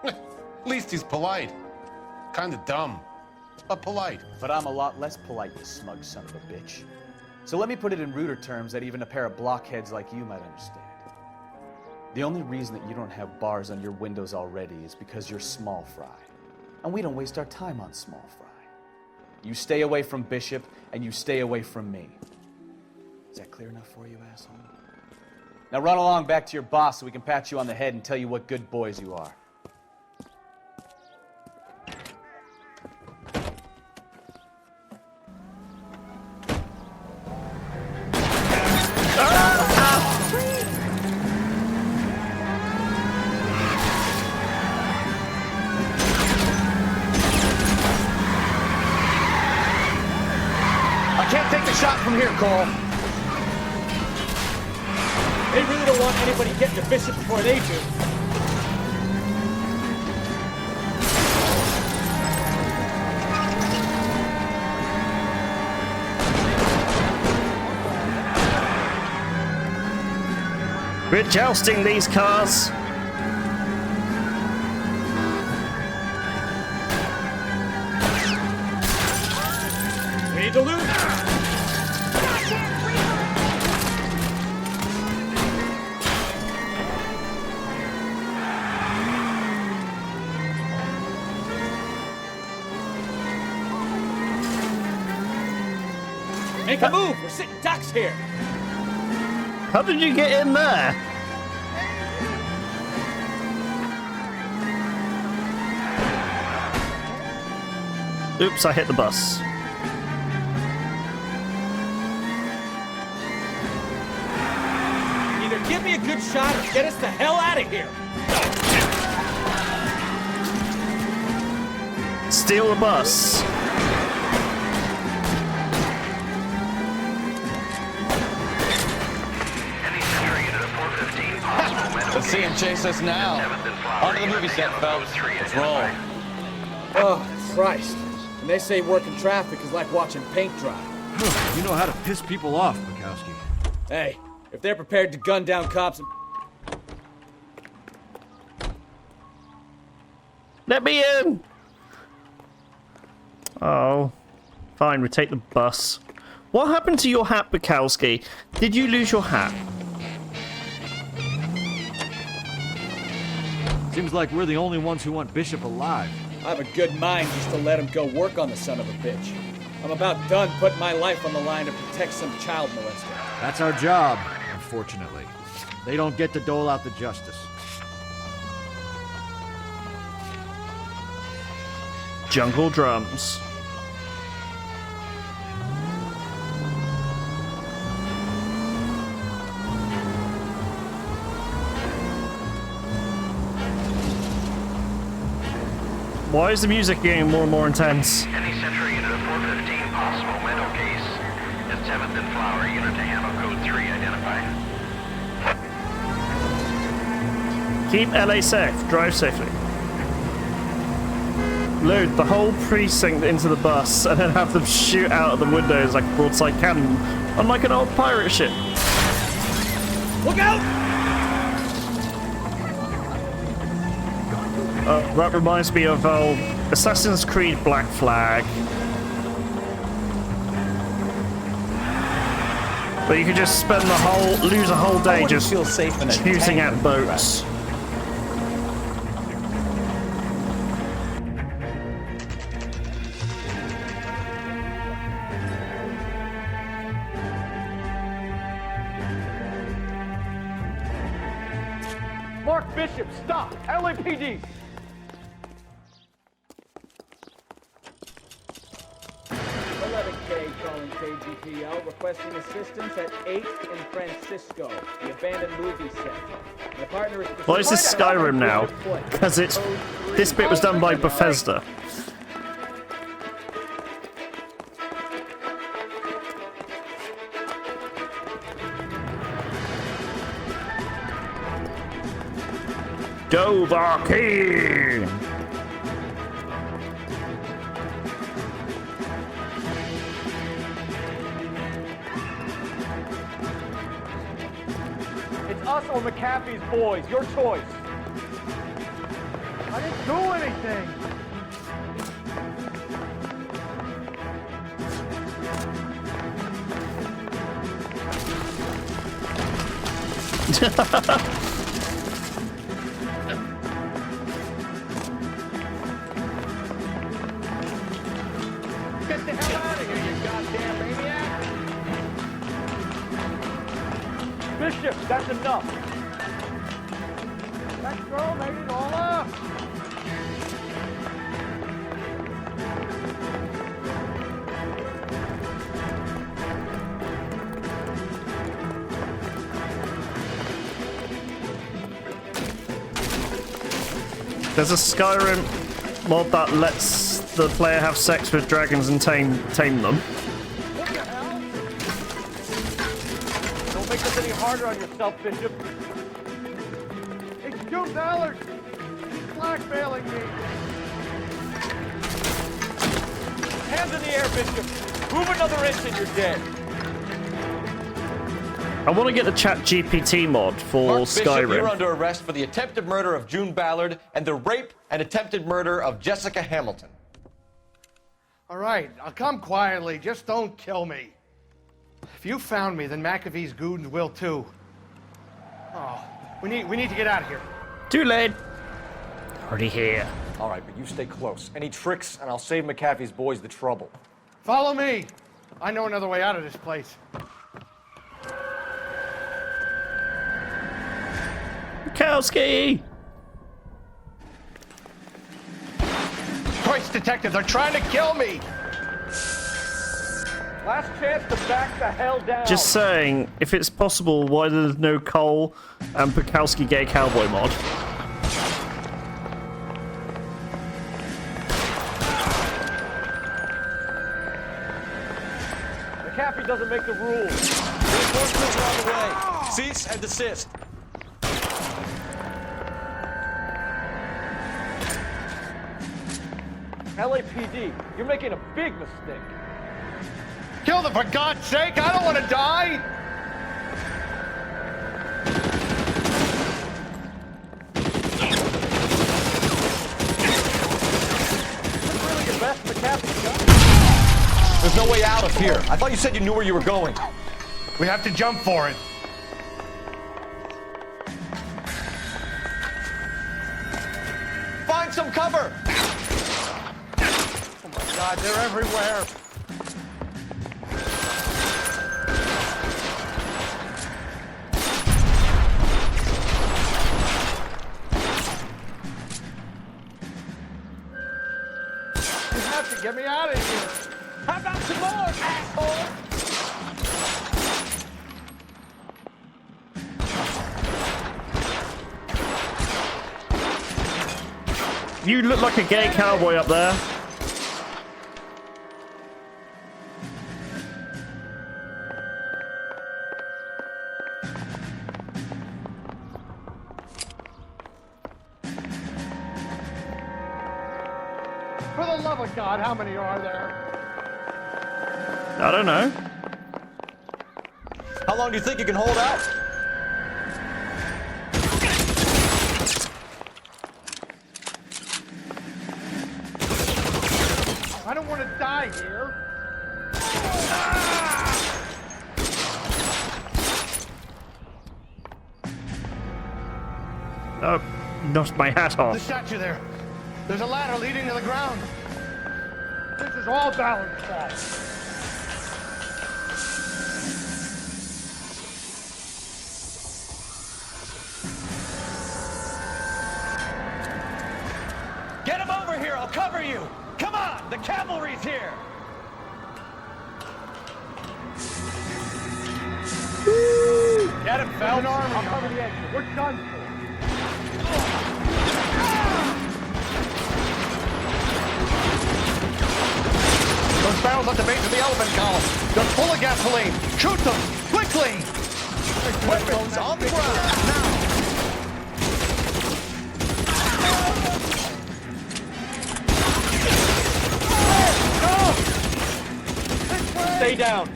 At least he's polite. Kind of dumb, but polite. But I'm a lot less polite, you smug son of a bitch. So let me put it in ruder terms that even a pair of blockheads like you might understand. The only reason that you don't have bars on your windows already is because you're small fry. And we don't waste our time on small fry. You stay away from Bishop, and you stay away from me. Is that clear enough for you, asshole? Now run along back to your boss so we can pat you on the head and tell you what good boys you are. Shot from here, Cole. They really don't want anybody getting to Bishop before they do. We're jousting these cars. We need to loot. Make a move! We're sitting ducks here! How did you get in there? Oops, I hit the bus. Either give me a good shot or get us the hell out of here! Steal the bus. Let's see him chase us now. On to the movie set, Phelps. Let's roll. Oh, Christ. And they say working traffic is like watching paint dry. You know how to piss people off, Bukowski. Hey, if they're prepared to gun down cops and... Let me in! Oh. Fine, we take the bus. What happened to your hat, Bukowski? Did you lose your hat? Seems like we're the only ones who want Bishop alive. I have a good mind just to let him go work on the son of a bitch. I'm about done putting my life on the line to protect some child molester. That's our job, unfortunately. They don't get to dole out the justice. Jungle drums. Why is the music getting more and more intense? Any Central unit of 415, possible mental case. At 7th and Flower, unit to handle code 3, identified. Keep LA safe. Drive safely. Load the whole precinct into the bus and then have them shoot out of the windows like a broadside cannon, unlike an old pirate ship. Look out! That reminds me of Assassin's Creed Black Flag. But you could just spend lose a whole day just feel safe in shooting at boats. Mark Bishop, stop! LAPD! 11K calling KGPL, requesting assistance at 8th and Francisco, the abandoned movie set. My partner is... Why is this Skyrim now? Because this bit was done by Bethesda. Dovahkiin! us or McAfee's boys. Your choice. I didn't do anything. Get the hell out of here, you goddamn maniac! Bishop, that's enough. That girl made it all up! There's a Skyrim mod that lets the player have sex with dragons and tame them. What the hell? Don't make this any harder on yourself, Bishop. It's June Ballard! He's blackmailing me! Hands in the air, Bishop. Move another inch and you're dead. I want to get the ChatGPT mod for Mark Bishop, Skyrim. you're under arrest for the attempted murder of June Ballard and the rape and attempted murder of Jessica Hamilton. All right, I'll come quietly. Just don't kill me. If you found me, then McAfee's goons will too. Oh, we need to get out of here. Too late. Already here. All right, but you stay close. Any tricks, and I'll save McAfee's boys the trouble. Follow me. I know another way out of this place. Kowski! Christ, detective, they're trying to kill me! Last chance to back the hell down. Just saying, if it's possible, why there's no Cole and Bukowski gay cowboy mod? McAfee doesn't make the rules. Reinforcements are on the way. Cease and desist. LAPD, you're making a big mistake. Kill them, for God's sake! I don't want to die! This really your best McAfee gun? There's no way out of here. I thought you said you knew where you were going. We have to jump for it. Find some cover! Oh my God, they're everywhere! You have to get me out of here! How about some more, asshole? You look like a gay cowboy up there. For the love of God, how many are there? I don't know. How long do you think you can hold out? I don't want to die here. Oh, knocked my hat The off. statue there. There's a ladder leading to the ground. This is all Ballard's fault. Get him over here, I'll cover you! Come on, the cavalry's here! Get him, Phelps! I'll cover the exit. We're done for. Those barrels at the base of the elephant column. They're full of gasoline. Shoot them! Quickly! Weapons on the ground, now! Stay down.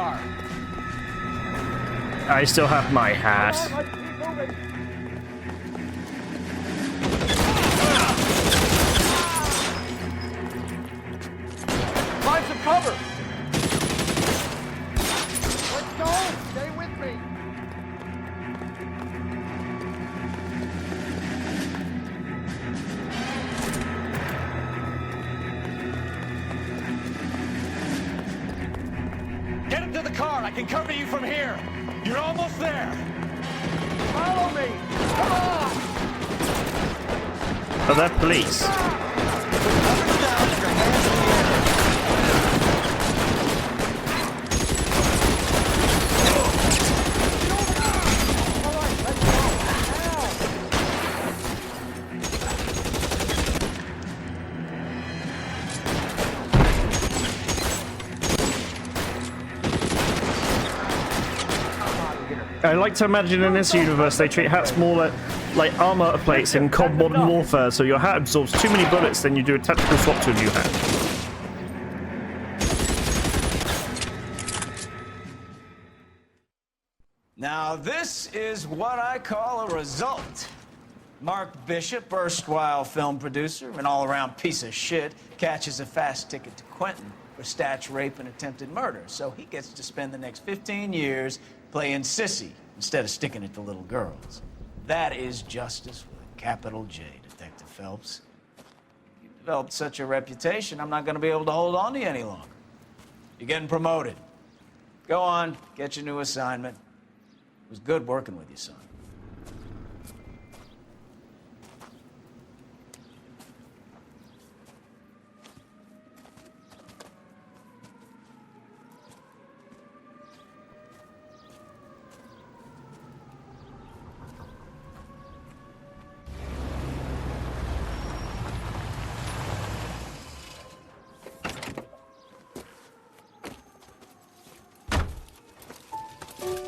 car. I still have my hat. Find some cover! Let's go! Stay with me! Get into the car. I can cover you from here. You're almost there. Follow me! Come on! Oh, they're police. I like to imagine in this universe they treat hats more like armor plates in COD Modern Warfare, so your hat absorbs too many bullets, then you do a tactical swap to a new hat. Now this is what I call a result. Mark Bishop, erstwhile film producer, an all-around piece of shit, catches a fast ticket to Quentin for statch rape and attempted murder, so he gets to spend the next 15 years playing sissy instead of sticking it to little girls. That is justice with a capital J, Detective Phelps. You've developed such a reputation, I'm not going to be able to hold on to you any longer. You're getting promoted. Go on, get your new assignment. It was good working with you, son.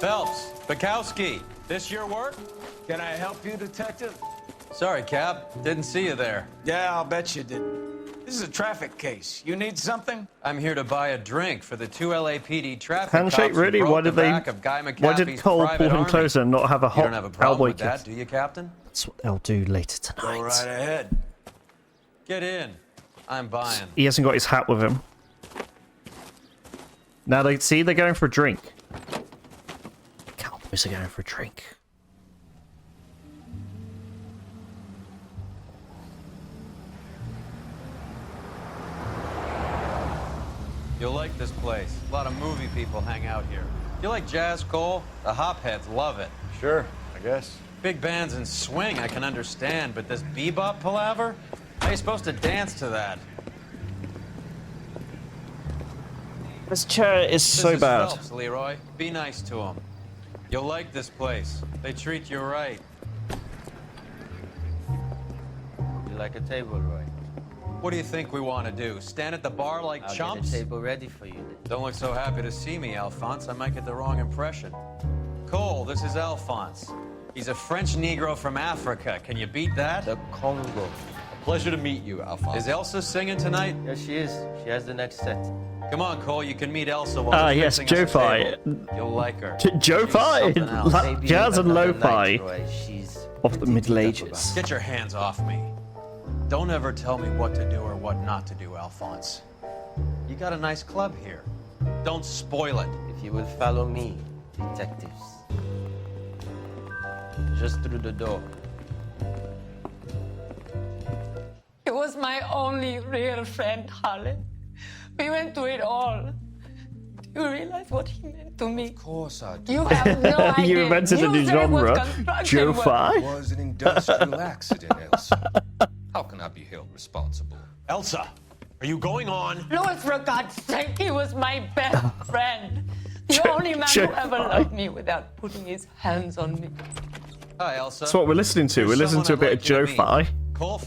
Phelps, Bukowski, this your work? Can I help you, Detective? Sorry, Cap. Didn't see you there. Yeah, I'll bet you didn't. This is a traffic case. You need something? I'm here to buy a drink for the 2 LAPD traffic Handshake, cops who really? broke Why the did they? back of Guy Why did McAfee's Cole private pull him army. closer and not have a You don't hot have a problem cowboy with that, kiss? do you, Captain? That's what they'll do later tonight. Go right ahead. Get in. I'm buying. He hasn't got his hat with him. Now they see they're going for a drink. The cowboys are going for a drink. You'll like this place. A lot of movie people hang out here. You like jazz, Cole? The hopheads love it. Sure, I guess. Big bands and swing, I can understand, but this bebop palaver? How are you supposed to dance to that? This chair is so This is bad. Phelps, Leroy. Be nice to him. You'll like this place. They treat you right. You like a table, Roy? What do you think we want to do? Stand at the bar like I'll chumps? get a table ready for you. Don't look so happy to see me, Alphonse. I might get the wrong impression. Cole, this is Alphonse. He's a French Negro from Africa. Can you beat that? The Congo. A pleasure to meet you, Alphonse. Is Elsa singing tonight? Yes, she is. She has the next set. Come on, Cole. You can meet Elsa while we're Yes, fixing us a Joe-Fi. table. You'll like her. Joe-Fi! She's something else. Maybe Jazz and another lo-fi night, Roy. She's of the Middle Ages. Get your hands off me. Don't ever tell me what to do or what not to do, Alphonse. You got a nice club here. Don't spoil it. If you will follow me, detectives. Just through the door. He was my only real friend, Harlan. We went through it all. Do you realize what he meant to me? Of course I do. You have no idea. You invented a new genre. Joe-fi? It was an industrial accident, Elsa. How can I be held responsible? Elsa, are you going on? Louis, for God's sake, he was my best friend. The only man who ever loved me without putting his hands on me. Hi, Elsa. That's what we're listening to. We're listening to a bit of Joe-fi. Cole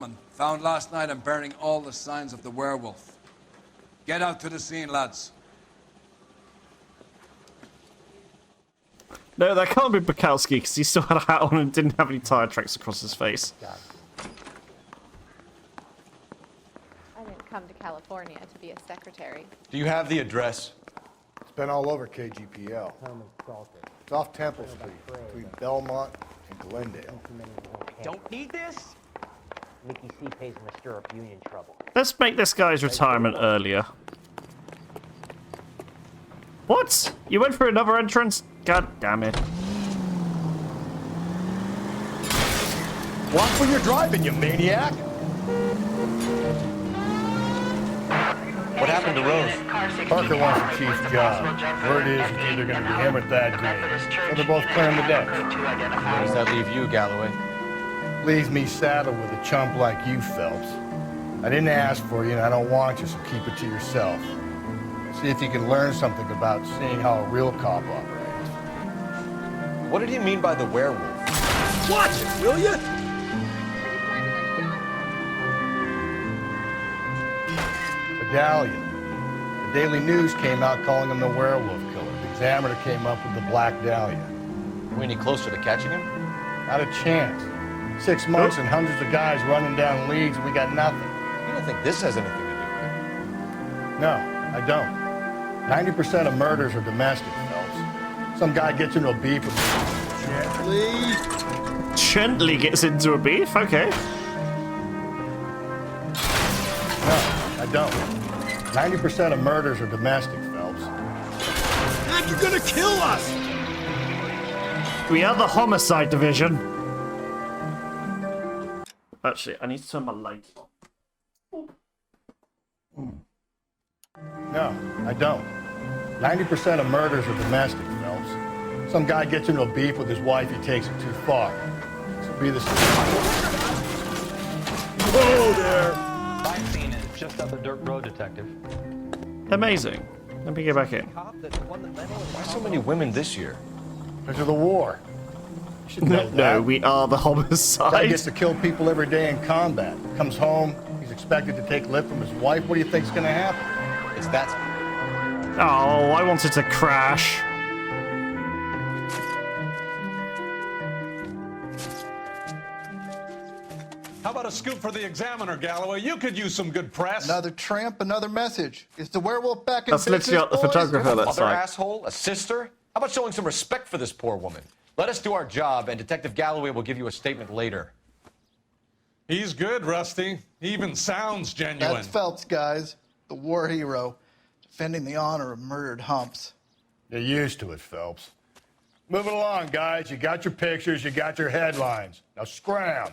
Found last night and bearing all the signs of the werewolf. Get out to the scene, lads. No, that can't be Bukowski because he still had a hat on and didn't have any tire tracks across his face. I didn't come to California to be a secretary. Do you have the address? It's been all over KGPL. It's off Temple Street, between Belmont and Glendale. Don't need this? Mickey C pays him to stir up union trouble. Let's make this guy's retirement earlier. What? You went for another entrance? God damn it. Watch where you're driving, you maniac! What happened to Rose? Parker wants the chief's job. Word is it's either going to be him or Thad Green. So they're both clearing the decks. Where does that leave you, Galloway? Leaves me saddled with a chump like you, Phelps. I didn't ask for you, and I don't want you, so keep it to yourself. See if you can learn something about seeing how a real cop operates. What did he mean by the werewolf? Watch it, will you? Medallion. The Daily News came out calling him the werewolf killer. The Examiner came up with the Black Dahlia. Are we any closer to catching him? Not a chance. 6 months and hundreds of guys running down leads, and we got nothing. You don't think this has anything to do with it? No, I don't. 90% of murders are domestic, Phelps. Some guy gets into a beef with Gently gets into a beef? Okay. No, I don't. 90% of murders are domestic, Phelps. Dad, you're gonna kill us! We are the homicide division. Actually, I need to turn my lights on. No, I don't. 90% of murders are domestic, Phelps. Some guy gets into a beef with his wife, he takes it too far. So be the Whoa there! My scene is just up a dirt road, Detective. Amazing. Let me get back in. Why so many women this year? Because of the war. You should know that. No, we are the Guy homicide. gets to kill people every day in combat. Comes home, he's expected to take lip from his wife. What do you think's gonna happen? It's that. Oh, I wanted to crash. How about a scoop for the Examiner, Galloway? You could use some good press. Another tramp, another message. Is the werewolf back in That's business, literally what the boys? photographer looks Other like. asshole? A sister? How about showing some respect for this poor woman? Let us do our job, and Detective Galloway will give you a statement later. He's good, Rusty. He even sounds genuine. That's Phelps, guys. The war hero. Defending the honor of murdered humps. You're used to it, Phelps. Moving along, guys. You got your pictures, you got your headlines. Now scram.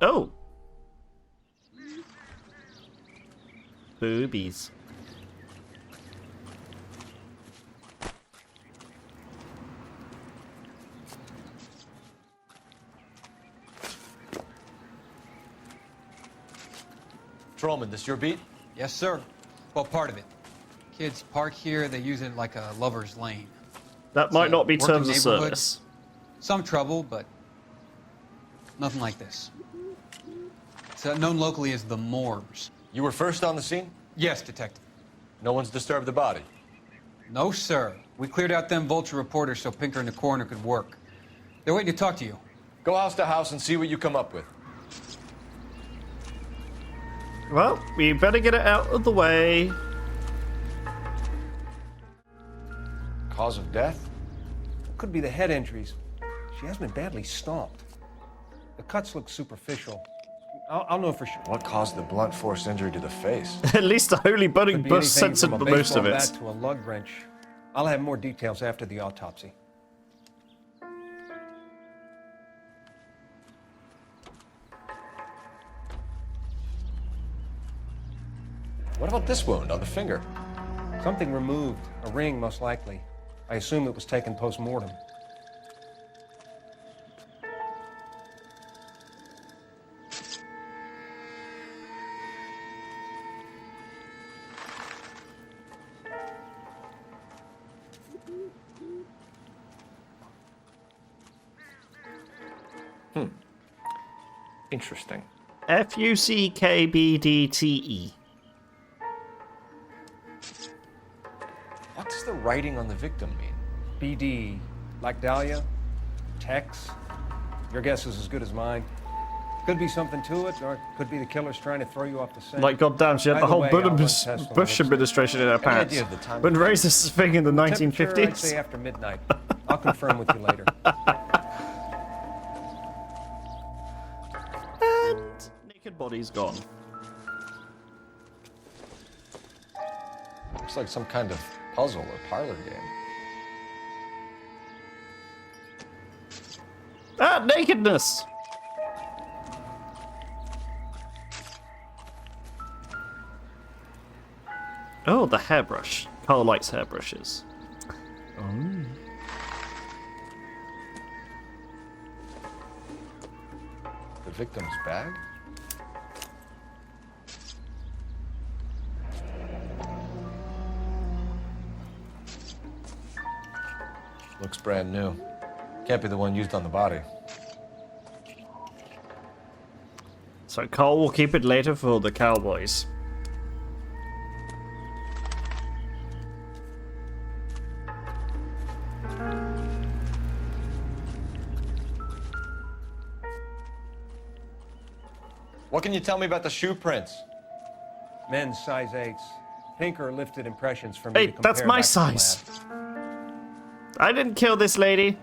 Oh. Boobies. Patrolman, this your beat? Yes, sir. Well, part of it. Kids park here, they use it like a lover's lane. That might not be Working terms of neighborhood. service. Some trouble, but nothing like this. It's known locally as the Moors. You were first on the scene? Yes, Detective. No one's disturbed the body? No, sir. We cleared out them vulture reporters so Pinker and the coroner could work. They're waiting to talk to you. Go house to house and see what you come up with. Well, we better get it out of the way. Cause of death? Could be the head injuries. She has been badly stomped. The cuts look superficial. I'll know for sure. What caused the blunt force injury to the face? At least the holy burning Could be bus anything censored from a most of baseball it. bat to a lug wrench. I'll have more details after the autopsy. What about this wound on the finger? Something removed. A ring, most likely. I assume it was taken post-mortem. Interesting. Fuckbdte. What does the writing on the victim mean? BD, like Dahlia? Tex? Your guess is as good as mine. Could be something to it, or it could be the killers trying to throw you off the scent. Like, goddamn, she had the Either whole way, I'll run tests on the Bush lipstick. administration in her Any pants. idea of the time? When racist thing in the Temperature, I'd 1950s. say after midnight. I'll confirm with you later. And naked body's gone. Looks like some kind of puzzle or parlor game. Ah, nakedness! Oh, the hairbrush. Carl likes hairbrushes. Oh. The victim's bag? Looks brand new. Can't be the one used on the body. So Carl will keep it later for the cowboys. What can you tell me about the shoe prints? Men's size 8s. Pink or lifted impressions for me Hey, to compare that's my back to the size. lab. I didn't kill this lady.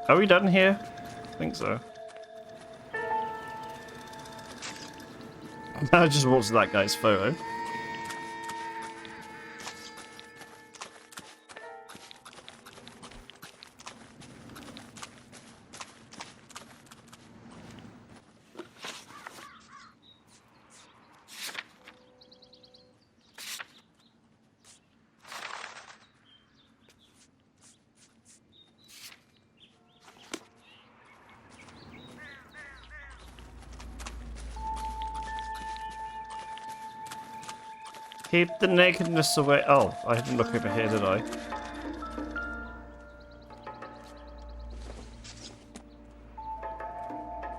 Are we done here? I think so. I just watched that guy's photo. Keep the nakedness away. Oh, I didn't look over here, did I?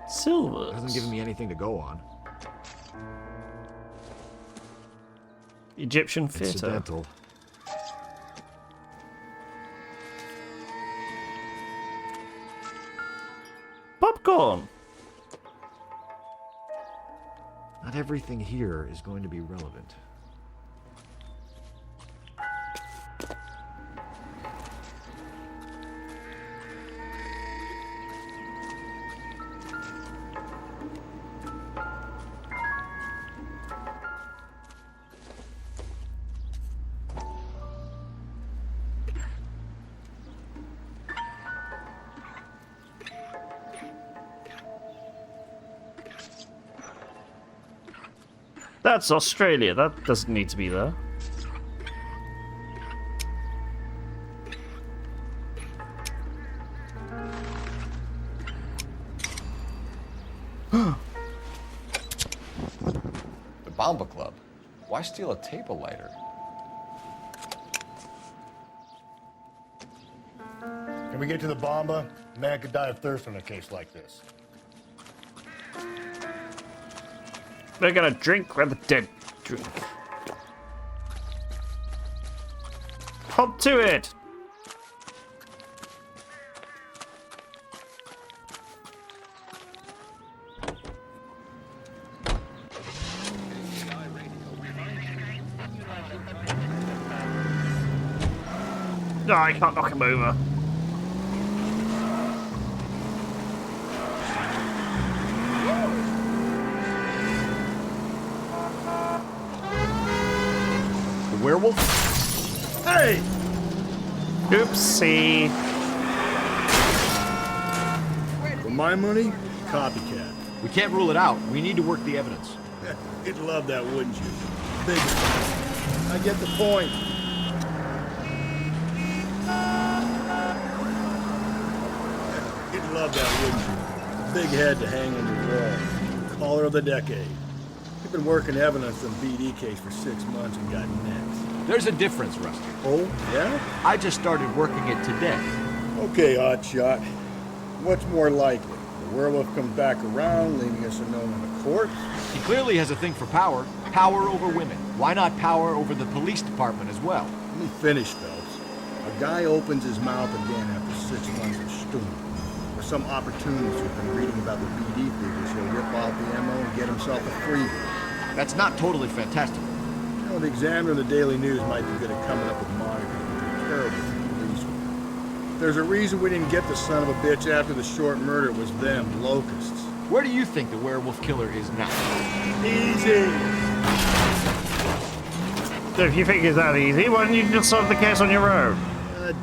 Silver. Hasn't given me anything to go on. Egyptian theatre. Incidental. Popcorn. Not everything here is going to be relevant. That's Australia. That doesn't need to be there. The Bomba Club. Why steal a table lighter? Can we get to the Bomba? A man could die of thirst on a case like this. They're gonna drink where the dead drink. Hop to it! No, I can't knock him over. Werewolf? Hey! Oopsie. For my money, copycat. We can't rule it out. We need to work the evidence. You'd love that, wouldn't you? Big. I get the point. You'd love that, wouldn't you? Big head to hang on your wall. Caller of the decade. You've been working evidence on BD case for 6 months and got next. There's a difference, Rusty. Oh, yeah? I just started working it today. Okay, Hotshot. What's more likely? The werewolf comes back around, leaving us unknown on the corpse? He clearly has a thing for power. Power over women. Why not power over the police department as well? Let me finish, Phelps. A guy opens his mouth again after 6 months of stewing. Or some opportunist who's been reading about the BD figures, he'll rip off the ammo and get himself a freebie. That's not totally fantastical. You know, the Examiner and the Daily News might be good at coming up with monikers, but they're terrible for police work. There's a reason we didn't get the son of a bitch after the short murder. It was them, locusts. Where do you think the werewolf killer is now? Easy! So if you think it's that easy, why don't you just solve the case on your own?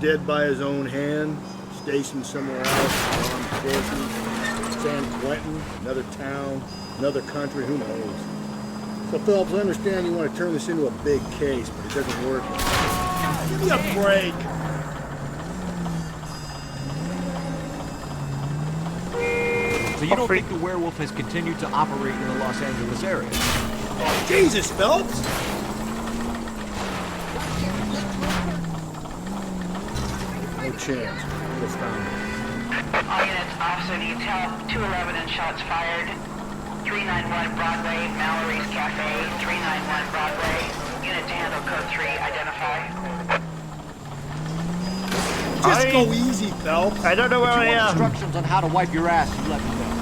Dead by his own hand, stationed somewhere else, on Corky, San Quentin, another town, another country, who knows? So, Phelps, I understand you want to turn this into a big case, but it doesn't work. Give me a break! So you don't think the werewolf has continued to operate in the Los Angeles area? Oh, Jesus, Phelps! No chance. We'll find it. All units, officer needs help. 211 and shots fired. 391 Broadway, Mallory's Cafe. 391 Broadway. Unit to handle code 3, identify. Just go easy, Phelps. I don't know where I am. Instructions on how to wipe your ass, you let me know.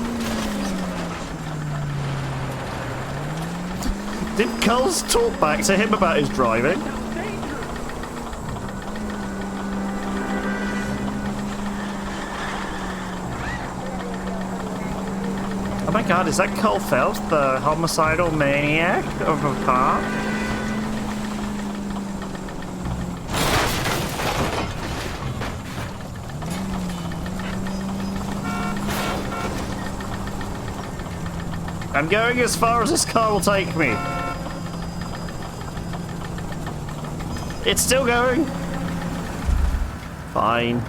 Did Coles talk back to him about his driving? Oh my god, is that Cole Phelps, the homicidal maniac of a car? I'm going as far as this car will take me. It's still going. Fine.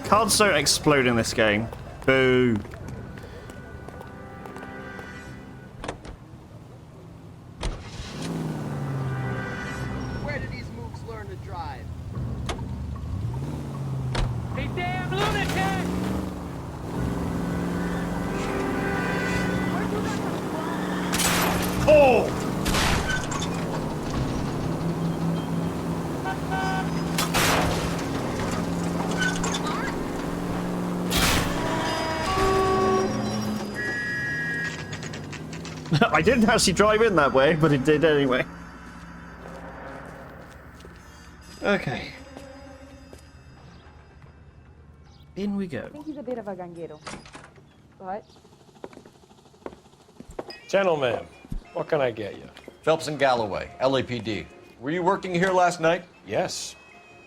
Cards don't explode in this game. Boo. Where did these mooks learn to drive? Hey, damn lunatic! Cold! I didn't actually drive in that way, but it did anyway. Okay. In we go. I think he's a bit of a ganguero. But Gentlemen, what can I get you? Phelps and Galloway, LAPD. Were you working here last night? Yes.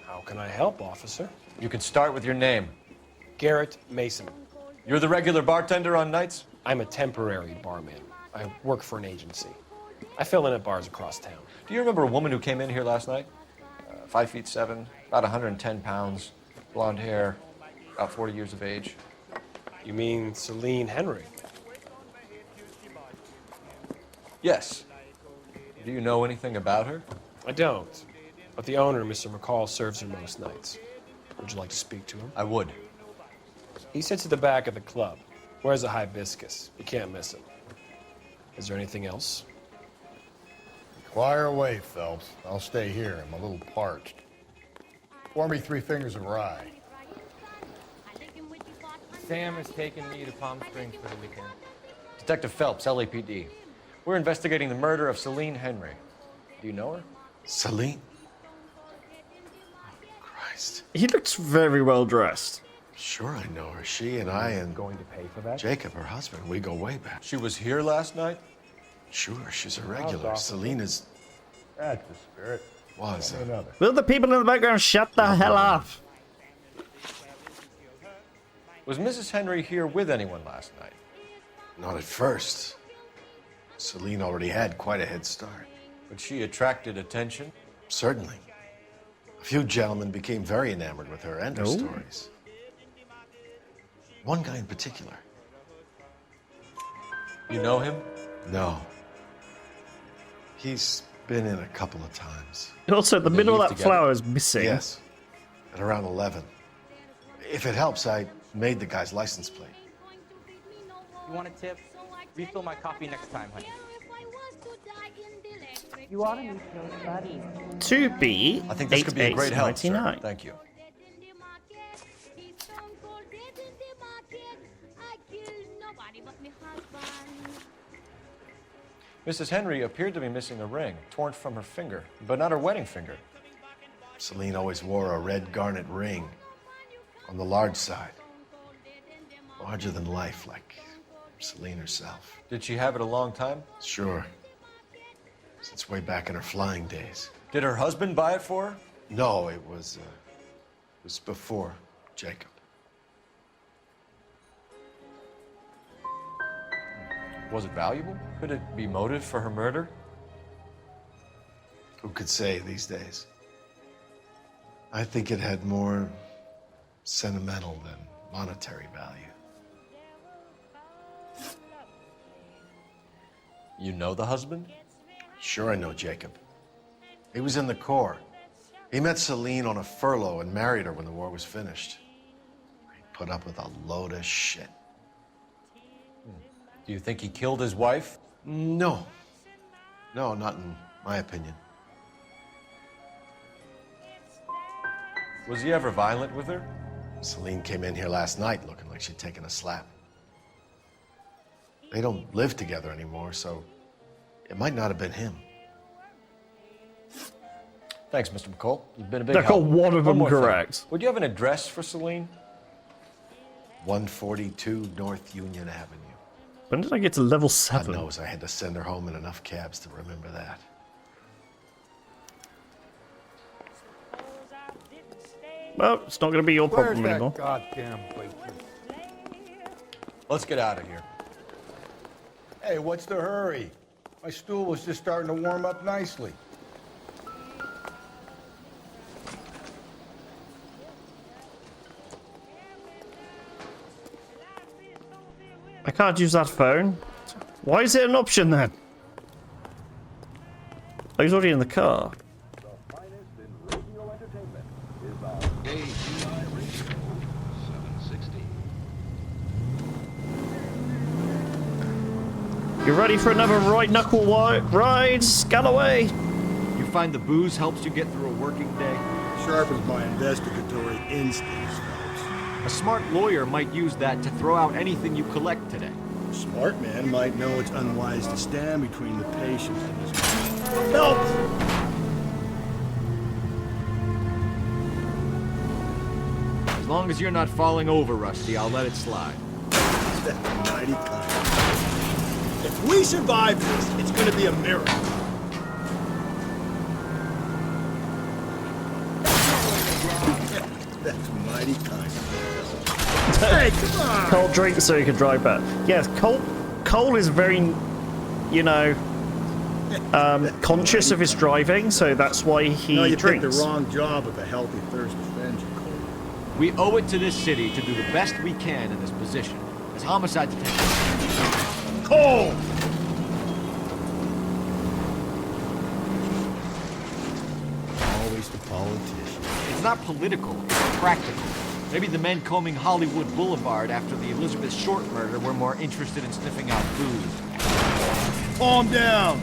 How can I help, officer? You can start with your name. Garrett Mason. You're the regular bartender on nights? I'm a temporary barman. I work for an agency. I fill in at bars across town. Do you remember a woman who came in here last night? 5'7", about 110 pounds, blonde hair, about 40 years of age. You mean Celine Henry? Yes. Do you know anything about her? I don't. But the owner, Mr. McCall, serves her most nights. Would you like to speak to him? I would. He sits at the back of the club. Wears a hibiscus. You can't miss him. Is there anything else? Fire away, Phelps. I'll stay here. I'm a little parched. Pour me 3 fingers of rye. Sam has taken me to Palm Springs for the weekend. Detective Phelps, LAPD. We're investigating the murder of Celine Henry. Do you know her? Celine? Oh, Christ. He looks very well dressed. Sure I know her. She and I and going to pay for that? Jacob, her husband, we go way back. She was here last night? Sure, she's a regular. Celine is... That's the spirit. Was. Will the people in the background shut the hell up? Was Mrs. Henry here with anyone last night? Not at first. Celine already had quite a head start. But she attracted attention? Certainly. A few gentlemen became very enamored with her and her stories. One guy in particular. You know him? No. He's been in a couple of times. Also, the middle of that flower is missing. Yes. At around 11. If it helps, I made the guy's license plate. You want a tip? Refill my coffee next time, honey. You ought to meet those buddies. To be I think this could be a great help, sir. 88.99. Thank you. Mrs. Henry appeared to be missing a ring, torn from her finger, but not her wedding finger. Celine always wore a red garnet ring on the large side. Larger than life, like Celine herself. Did she have it a long time? Sure. Since way back in her flying days. Did her husband buy it for her? No, it was before Jacob. Was it valuable? Could it be motive for her murder? Who could say these days? I think it had more sentimental than monetary value. You know the husband? Sure, I know Jacob. He was in the Corps. He met Celine on a furlough and married her when the war was finished. He put up with a load of shit. Do you think he killed his wife? No. No, not in my opinion. Was he ever violent with her? Celine came in here last night looking like she'd taken a slap. They don't live together anymore, so it might not have been him. Thanks, Mr. McCall. You've been a big They're help. called one of them more thing. correct. Would you have an address for Celine? 142 North Union Avenue. When did I get to level God 7? knows I had to send her home in enough cabs to remember that. Well, it's not going to be your problem Where's anymore. that goddamn waitress? Let's get out of here. Hey, what's the hurry? My stool was just starting to warm up nicely. I can't use that phone. Why is it an option then? Oh, he's already in the car. You ready for another right knuckle ride? Scalloway! You find the booze helps you get through a working day? Sharpens my investigatory instincts, Phelps. A smart lawyer might use that to throw out anything you collect today. A smart man might know it's unwise to stand between the patient and his Phelps! As long as you're not falling over, Rusty, I'll let it slide. That's mighty kind. If we survive this, it's gonna be a miracle. That's mighty kind. Hey, come on! Cole drinks so he can drive better. Yes, Cole is very, you know, conscious of his driving, so that's why he no, you drinks. picked the wrong job of a healthy thirst offends you, Cole. We owe it to this city to do the best we can in this position. As homicide detectives. Cole! Always the politician. It's not political, it's practical. Maybe the men combing Hollywood Boulevard after the Elizabeth Short murder were more interested in sniffing out booze. Calm down!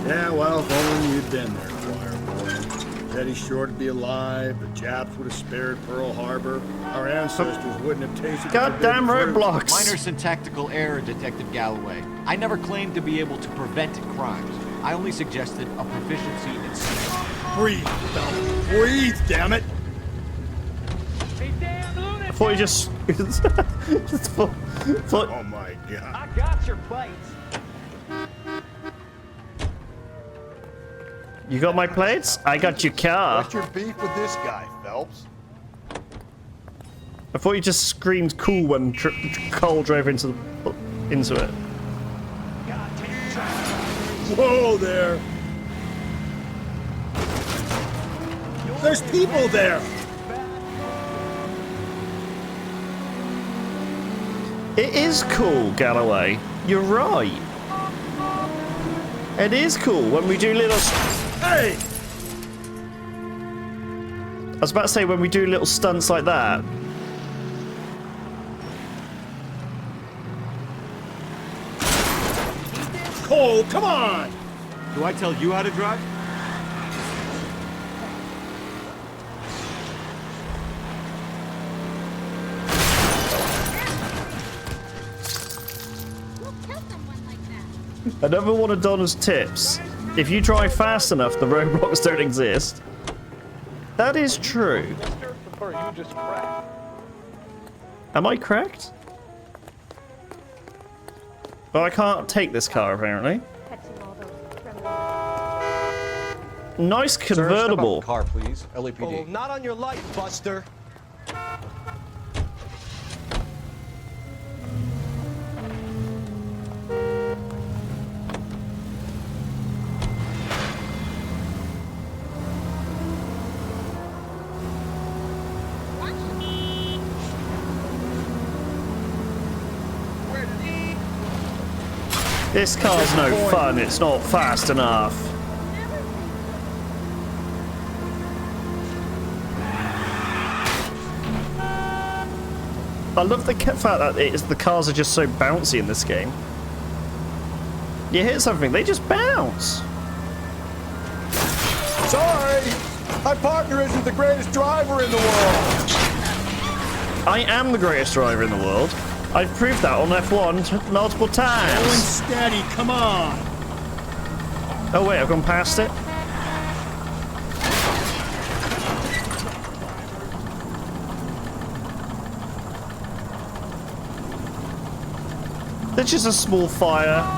Yeah, well, if only you'd been there, choir boy. Teddy Short would be alive, the Japs would have spared Pearl Harbor, our ancestors wouldn't have tasted Goddamn roadblocks! Minor syntactical error, Detective Galloway. I never claimed to be able to prevent crimes. I only suggested a proficiency in Breathe, Phelps. Breathe, damn it! I thought you just thought. Oh my god. I got your plates. You got my plates? I got your car. What's your beef with this guy, Phelps? I thought you just screamed cool when Cole drove into it. Whoa there! There's people there! It is cool, Galloway. You're right. It is cool when we do little... Hey! I was about to say when we do little stunts like that. Cole, come on! Do I tell you how to drive? Another one of Donna's tips. If you drive fast enough, the roadblocks don't exist. That is true. Or you just cracked. Am I cracked? Well, I can't take this car, apparently. Nice convertible. Sir, car, please. LAPD. Oh, not on your life, Buster. This car's no fun, it's not fast enough. I love the fact that the cars are just so bouncy in this game. You hit something, they just bounce. Sorry! My partner isn't the greatest driver in the world! I am the greatest driver in the world. I've proved that on F1 multiple times. Going steady, come on! Oh wait, I've gone past it. That's just a small fire.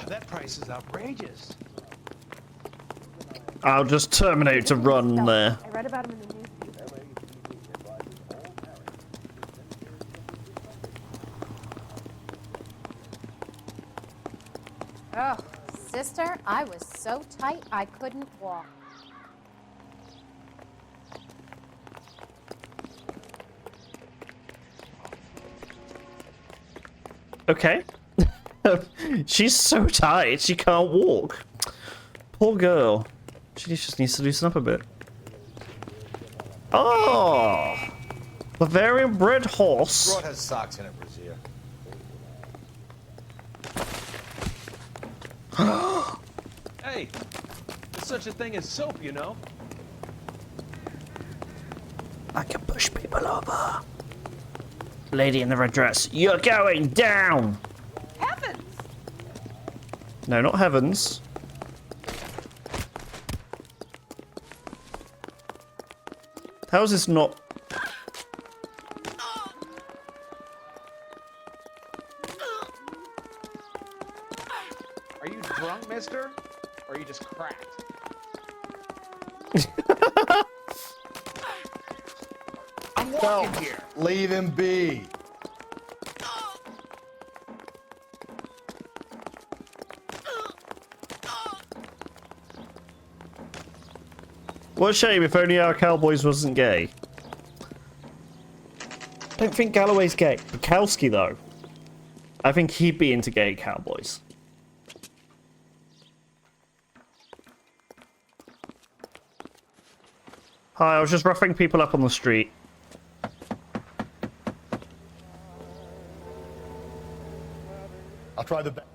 That price is outrageous. I'll just terminate to run there. I read about him in the newspaper. Oh, sister, I was so tight I couldn't walk. Okay. She's so tired she can't walk. Poor girl. She just needs to loosen up a bit. Oh! Bavarian bred horse. Broad has socks in it, Brazil. Hey, there's such a thing as soap, you know? I can push people over. Lady in the red dress, you're going down! Heavens! No, not heavens. How is this not... Are you drunk, mister? Or are you just cracked? I'm walking here. Leave him be. What a shame if only our Cowboys wasn't gay. Don't think Galloway's gay. Bukowski, though. I think he'd be into gay cowboys. Hi, I was just roughing people up on the street. I'll try the back.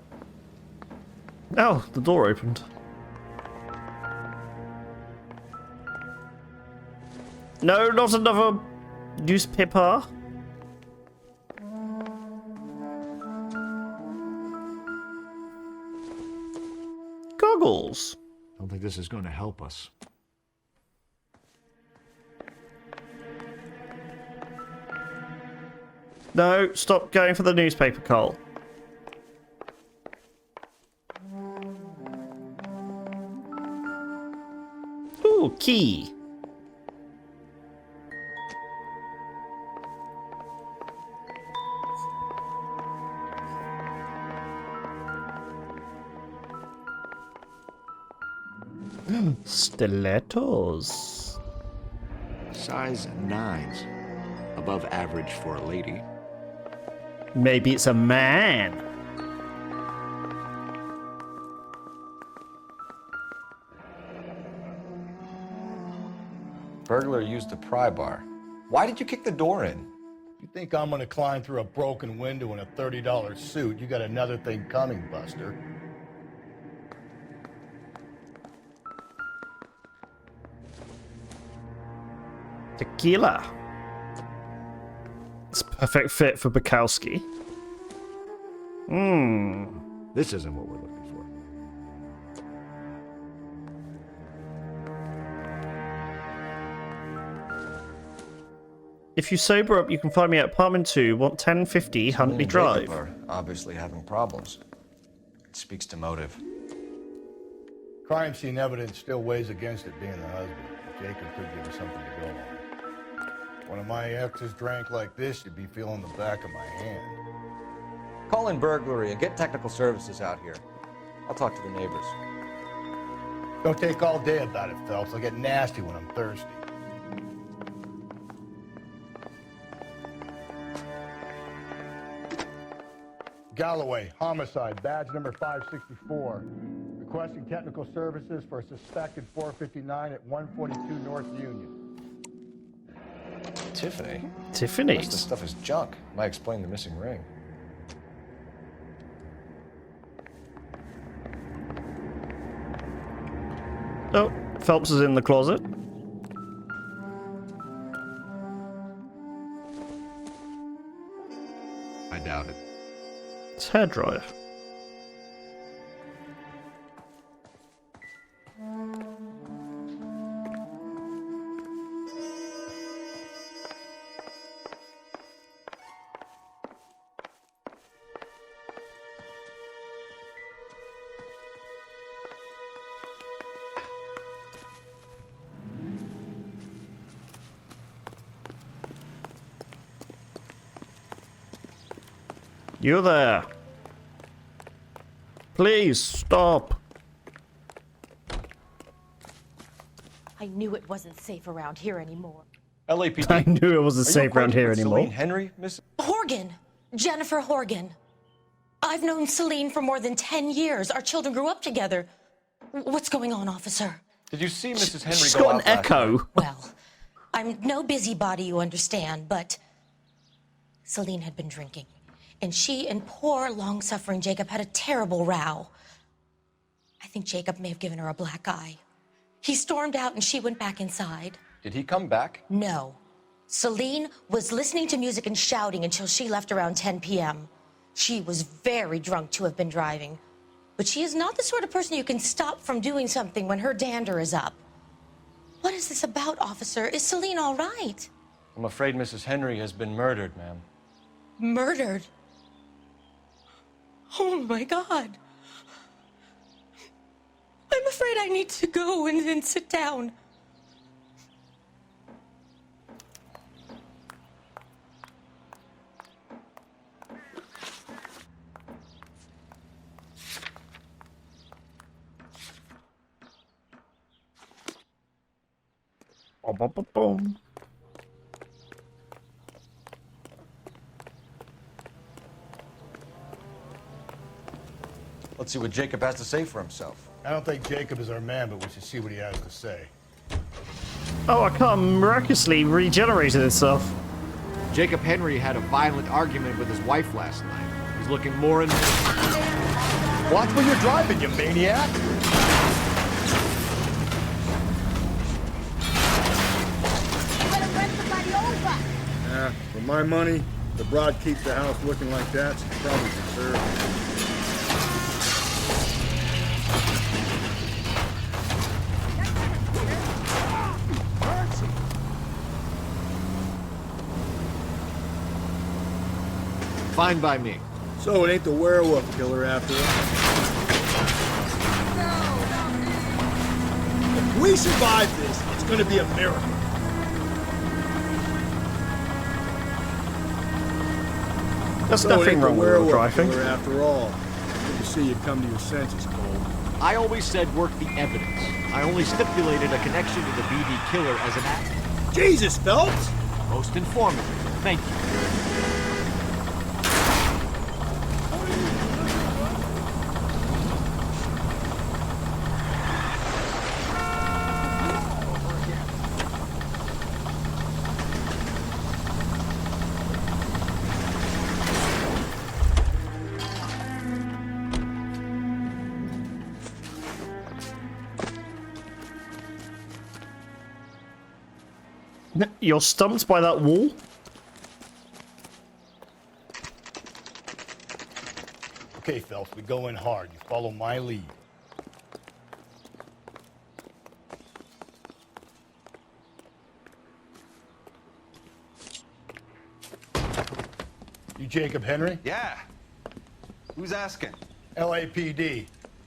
Oh, the door opened. No, not another newspaper. Goggles. Don't think this is going to help us. No, stop going for the newspaper, Cole. Ooh, key. Stilettos. Size 9s. Above average for a lady. Maybe it's a man. Burglar used the pry bar. Why did you kick the door in? You think I'm gonna climb through a broken window in a $30 suit? You got another thing coming, Buster. Tequila. It's a perfect fit for Bukowski. This isn't what we're looking for. If you sober up, you can find me at apartment 2, 1050 Huntley Drive. Jacob are obviously having problems. It speaks to motive. Crime scene evidence still weighs against it being the husband. Jacob could give us something to go on. One of my exes drank like this, you'd be feeling the back of my hand. Call in burglary and get technical services out here. I'll talk to the neighbors. Don't take all day about it, Phelps. I'll get nasty when I'm thirsty. Galloway, homicide, badge number 564. Requesting technical services for a suspected 459 at 142 North Union. Tiffany? Tiffany's? Most of the stuff is junk. Might explain the missing ring. Oh, Phelps is in the closet. I doubt it. It's hairdryer. You there. Please stop. I knew it wasn't safe around here anymore. LAPD. I knew it wasn't safe around here anymore. Celine Henry, Miss Horgan. Jennifer Horgan. I've known Celine for more than 10 years. Our children grew up together. What's going on, officer? Did you see Mrs. Henry She's go got out an echo. Well, I'm no busybody, you understand, but Celine had been drinking. And she and poor, long-suffering Jacob had a terrible row. I think Jacob may have given her a black eye. He stormed out and she went back inside. Did he come back? No. Celine was listening to music and shouting until she left around 10 p.m. She was very drunk to have been driving. But she is not the sort of person you can stop from doing something when her dander is up. What is this about, officer? Is Celine all right? I'm afraid Mrs. Henry has been murdered, ma'am. Murdered? Oh, my God. I'm afraid I need to go and then sit down. Boom. Let's see what Jacob has to say for himself. I don't think Jacob is our man, but we should see what he has to say. Oh, I can't miraculously regenerated itself. Jacob Henry had a violent argument with his wife last night. He's looking more and more... Watch where you're driving, you maniac! Yeah, for my money, the broad keeps the house looking like that, she's probably conservative. Fine by me. So it ain't the werewolf killer after all. If we survive this, it's gonna be a miracle. There's nothing wrong with driving. After all, good to see you come to your senses, Cole. I always said work the evidence. I only stipulated a connection to the VD killer as an act. Jesus, Phelps! Most informative. Thank you. You're stumped by that wall? Okay, Phelps, we go in hard. You follow my lead. You Jacob Henry? Yeah. Who's asking? LAPD.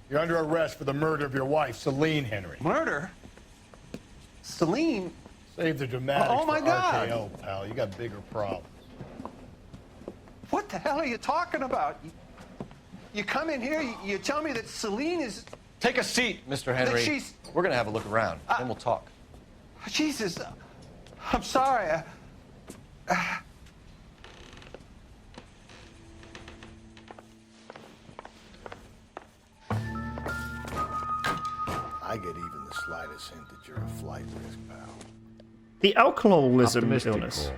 You're under arrest for the murder of your wife, Celine Henry. Murder? Celine? Save the dramatics Oh, my for God. RKO, pal. You got bigger problems. What the hell are you talking about? You come in here, you tell me that Celine is... Take a seat, Mr. Henry. she's- We're gonna have a look around, then we'll talk. Jesus, I'm sorry. I get even the slightest hint that you're a flight risk, pal. The alcoholism Optimistic illness. call.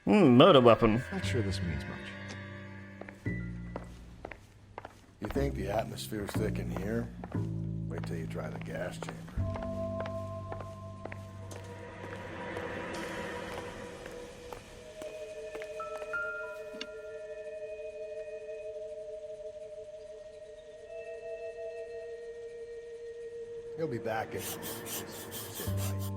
Murder weapon. Not sure this means much. You think the atmosphere's thick in here? Wait till you try the gas chamber. He'll be back in. Sit tight.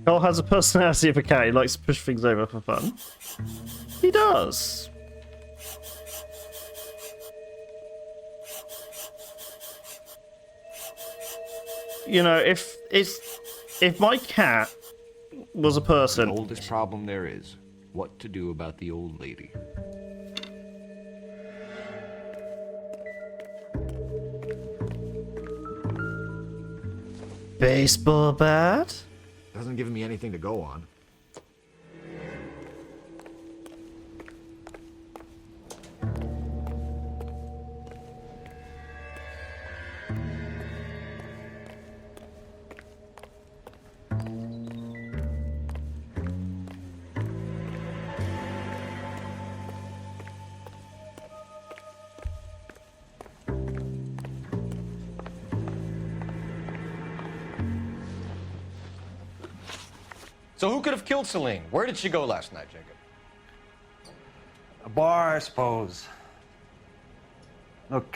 Cole has a personality of a cat. He likes to push things over for fun. He does. You know, if my cat was a person, The oldest problem there is what to do about the old lady. baseball bat. Doesn't give me anything to go on. So who could have killed Celine? Where did she go last night, Jacob? A bar, I suppose. Look,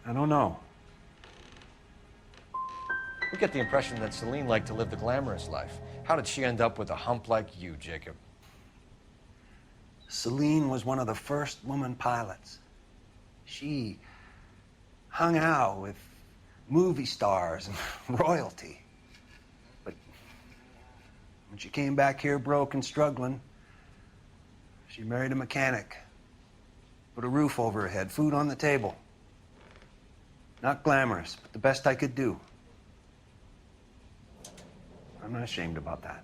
I don't know. We get the impression that Celine liked to live the glamorous life. How did she end up with a hump like you, Jacob? Celine was one of the first woman pilots. She hung out with movie stars and royalty. But when she came back here broke and struggling, she married a mechanic. Put a roof over her head, food on the table. Not glamorous, but the best I could do. I'm not ashamed about that.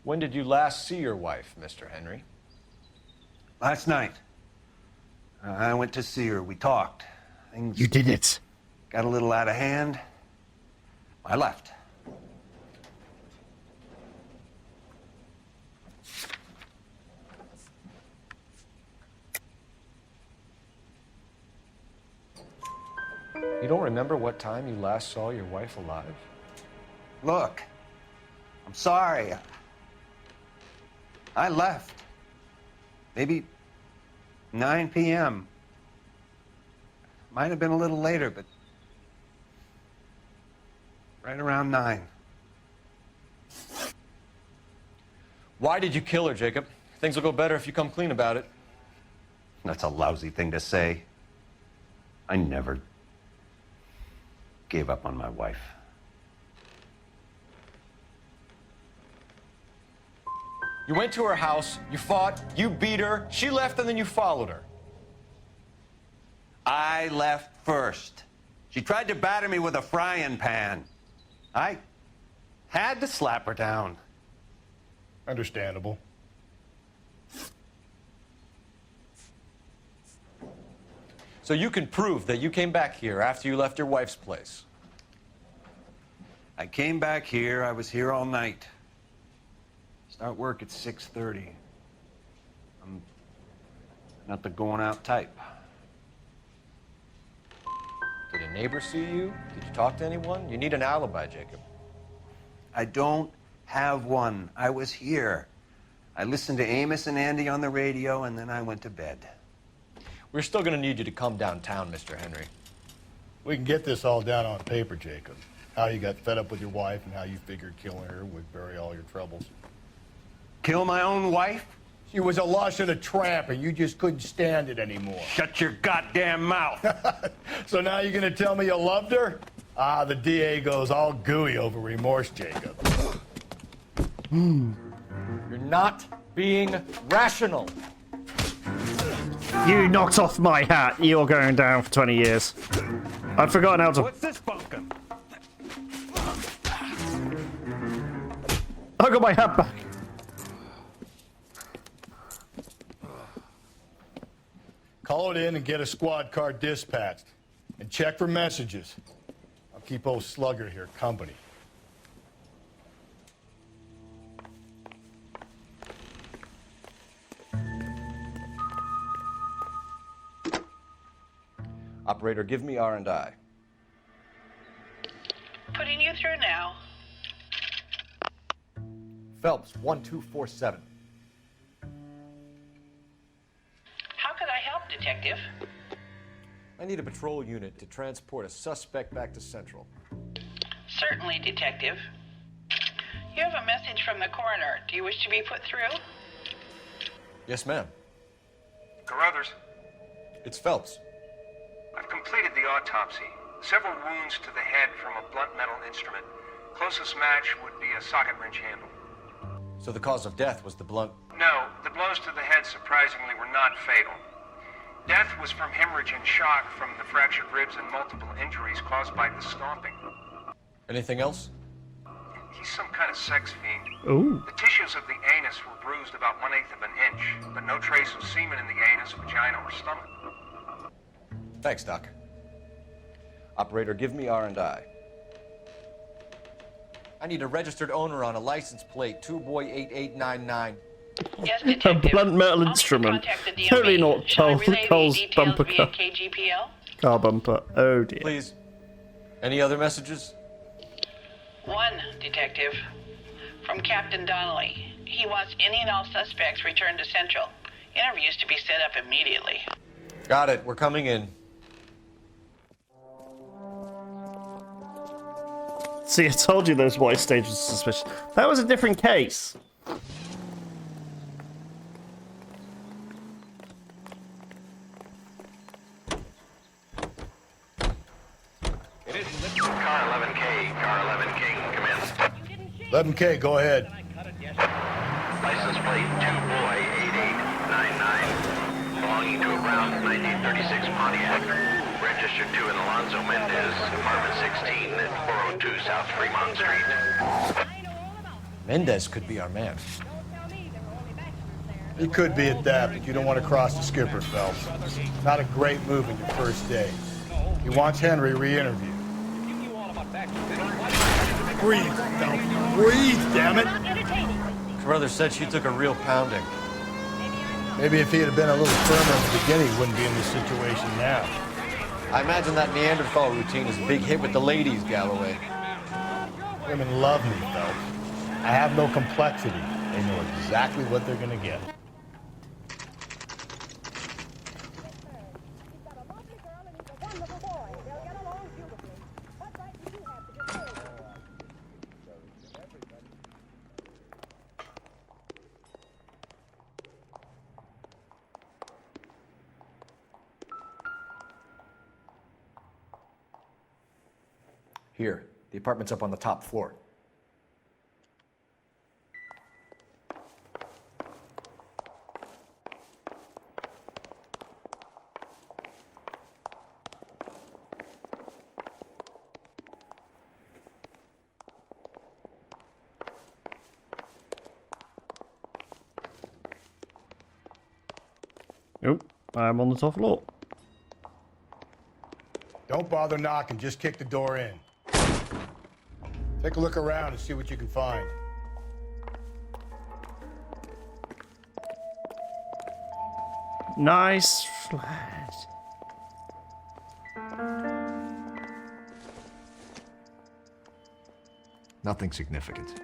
When did you last see your wife, Mr. Henry? Last night. I went to see her. We talked. Things You did it. got a little out of hand. I left. You don't remember what time you last saw your wife alive? Look, I'm sorry. I left. Maybe 9 p.m. Might have been a little later, but Right around 9. Why did you kill her, Jacob? Things will go better if you come clean about it. That's a lousy thing to say. I never gave up on my wife. You went to her house, you fought, you beat her, she left, and then you followed her. I left first. She tried to batter me with a frying pan. I had to slap her down. Understandable. So you can prove that you came back here after you left your wife's place. I came back here. I was here all night. Start work at 6:30. I'm not the going out type. Did a neighbor see you? Did you talk to anyone? You need an alibi, Jacob. I don't have one. I was here. I listened to Amos and Andy on the radio, and then I went to bed. We're still going to need you to come downtown, Mr. Henry. We can get this all down on paper, Jacob. How you got fed up with your wife and how you figured killing her would bury all your troubles. Kill my own wife? She was a lush and a tramp, and you just couldn't stand it anymore. Shut your goddamn mouth. So now you're going to tell me you loved her? Ah, the DA goes all gooey over remorse, Jacob. You're not being rational. You knocked off my hat. You're going down for 20 years. I've forgotten how to... What's this bunkum? I got my hat back. Call it in and get a squad car dispatched. And check for messages. I'll keep old Slugger here company. Operator, give me R&I. Putting you through now. Phelps, 1247. How could I help, Detective? I need a patrol unit to transport a suspect back to Central. Certainly, Detective. You have a message from the coroner. Do you wish to be put through? Yes, ma'am. Carruthers, It's Phelps. I've completed the autopsy. Several wounds to the head from a blunt metal instrument. Closest match would be a socket wrench handle. So the cause of death was the blunt... No, the blows to the head surprisingly were not fatal. Death was from hemorrhage and shock from the fractured ribs and multiple injuries caused by the stomping. Anything else? He's some kind of sex fiend. Ooh. The tissues of the anus were bruised about 1/8 of an inch, but no trace of semen in the anus, vagina, or stomach. Thanks, Doc. Operator, give me R&I. I need a registered owner on a license plate, 2boy8899. Yes, A Detective. blunt metal instrument. Totally not Cole's bumper car. KGPL? Car bumper. Oh dear. Please. Any other messages? One, Detective. From Captain Donnelly. He wants any and all suspects returned to Central. Interviews to be set up immediately. Got it. We're coming in. See, I told you those white stages were suspicious. That was a different case. It is Car 11K, Car 11 King, commence. 11K, go ahead. License plate 2boy8899. Belonging to a brown 1936 Pontiac. Registered to an Alonzo Mendez, apartment 16 at 402 South Fremont Street. Mendez could be our man. He could be at that, but you don't want to cross the skipper, Phelps. Not a great move in your first day. He wants Henry re-interviewed. Breathe, Phelps. Breathe, damn it! Carruthers said she took a real pounding. Maybe if he had been a little firmer in the beginning, he wouldn't be in this situation now. I imagine that Neanderthal routine is a big hit with the ladies, Galloway. Women love me, Phelps. I have no complexity. They know exactly what they're gonna get. Here, the apartment's up on the top floor. Nope, I'm on the top floor. Don't bother knocking, just kick the door in. Take a look around and see what you can find. Nice flat. Nothing significant.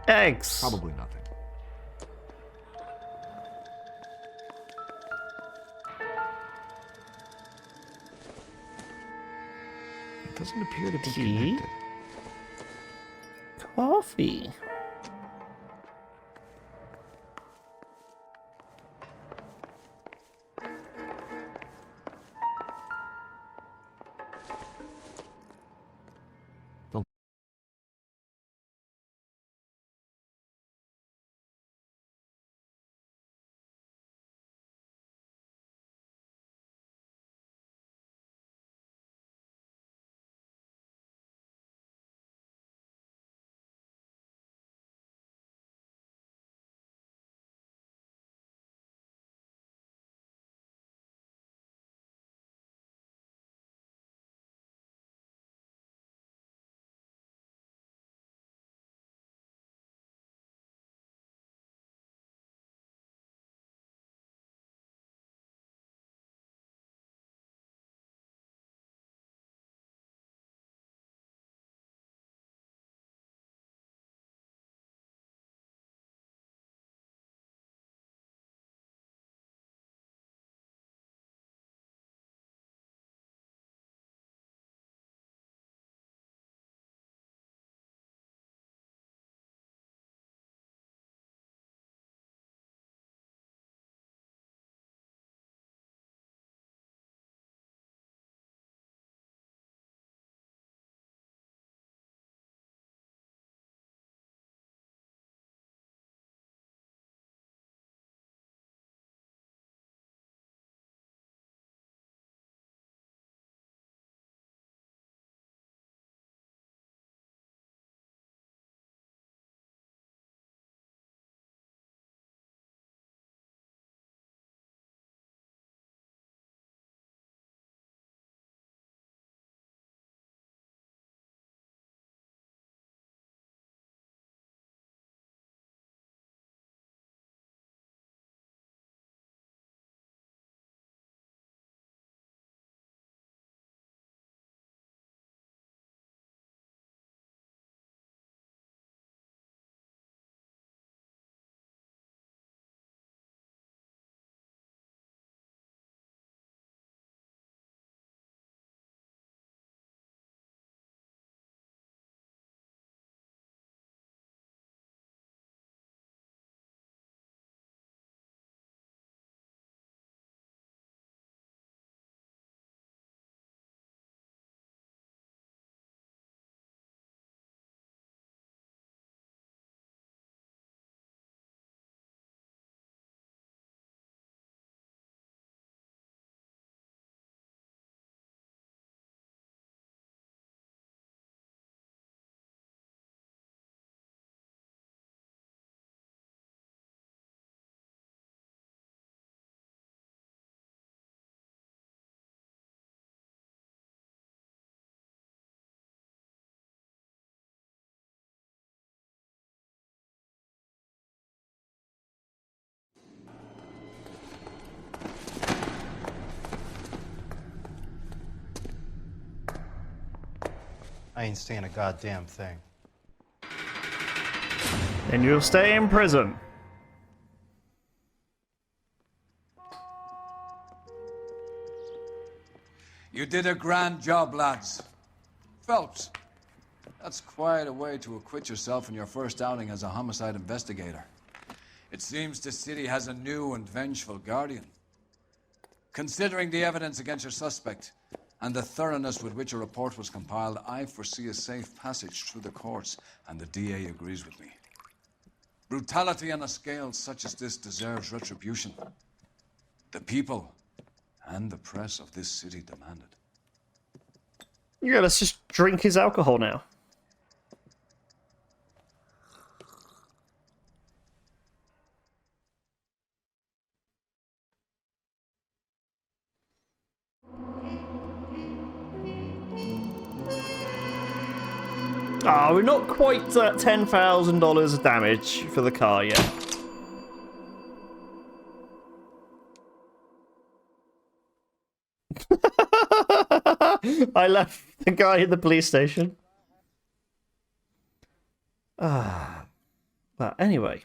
Eggs. Probably nothing. It doesn't appear to be Tea? connected. Coffee. I ain't saying a goddamn thing. Then you'll stay in prison. You did a grand job, lads. Phelps, that's quite a way to acquit yourself in your first outing as a homicide investigator. It seems the city has a new and vengeful guardian. Considering the evidence against your suspect and the thoroughness with which a report was compiled, I foresee a safe passage through the courts, and the DA agrees with me. Brutality on a scale such as this deserves retribution. The people and the press of this city demand it. Yeah, let's just drink his alcohol now. Ah, we're not quite at $10,000 of damage for the car yet. I left the guy in the police station. Well, anyway.